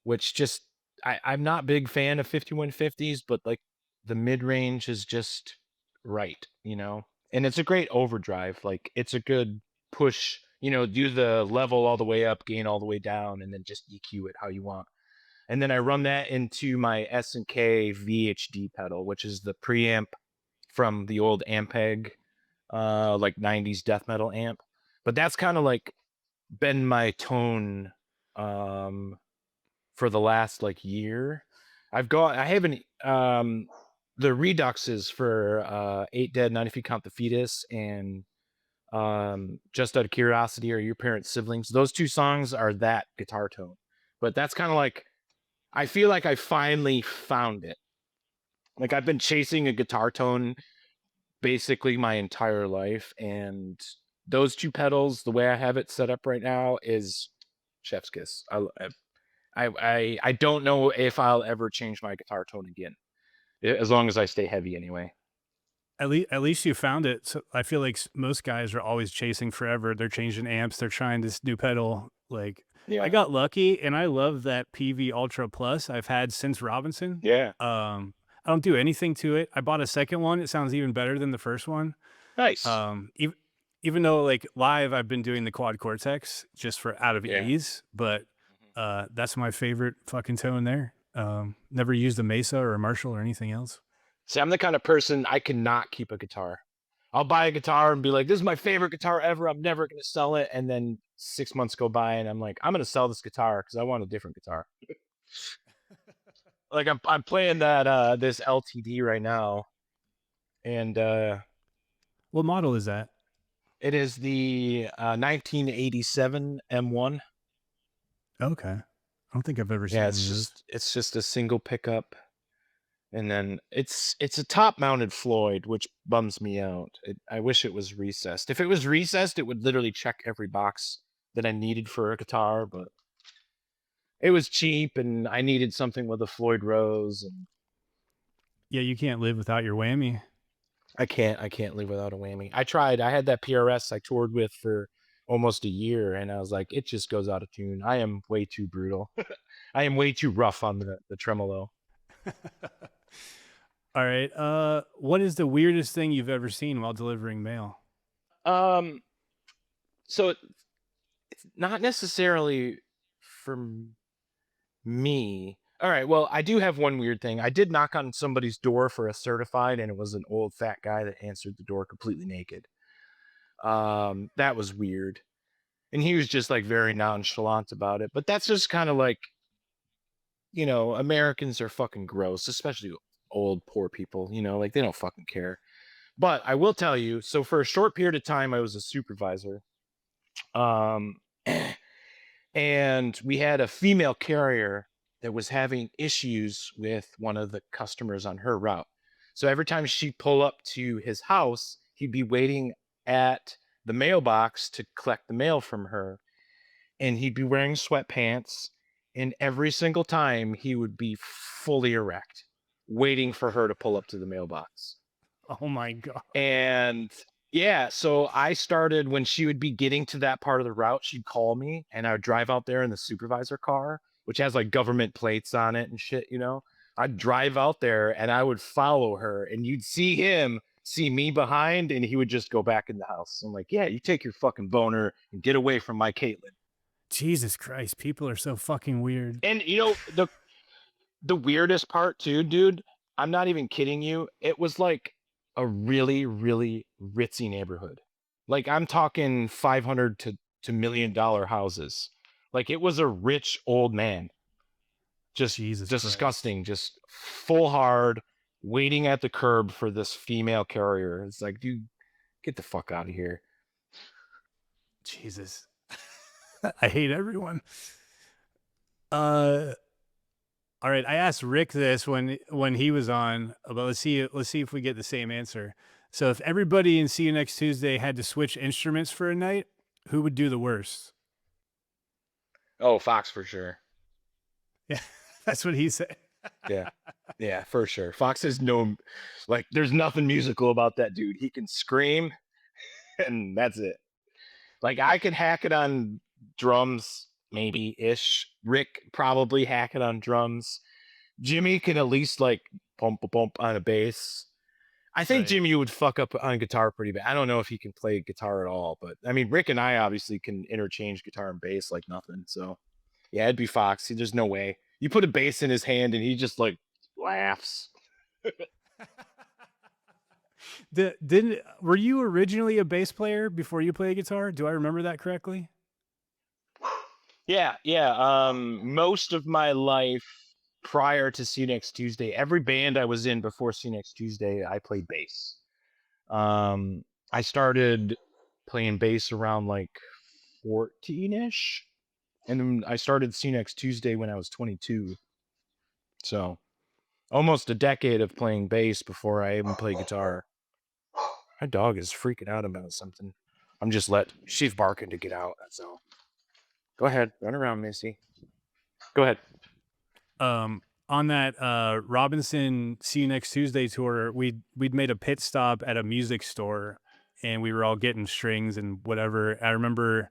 which just I'm not big fan of 5150s, but like the mid range is just right, you know. And it's a great overdrive. Like it's a good push, you know, do the level all the way up, gain all the way down, and then just EQ it how you want. And then I run that into my S&K VHD pedal, which is the preamp from the old Ampeg, like 90s death metal amp. But that's kind of like been my tone for the last like year. I haven't the reduxes for 8 Dead 90 Feet Count the Fetus and Just Out of Curiosity or Your Parents' Siblings. Those two songs are that guitar tone. But that's kind of like I feel like I finally found it. Like I've been chasing a guitar tone basically my entire life, and those two pedals, the way I have it set up right now, is chef's kiss. I don't know if I'll ever change my guitar tone again, as long as I stay heavy anyway. At least you found it. So I feel like most guys are always chasing forever. They're changing amps. They're trying this new pedal. Like I Yeah. got lucky, and I love that PV Ultra Plus I've had since Robinson. Yeah. I don't do anything to it. I bought a second one. It sounds even better than the first one. Nice. Even though like live, I've been doing the quad cortex just for out of Yeah. ease, but that's my favorite fucking tone there. Never used a Mesa or a Marshall or anything else. See, I'm the kind of person I cannot keep a guitar. I'll buy a guitar and be like, "This is my favorite guitar ever. I'm never gonna sell it." And then 6 months go by, and I'm like, "I'm gonna sell this guitar because I want a different guitar." Like I'm playing that this LTD right now, and What model is that? it is the 1987 M1. Okay, I don't think I've ever Yeah, seen any of those. it's just a single pickup, and then it's a top mounted Floyd, which bums me out. I wish it was recessed. If it was recessed, it would literally check every box that I needed for a guitar, but it was cheap, and I needed something with a Floyd Rose, and Yeah, you can't live without your whammy. I can't live without a whammy. I tried. I had that PRS I toured with for almost a year, and I was like, it just goes out of tune. I am way too brutal. I am way too rough on the tremolo. All right. What is the weirdest thing you've ever seen while delivering mail? Um, so it's not necessarily for me. All right, well, I do have one weird thing. I did knock on somebody's door for a certified, and it was an old fat guy that answered the door completely naked. That was weird. And he was just like very nonchalant about it. But that's just kind of like, Americans are fucking gross, especially old poor people, like they don't fucking care. But I will tell you, so for a short period of time I was a supervisor. Um and we had a female carrier that was having issues with one of the customers on her route. So every time she'd pull up to his house, he'd be waiting at the mailbox to collect the mail from her, and he'd be wearing sweatpants, and every single time he would be fully erect waiting for her to pull up to the mailbox. Oh my god. And yeah, so I started when she would be getting to that part of the route, she'd call me, and I would drive out there in the supervisor car, which has like government plates on it and shit. I'd drive out there and I would follow her, and you'd see him see me behind, and he would just go back in the house. I'm like, yeah, you take your fucking boner and get away from my Caitlin. Jesus Christ, people are so fucking weird. And the weirdest part too, dude, I'm not even kidding you. It was like a really, really ritzy neighborhood. Like I'm talking 500 to $1 million houses. Like it was a rich old man. Just Jesus Christ. disgusting, just full hard, waiting at the curb for this female carrier. It's like, dude, get the fuck out of here. Jesus. I hate everyone. Uh all right, I asked Rick this when he was on, but let's see if we get the same answer. So if everybody in See You Next Tuesday had to switch instruments for a night, who would do the worst? Oh, Fox for sure. Yeah, that's what he said. Yeah. Yeah, for sure. Fox has no, like, there's nothing musical about that dude. He can scream, and that's it. Like I could hack it on drums, maybe ish. Rick probably hack it on drums. Jimmy can at least like pump a bump on a bass. I think Right. Jimmy would fuck up on guitar pretty bad. I don't know if he can play guitar at all, but I mean Rick and I obviously can interchange guitar and bass like nothing. So yeah, it'd be Fox. There's no way. You put a bass in his hand and he just like laughs. Didn't were you originally a bass player before you played guitar? Do I remember that correctly? Yeah, yeah. Most of my life prior to See Next Tuesday, every band I was in before See Next Tuesday, I played bass. I started playing bass around like 14-ish, and then I started See Next Tuesday when I was 22. So almost a decade of playing bass before I even play guitar. My dog is freaking out about something. She's barking to get out. That's all. Go ahead, run around, Missy. Go ahead. On that Robinson See You Next Tuesday tour, we'd made a pit stop at a music store, and we were all getting strings and whatever. I remember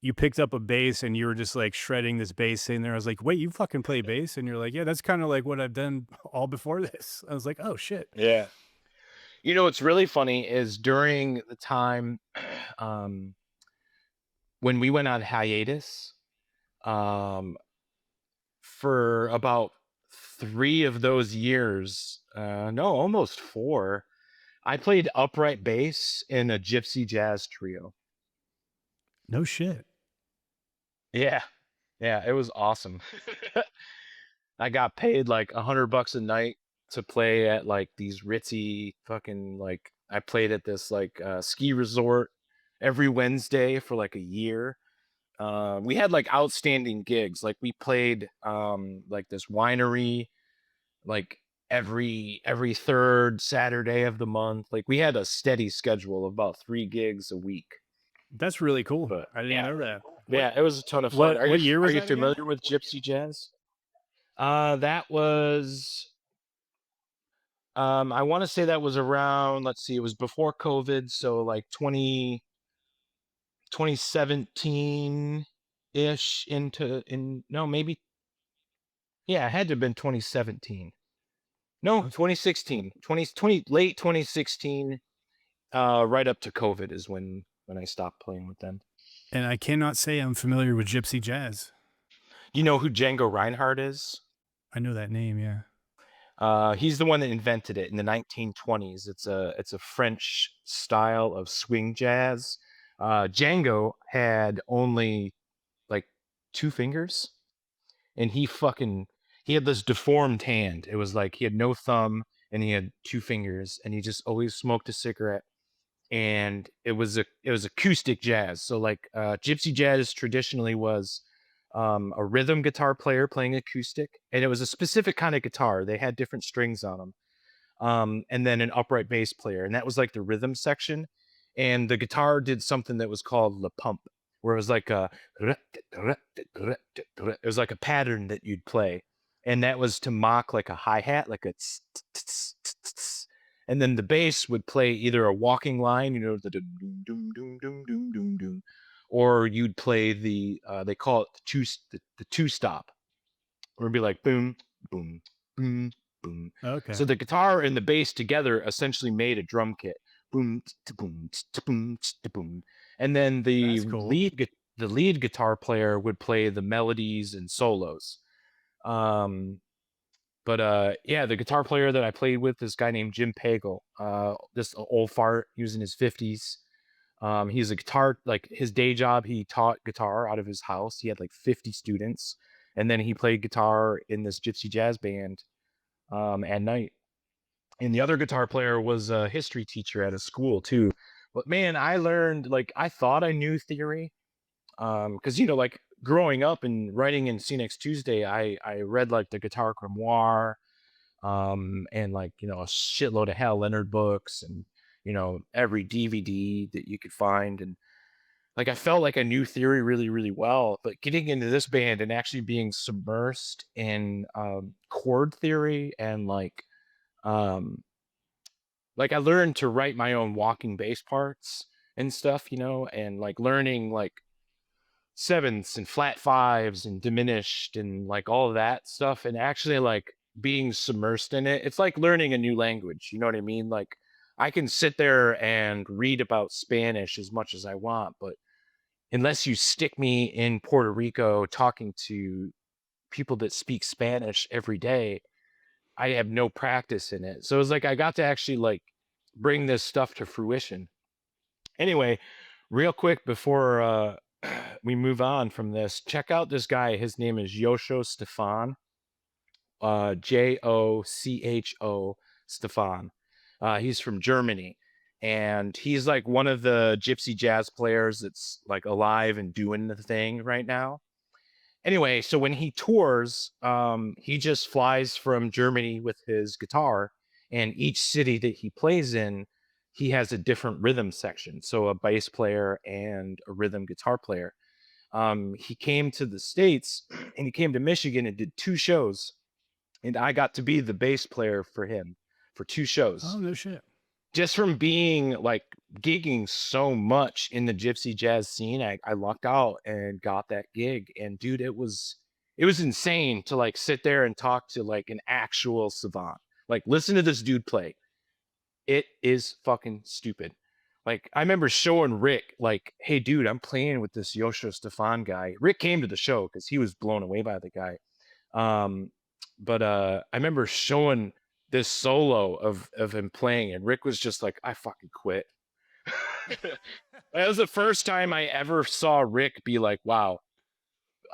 you picked up a bass and you were just like shredding this bass sitting there. I was like, wait, you fucking play bass? And you're like, yeah, that's kind of like what I've done all before this. I was like, oh shit. Yeah. You know what's really funny is during the time um, when we went on hiatus, um, for about 3 of those years, no, almost 4, I played upright bass in a gypsy jazz trio. No shit. Yeah. Yeah, it was awesome. I got paid like $100 a night to play at like these ritzy fucking like I played at this like ski resort every Wednesday for like a year. We had like outstanding gigs. Like we played like this winery like every third Saturday of the month. Like we had a steady schedule of about 3 gigs a week. That's really cool. But I didn't yeah, know that. yeah, it was a ton of fun. What year Are was you that again? familiar with gypsy jazz? That was I want to say that was around, let's see, it was before COVID, so like 2017 ish into in no, maybe yeah, it had to have been 2017. No, Okay. 2016. 2020 late 2016 right up to COVID is when I stopped playing with them. And I cannot say I'm familiar with gypsy jazz. You know who Django Reinhardt is? I know that name, yeah. He's the one that invented it in the 1920s. It's a French style of swing jazz. Django had only like 2 fingers, and he had this deformed hand. It was like he had no thumb and he had 2 fingers, and he just always smoked a cigarette. And it was acoustic jazz. So like gypsy jazz traditionally was a rhythm guitar player playing acoustic, and it was a specific kind of guitar. They had different strings on them, and then an upright bass player, and that was like the rhythm section. And the guitar did something that was called the pump, where it was like a it was like a pattern that you'd play, and that was to mock like a hi hat, like a tss, tss, tss, tss, tss. And then the bass would play either a walking line, you know, the doom doom doom doom doom doom doom doom, or you'd play the they call it the two stop, where it'd be like boom boom boom boom. Okay. So the guitar and the bass together essentially made a drum kit. Boom, boom, boom, boom. And then That's cool. the lead guitar player would play the melodies and solos. Um, but yeah, the guitar player that I played with, this guy named Jim Pagel, this old fart, he was in his 50s. He's a guitar, like his day job, he taught guitar out of his house. He had like 50 students, and then he played guitar in this gypsy jazz band at night. And the other guitar player was a history teacher at a school too. But man, I learned, like, I thought I knew theory, because you know, like growing up and writing in C Next Tuesday, I read like the Guitar Grimoire, and like you know a shitload of Hal Leonard books, and you know every DVD that you could find, and like I felt like I knew theory really really well. But getting into this band and actually being submersed in chord theory and um like I learned to write my own walking bass parts and stuff, you know, and like learning like sevenths and flat fives and diminished and like all of that stuff, and actually like being submersed in it. It's like learning a new language, you know what I mean? Like I can sit there and read about Spanish as much as I want, but unless you stick me in Puerto Rico talking to people that speak Spanish every day, I have no practice in it. So it's like I got to actually like bring this stuff to fruition. Anyway, real quick before we move on from this, check out this guy. His name is Yosho Stefan, Jocho Stefan. He's from Germany, and he's like one of the gypsy jazz players that's like alive and doing the thing right now. Anyway, so when he tours, he just flies from Germany with his guitar, and each city that he plays in, he has a different rhythm section. So a bass player and a rhythm guitar player. He came to the States and he came to Michigan and did 2 shows, and I got to be the bass player for him for 2 shows. Oh, no shit. Just from being like gigging so much in the gypsy jazz scene, I lucked out and got that gig. And dude, it was insane to like sit there and talk to like an actual savant. Like, listen to this dude play. It is fucking stupid. Like, I remember showing Rick, like, hey dude, I'm playing with this Yosho Stefan guy. Rick came to the show because he was blown away by the guy. Um, but I remember showing this solo of him playing, and Rick was just like, I fucking quit. That was the first time I ever saw Rick be like, wow.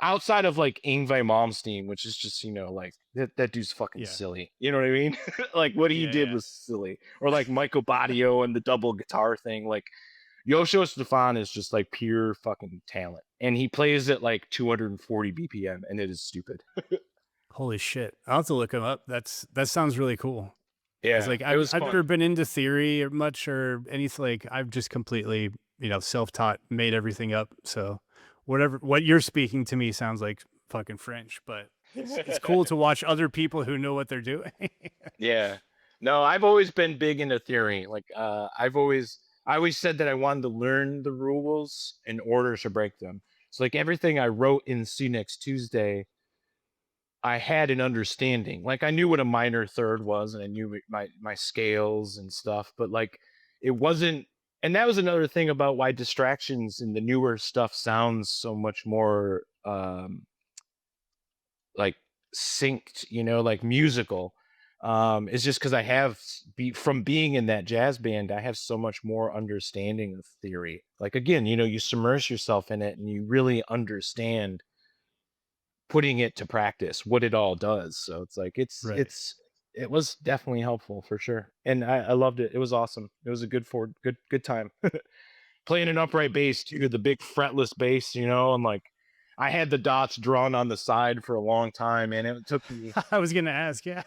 Outside of like Ingve Malmsteen, which is just, like that dude's fucking Yeah. silly. You know what I mean? Like what he Yeah, did yeah. was silly. Or like Michael Badio and the double guitar thing. Like Yosho Stefan is just like pure fucking talent. And he plays at like 240 BPM, and it is stupid. Holy shit. I'll have to look him up. That sounds really cool. It's Yeah, like it I've was I've fun. never been into theory or much or anything. Like I've just completely, self-taught, made everything up. So what you're speaking to me sounds like fucking French, but it's cool to watch other people who know what they're doing. Yeah. No, I've always been big into theory. Like I always said that I wanted to learn the rules in order to break them. So like everything I wrote in See Next Tuesday, I had an understanding. Like I knew what a minor third was, and I knew my scales and stuff, but like it wasn't. And that was another thing about why distractions in the newer stuff sounds so much more like synced, like musical. It's just because from being in that jazz band, I have so much more understanding of theory. Like again, you submerge yourself in it and you really understand putting it to practice, what it all does. So it's like Right. it was definitely helpful for sure. And I loved it. It was awesome. It was a good time. Playing an upright bass too, the big fretless bass, and like I had the dots drawn on the side for a long time, and I was gonna ask, yeah.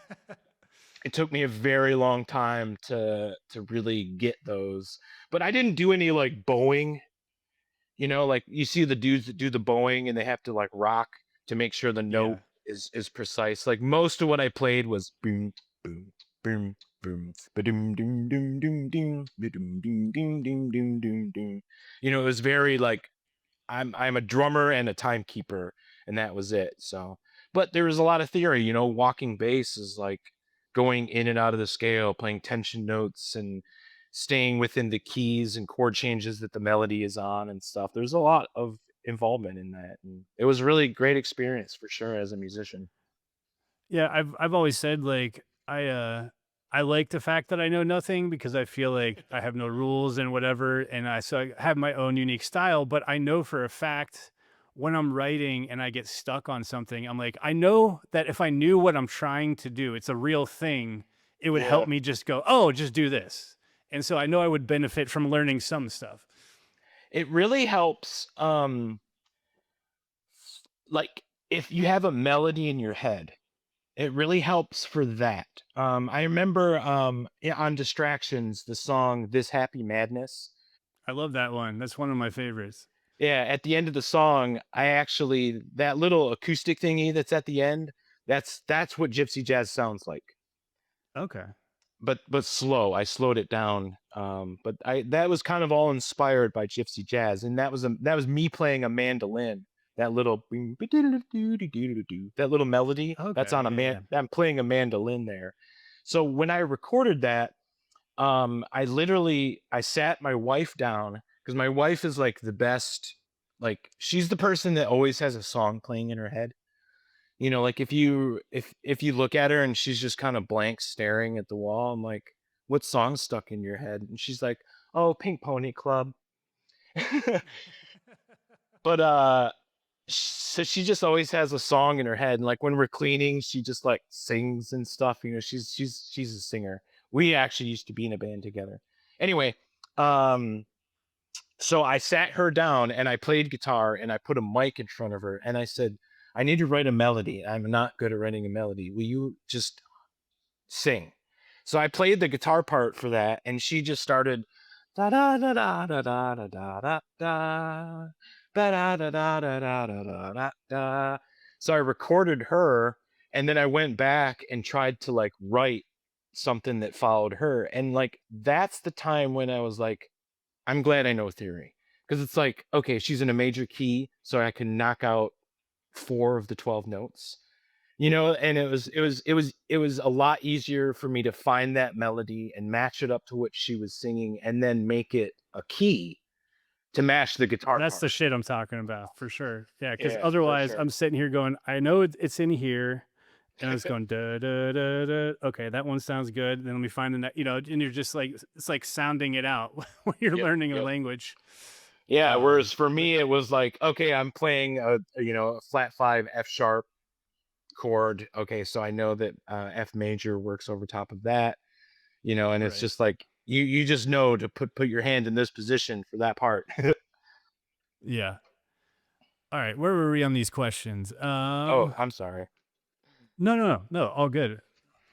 it took me a very long time to really get those. But I didn't do any like bowing, like you see the dudes that do the bowing and they have to like rock to make sure the note Yeah. is precise. Like most of what I played was boom boom boom boom ba-doom doom doom doom doom ba-doom doom doom doom doom doom doom. It was very like I'm a drummer and a timekeeper, and that was it. So, but there was a lot of theory. Walking bass is like going in and out of the scale, playing tension notes, and staying within the keys and chord changes that the melody is on and stuff. There's a lot of involvement in that, and it was really great experience for sure as a musician. Yeah, I've always said like I like the fact that I know nothing because I feel like I have no rules and whatever, and I have my own unique style, but I know for a fact when I'm writing and I get stuck on something, I'm like, I know that if I knew what I'm trying to do, it's a real thing, it would help Yeah. me just go, "Oh, just do this." And so I know I would benefit from learning some stuff. It really helps like if you have a melody in your head. It really helps for that. I remember on Distractions, the song This Happy Madness. I love that one. That's one of my favorites. Yeah, at the end of the song, that little acoustic thingy that's at the end, that's what gypsy jazz sounds like. Okay. But slow. I slowed it down. But I that was kind of all inspired by gypsy jazz, and that was me playing a mandolin. That little that little melody, that's Okay. on a Yeah, man. yeah. I'm playing a mandolin there. So when I recorded that, I sat my wife down because my wife is like the best. Like she's the person that always has a song playing in her head. Like if you look at her and she's just kind of blank staring at the wall, I'm like, what song's stuck in your head? And she's like, oh, Pink Pony Club. But so she just always has a song in her head, and like when we're cleaning, she just like sings and stuff. She's a singer. We actually used to be in a band together. Anyway, um so I sat her down and I played guitar and I put a mic in front of her and I said, I need to write a melody. I'm not good at writing a melody. Will you just sing?" So I played the guitar part for that, and she just started da da da da da da da da da da da da da da da da da da da. So I recorded her, and then I went back and tried to like write something that followed her, and like that's the time when I was like, I'm glad I know theory, because it's like, okay, she's in a major key, so I can knock out 4 of the 12 notes, and it was a lot easier for me to find that melody and match it up to what she was singing and then make it a key to match the guitar That's the part. shit I'm talking about for sure. Yeah, because Yeah, for otherwise sure. I'm sitting here going, I know it's in here, and I was going da da da da. Okay, that one sounds good. Then let me find the next, and you're just like it's like sounding it out when you're Yep, learning a yep. language. Yeah, whereas for But me it was like, okay, I'm playing a flat 5 F sharp chord. Okay, so I know that F major works over top of that, and it's right, just like you just know to put your hand in this position for that part. yeah. All right, where were we on these questions? Oh, I'm sorry. No, all good.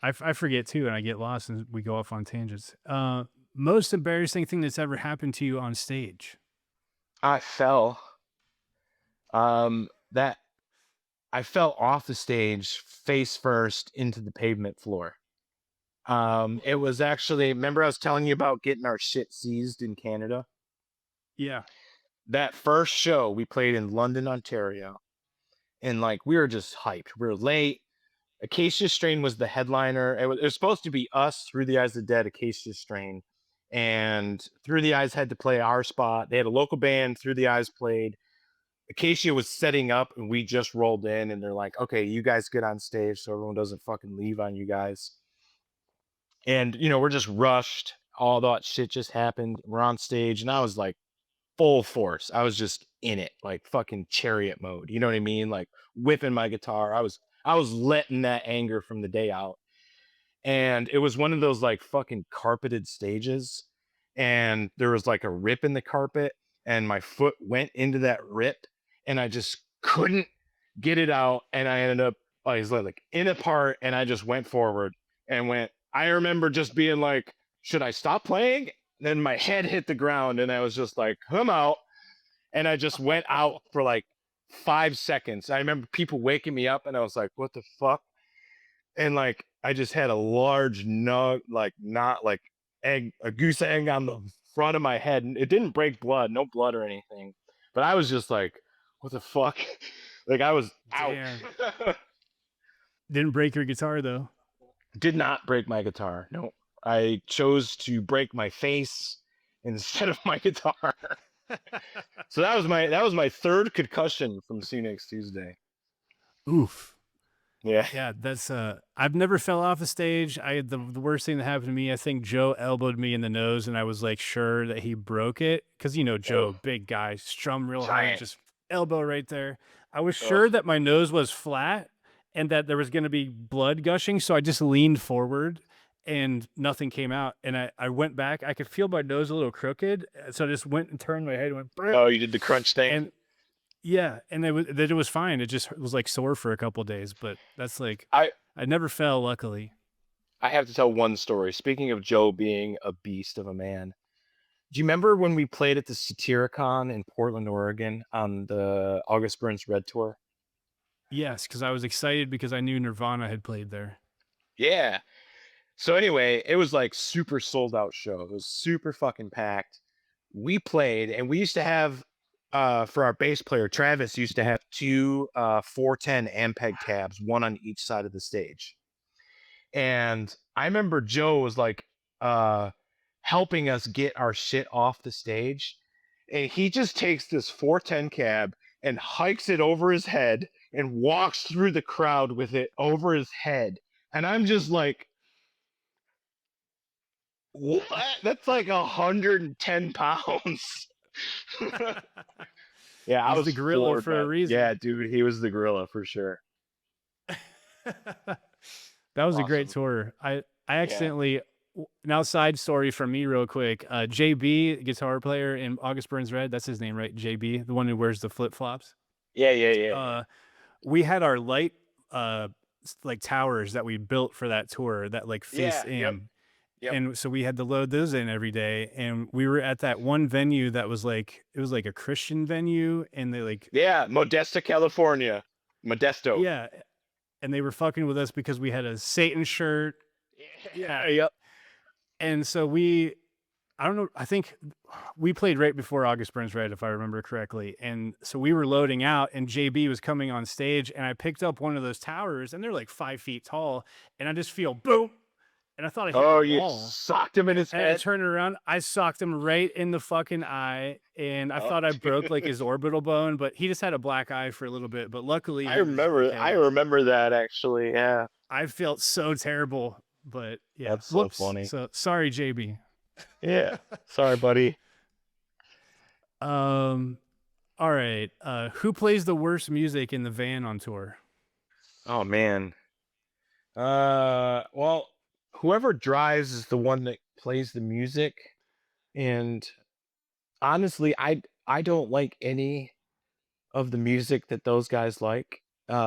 I forget too, and I get lost, and we go off on tangents. Most embarrassing thing that's ever happened to you on stage? I fell. That I fell off the stage face first into the pavement floor. It was actually, remember I was telling you about getting our shit seized in Canada? Yeah, That first show we played in London, Ontario, and like we were just hyped. We were late. Acacia Strain was the headliner. It was supposed to be us, Through the Eyes of the Dead, Acacia Strain, and Through the Eyes had to play our spot. They had a local band. Through the Eyes played. Acacia was setting up, and we just rolled in, and they're like, "Okay, you guys get on stage, so everyone doesn't fucking leave on you guys." And we're just rushed. All that shit just happened. We're on stage, and I was like full force. I was just in it, like fucking chariot mode. You know what I mean? Like whipping my guitar. I was letting that anger from the day out. And it was one of those like fucking carpeted stages, and there was like a rip in the carpet, and my foot went into that rip, and I just couldn't get it out, and I ended up, I was like in a part, and I just went forward and went. I remember just being like, should I stop playing? Then my head hit the ground, and I was just like, I'm out. And I just went out for like 5 seconds. I remember people waking me up, and I was like, what the fuck? And like I just had a large nug, like not like egg, a goose egg on the front of my head, and it didn't break blood, no blood or anything. But I was just like, what the fuck? Like I was out. damn. Didn't break your guitar though. Did not break my guitar. No, I chose to break my face instead of my guitar. So that was my third concussion from See You Next Tuesday. Oof. Yeah. Yeah, that's I've never fell off a stage. I had the worst thing that happened to me. I think Joe elbowed me in the nose, and I was like sure that he broke it because Oh, Joe, big guy, strum real hard, giant. just elbow right there. I was Oh, sure that my nose was flat and that there was going to be blood gushing, so I just leaned forward and nothing came out. And I went back. I could feel my nose a little crooked, so I just went and turned my head and went, "Brr," oh, you did the crunch thing. and yeah, and it was fine. It just was like sore for a couple days, but that's like I I never fell, luckily. I have to tell one story. Speaking of Joe being a beast of a man, do you remember when we played at the Satyricon in Portland, Oregon on the August Burns Red Tour? Yes, because I was excited because I knew Nirvana had played there. Yeah. So anyway, it was like super sold out show. It was super fucking packed. We played, and we used to have for our bass player Travis used to have two 410 Ampeg cabs, one on each side of the stage. And I remember Joe was like uh helping us get our shit off the stage. And he just takes this 410 cab and hikes it over his head and walks through the crowd with it over his head. And I'm just like, what? That's like 110 pounds. Yeah, I He's was the gorilla floored for a by it. Yeah, reason. dude, he was the gorilla for sure. That was a great Awesome. tour. I Yeah. accidentally an outside story from me real quick. JB, guitar player in August Burns Red, that's his name, right? JB, the one who wears the flip flops. Yeah, yeah, yeah, yeah. Uh, we had our light like towers that we built for that tour that like faced Yeah. Yep. in. Yep. And so we had to load those in every day. And we were at that one venue that was like, it was like a Christian venue. And they like, Yeah. Modesto, California. Modesto. yeah. And they were fucking with us because we had a Satan shirt. Yeah. Yep. And so we, I don't know, I think we played right before August Burns Red, if I remember correctly. And so we were loading out and JB was coming on stage and I picked up one of those towers and they're like 5 feet tall. And I just feel boom. And I thought I hit the Oh, you wall. socked him in his And I head. turned around, I socked him right in the fucking eye, and I Oh, thought I broke like his orbital bone, but he just had a black eye for a little bit. But luckily, I he was remember. okay. I remember that actually. Yeah. I felt so terrible, but yeah. That's so Whoops. funny. So sorry, JB. Yeah. Sorry, buddy. All right. Who plays the worst music in the van on tour? Oh man. Well, whoever drives is the one that plays the music, and honestly, I don't like any of the music that those guys like.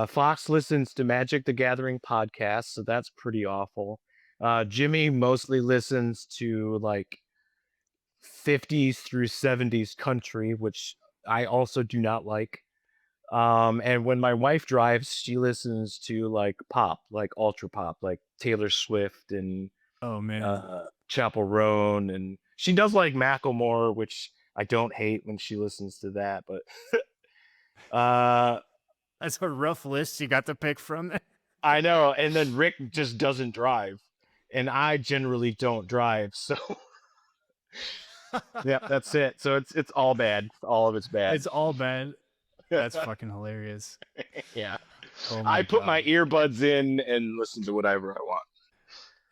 Fox listens to Magic the Gathering podcast, so that's pretty awful. Jimmy mostly listens to like 50s through 70s country, which I also do not like. And when my wife drives, she listens to like pop, like ultra pop, like Taylor Swift and Oh man, Chapel Roan, and she does like Macklemore, which I don't hate when she listens to that. But that's a rough list you got to pick from there. I know. And then Rick just doesn't drive, and I generally don't drive, so yeah, that's it. So it's all bad. All of it's bad. It's all bad. That's fucking hilarious. Yeah. Oh I put God. my earbuds in and listen to whatever I want.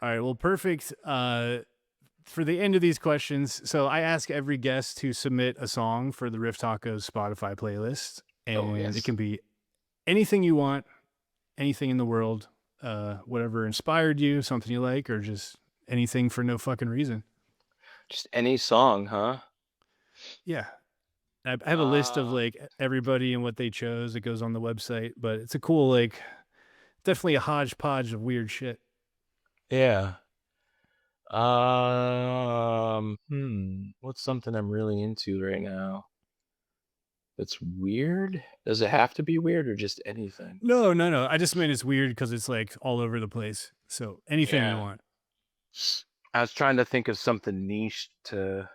All right. Well, perfect. For the end of these questions, so I ask every guest to submit a song for the Riff Tacos Spotify playlist, and Yes. it can be anything you want, anything in the world, whatever inspired you, something you like, or just anything for no fucking reason. Just any song, huh? Yeah. I have a list of like everybody and what they chose. It goes on the website, but it's a cool, like, definitely a hodgepodge of weird shit. Yeah. What's something I'm really into right now? That's weird? Does it have to be weird or just anything? No. I just mean it's weird because it's like all over the place. So anything you want. I was trying to think of something niche to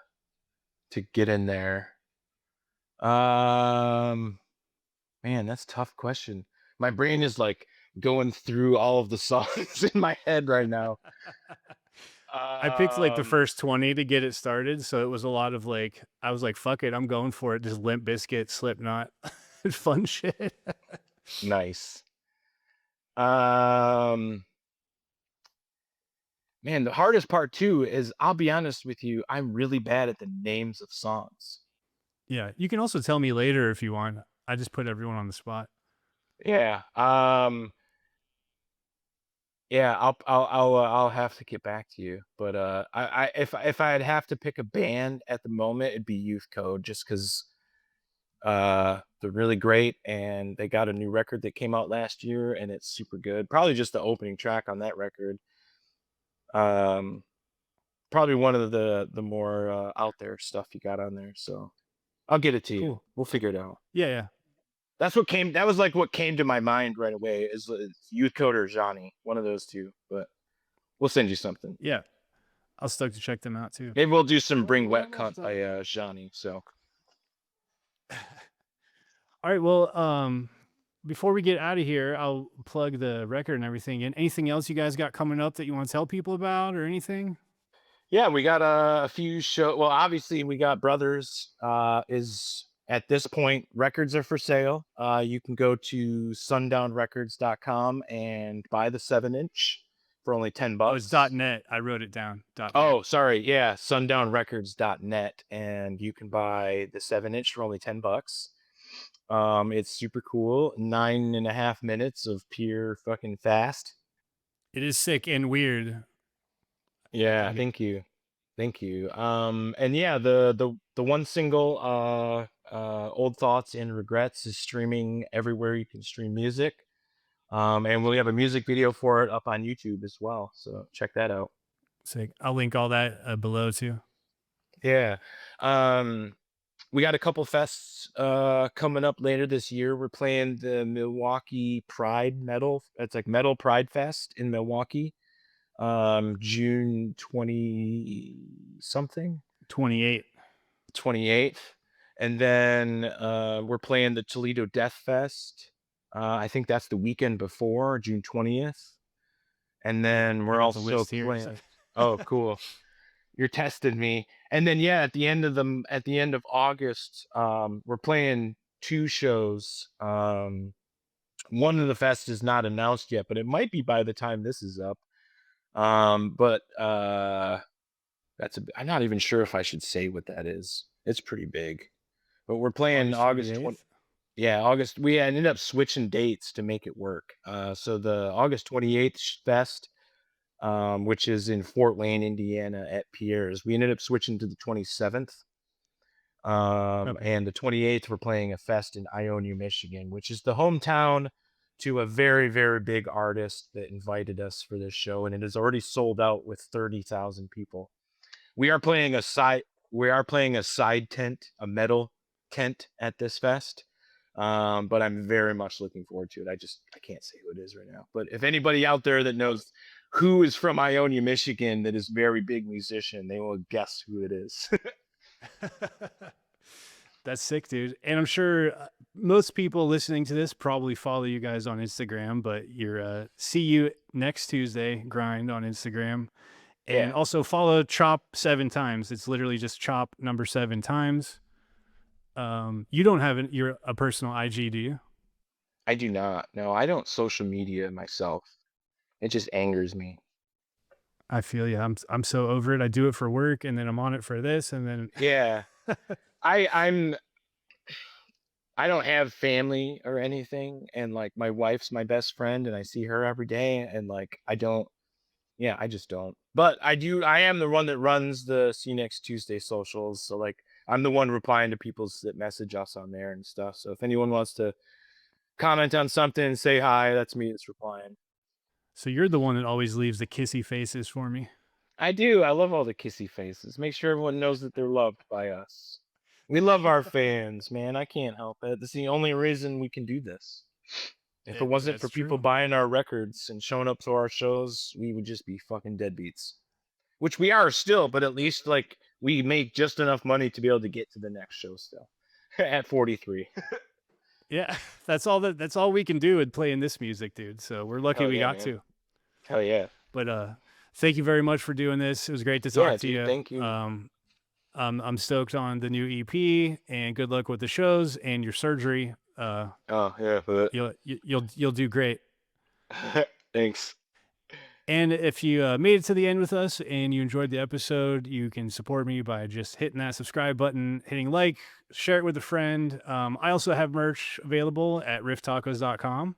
get in there. Man, that's a tough question. My brain is like going through all of the songs in my head right now. I picked like the first 20 to get it started. So it was a lot of like, I was like, fuck it, I'm going for it. Just Limp Bizkit, Slipknot, fun shit. Nice. Man, the hardest part too is I'll be honest with you, I'm really bad at the names of songs. Yeah. You can also tell me later if you want. I just put everyone on the spot. Yeah. Yeah, I'll have to get back to you. But if I'd have to pick a band at the moment, it'd be Youth Code, just because they're really great and they got a new record that came out last year and it's super good. Probably just the opening track on that record. Probably one of the more out there stuff you got on there. So I'll get it to you. Cool. We'll figure it out. Yeah. That was like what came to my mind right away is Youth Code or Johnny, one of those two. But we'll send you something. Yeah. I'll stoked to check them out too. Maybe we'll do some Bring Wet Cut by Johnny. So all right. Well, before we get out of here, I'll plug the record and everything. And anything else you guys got coming up that you want to tell people about or anything? yeah, we got a few show. Well, obviously we got Brothers. Is at this point records are for sale. You can go to sundownrecords.com and buy the 7-inch for only $10. Oh, it's .net. I wrote it down. Oh, sorry. Yeah, sundownrecords.net, and you can buy the 7-inch for only $10. It's super cool. 9.5 minutes of pure fucking fast. It is sick and weird. Yeah, thank you. And yeah, the one single Old Thoughts and Regrets is streaming everywhere you can stream music. And we have a music video for it up on YouTube as well. So check that out. Sick. I'll link all that below too. Yeah. Um, we got a couple fests coming up later this year. We're playing the Milwaukee Pride Metal. It's like Metal Pride Fest in Milwaukee. June 20 something. 28. 28th. And then we're playing the Toledo Death Fest. I think that's the weekend before, June 20th. And then we're got the also list here, playing. so- Oh, cool. You're testing me. And then yeah, at the end of August, we're playing 2 shows. One of the fest is not announced yet, but it might be by the time this is up. But I'm not even sure if I should say what that is. It's pretty big. But we're playing August 20. 28th? Yeah, August. We ended up switching dates to make it work. So the August 28th fest, which is in Fort Wayne, Indiana at Pierre's, we ended up switching to the 27th. Okay. And the 28th, we're playing a fest in Ionia, Michigan, which is the hometown to a very, very big artist that invited us for this show. And it is already sold out with 30,000 people. We are playing a side tent, a metal tent at this fest. But I'm very much looking forward to it. I can't say who it is right now. But if anybody out there that knows who is from Ionia, Michigan, that is very big musician, they will guess who it is. That's sick, dude. And I'm sure most people listening to this probably follow you guys on Instagram, but you're see you next Tuesday grind on Instagram. And Yeah. also follow Chop 7 times. It's literally just Chop number 7 times. You don't have you're a personal IG, do you? I do not. No, I don't social media myself. It just angers me. I feel you. I'm so over it. I do it for work, and then I'm on it for this, and then Yeah. I don't have family or anything, and like my wife's my best friend and I see her every day, and like I just don't. But I am the one that runs the See Next Tuesday socials. So like I'm the one replying to people that message us on there and stuff. So if anyone wants to comment on something, say hi, that's me that's replying. so you're the one that always leaves the kissy faces for me. I do. I love all the kissy faces. Make sure everyone knows that they're loved by us. We love our fans, man. I can't help it. That's the only reason we can do this. If it wasn't for people buying our records and showing up to our shows, we would just be fucking deadbeats. Which we are still, but at least like we make just enough money to be able to get to the next show still at 43. Yeah, that's all we can do with playing this music, dude. So we're lucky we got to. Hell yeah. But thank you very much for doing this. It was great to talk to you. Thank you. I'm stoked on the new EP, and good luck with the shows and your surgery. Oh yeah, but You'll do great. thanks. And if you made it to the end with us and you enjoyed the episode, you can support me by just hitting that subscribe button, hitting like, share it with a friend. I also have merch available at rifftacos.com.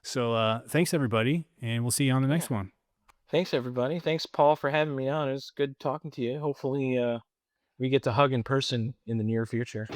So thanks, everybody, and we'll see you on the next one. Thanks, everybody. Thanks, Paul, for having me on. It was good talking to you. Hopefully we get to hug in person in the near future.